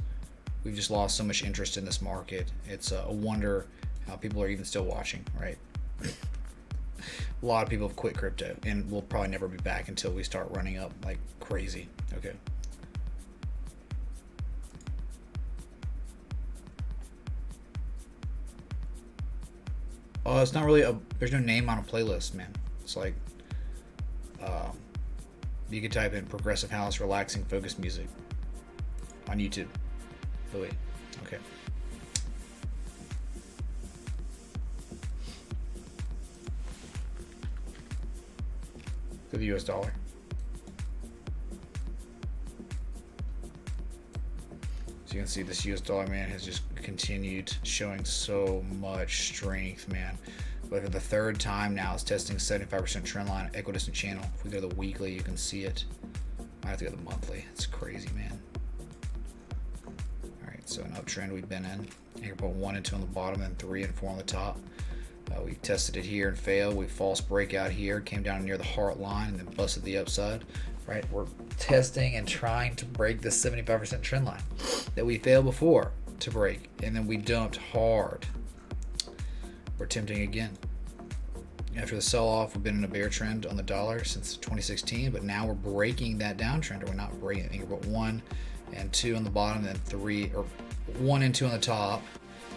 We've just lost so much interest in this market. It's a wonder how people are even still watching, right? A lot of people have quit crypto, and we'll probably never be back until we start running up like crazy. Okay. Oh, it's not really there's no name on a playlist, man. It's like, you could type in progressive house, relaxing, focused music on YouTube. Oh wait, okay. For the US dollar. So you can see this US dollar, man, has just continued showing so much strength, man. But for the third time now, it's testing 75% trend line, equidistant channel. If we go to the weekly, you can see it. I have to go to the monthly. It's crazy, man. All right, so an uptrend we've been in. Here, put 1 and 2 on the bottom, and 3 and 4 on the top. We tested it here and failed. We false breakout here, came down near the heart line, and then busted the upside. Right, we're testing and trying to break the 75% trend line that we failed before to break, and then we dumped hard. We're attempting again. After the sell-off, we've been in a bear trend on the dollar since 2016, but now we're breaking that downtrend, or we're not breaking it. I think we're about 1 and 2 on the bottom, then 3, or 1 and 2 on the top,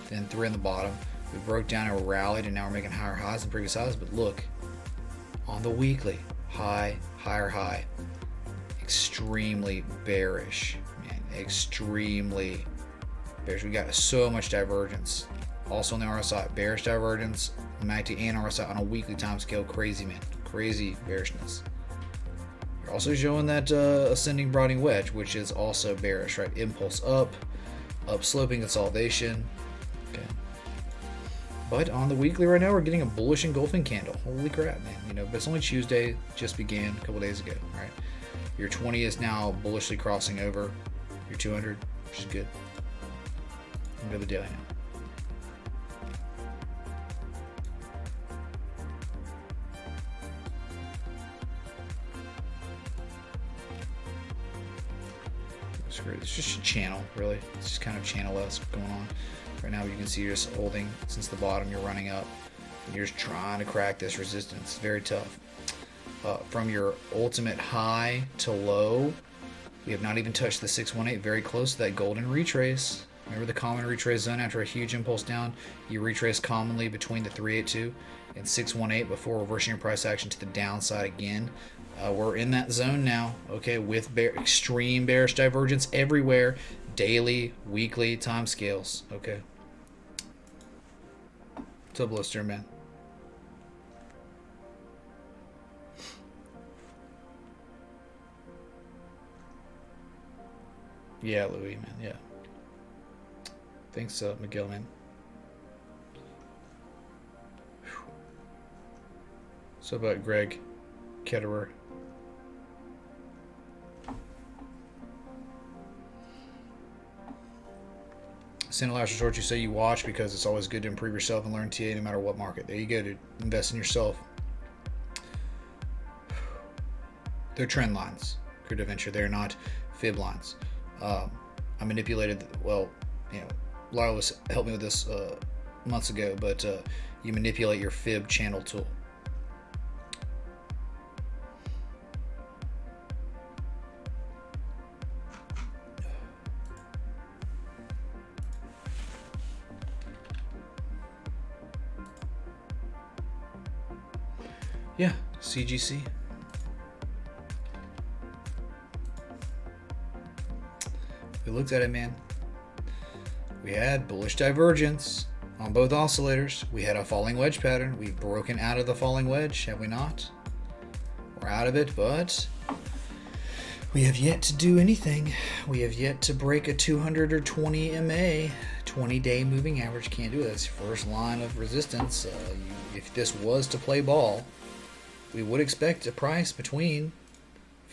then 3 on the bottom. We broke down and rallied, and now we're making higher highs than previous highs. But look, on the weekly, high, higher high. Extremely bearish, man. Extremely bearish. We got so much divergence. Also on the RSI, bearish divergence, MACD and RSI on a weekly time scale. Crazy, man. Crazy bearishness. You're also showing that ascending broadening wedge, which is also bearish, right? Impulse up, sloping consolidation. Okay. But on the weekly right now, we're getting a bullish engulfing candle. Holy crap, man. You know, but it's only Tuesday, just began a couple days ago. All right. Your 20 is now bullishly crossing over your 200, which is good. Go to the daily now. It's just a channel, really. It's just kind of channel-esque going on. Right now, you can see you're just holding since the bottom. You're running up. And you're just trying to crack this resistance. It's very tough. From your ultimate high to low, we have not even touched the 618. Very close to that golden retrace. Remember the common retrace zone after a huge impulse down? You retrace commonly between the 382 and 618 before reversing your price action to the downside again. We're in that zone now, okay, with extreme bearish divergence everywhere, daily, weekly time scales, okay. What's up, Blister, man? Yeah, Louis, man, yeah. Thanks, Miguel, man. So about Greg Ketterer. Send a last resort, you say you watch because it's always good to improve yourself and learn TA no matter what market. There you go, dude. Invest in yourself. They're trend lines, crypto venture. They're not fib lines. I manipulated, well, you know, Lara was helped me with this months ago, but you manipulate your fib channel tool. Yeah, CGC. We looked at it, man. We had bullish divergence on both oscillators. We had a falling wedge pattern. We've broken out of the falling wedge, have we not? We're out of it, but we have yet to do anything. We have yet to break a 200 or 20 MA. 20-day moving average can't do it. That's your first line of resistance. If this was to play ball, we would expect a price between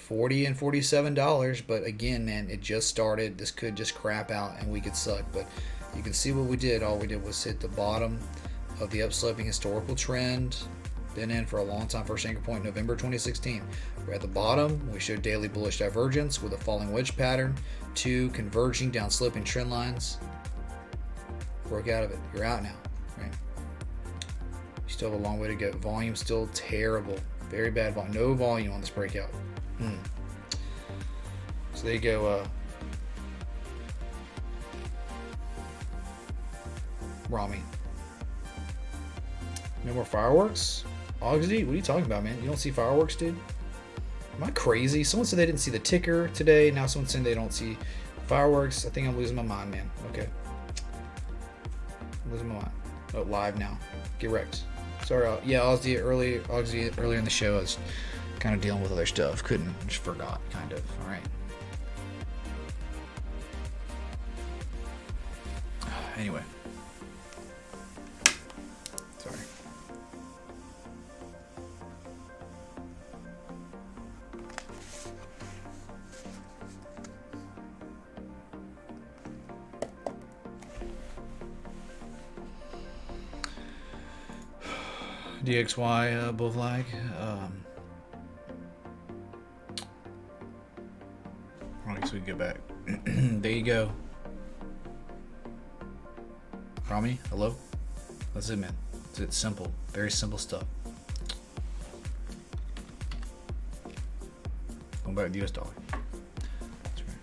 $40 and $47, but again, man, it just started. This could just crap out and we could suck, but you can see what we did. All we did was hit the bottom of the upsloping historical trend, Been in for a long time. First anchor point November 2016. We're at the bottom. We showed daily bullish divergence with a falling wedge pattern. 2 converging down sloping trend lines. Broke out of it. You're out now. Right? You still have a long way to go. Volume still terrible. Very bad volume. No volume on this breakout. So there you go. Rami. No more fireworks? Oxy, what are you talking about, man? You don't see fireworks, dude? Am I crazy? Someone said they didn't see the ticker today. Now someone's saying they don't see fireworks. I think I'm losing my mind, man. Okay. I'm losing my mind. Oh, live now. Get wrecked. Sorry. Yeah, Oxy earlier in the show, I was kind of dealing with other stuff. Just forgot, kind of. All right. Anyway. Sorry. DXY bull flag. I guess we can get back. There you go. Rami, hello? That's it, man. It's simple. Very simple stuff. Going back to the US dollar. That's right.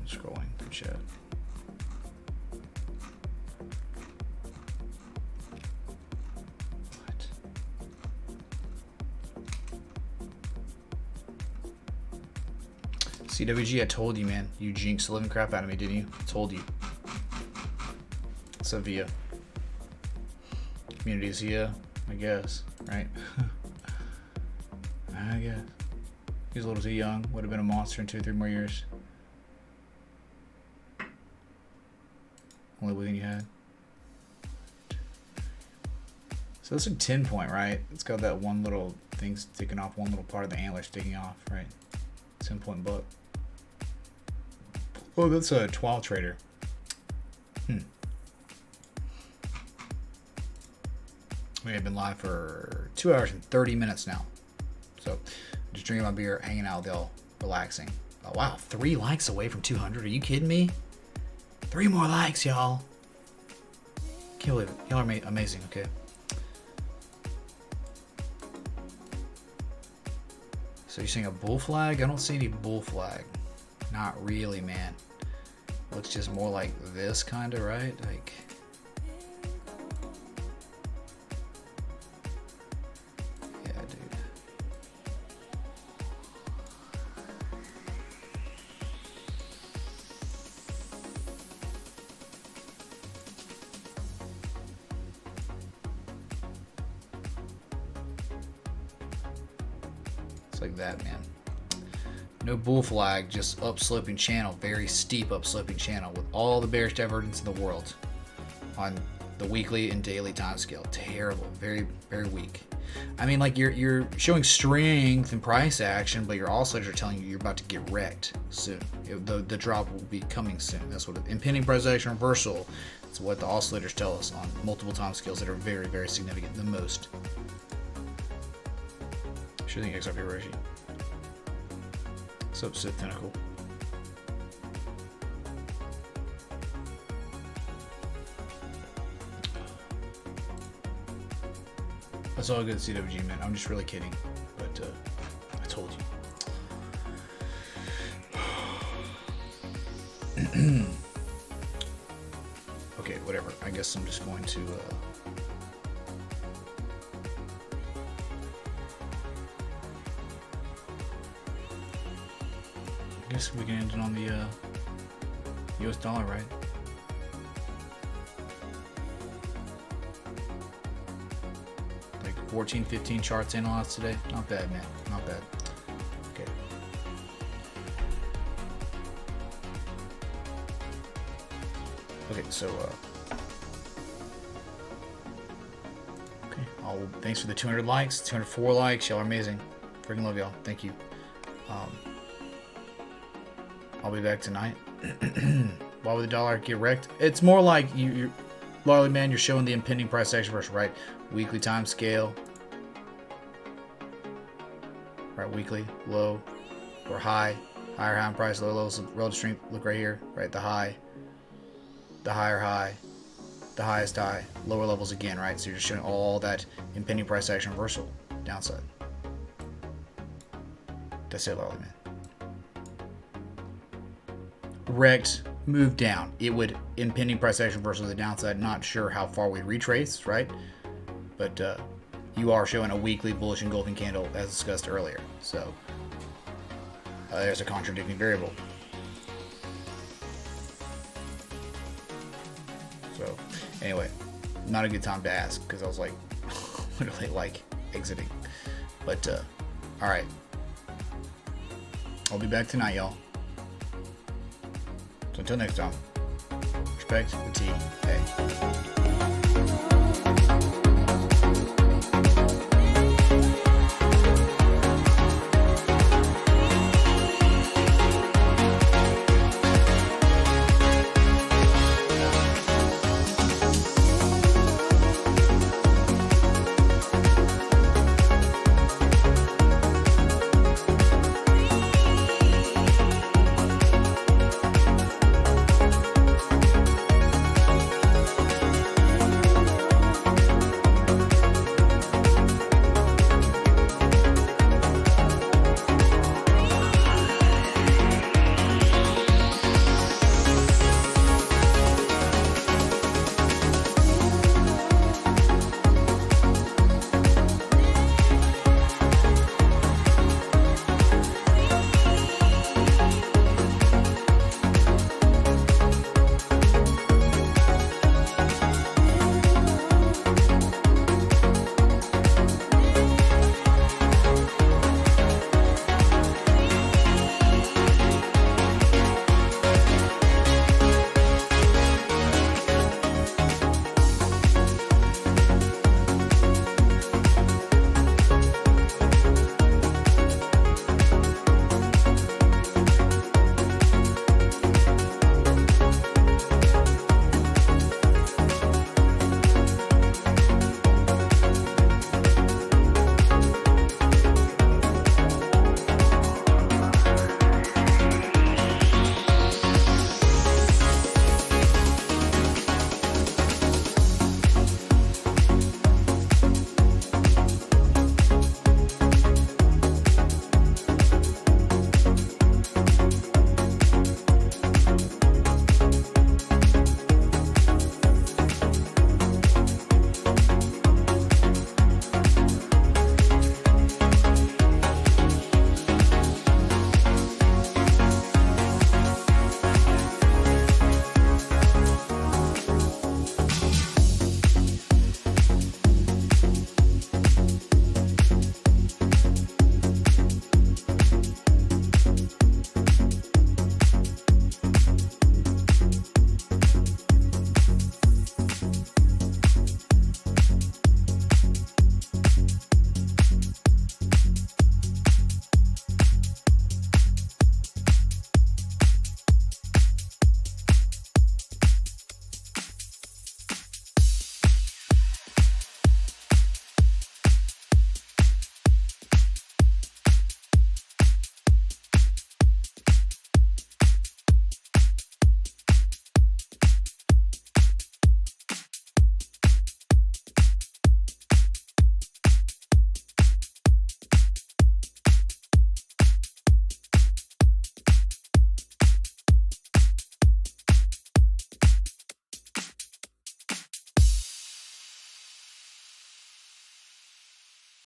Scrolling through chat. What? CWG, I told you, man. You jinxed the living crap out of me, didn't you? I told you. Sevilla. Community is here, I guess, right? I guess. He was a little too young. Would have been a monster in 2 or 3 more years. Only within you had. So that's a 10 point, right? It's got that one little thing sticking off, one little part of the antler sticking off, right? 10 point buck. Oh, that's a 12 trader. We have been live for 2 hours and 30 minutes now. So just drinking my beer, hanging out with y'all, relaxing. Oh, wow, 3 likes away from 200. Are you kidding me? 3 more likes, y'all. Can't believe it. Y'all are amazing, okay? So you're saying a bull flag? I don't see any bull flag. Not really, man. Looks just more like this kind of, right? Like... yeah, dude. Like that, man. No bull flag, just upsloping channel, very steep upsloping channel with all the bearish divergence in the world on the weekly and daily time scale. Terrible, very, very weak. I mean, like you're showing strength and price action, but your oscillators are telling you you're about to get wrecked soon. The drop will be coming soon. That's what impending price action reversal. It's what the oscillators tell us on multiple time scales that are very, very significant. The most. Should think XRP Roshi. What's up, Sith Tentacle? That's all good, CWG, man. I'm just really kidding. But I told you. Okay, whatever. I guess I'm just going to... I guess we can end it on the US dollar, right? Like 14, 15 charts analyzed today. Not bad, man. Not bad. Okay. Okay, so okay. Thanks for the 200 likes, 204 likes. Y'all are amazing. Freaking love y'all. Thank you. I'll be back tonight. Why would the dollar get wrecked? It's more like you're Larly Man, you're showing the impending price action reversal, right? Weekly time scale. Right, weekly, low, or high. Higher high on price, lower levels of relative strength. Look right here, right? The high, the higher high, the highest high, lower levels again, right? So you're just showing all that impending price action reversal downside. That's it, Larly Man. Wrecked, move down. It would impending price action reversal to the downside. Not sure how far we retrace, right? But you are showing a weekly bullish engulfing candle as discussed earlier. So there's a contradicting variable. So anyway, not a good time to ask because I was like literally like exiting. But all right, I'll be back tonight, y'all. So until next time, respect the T. Hey.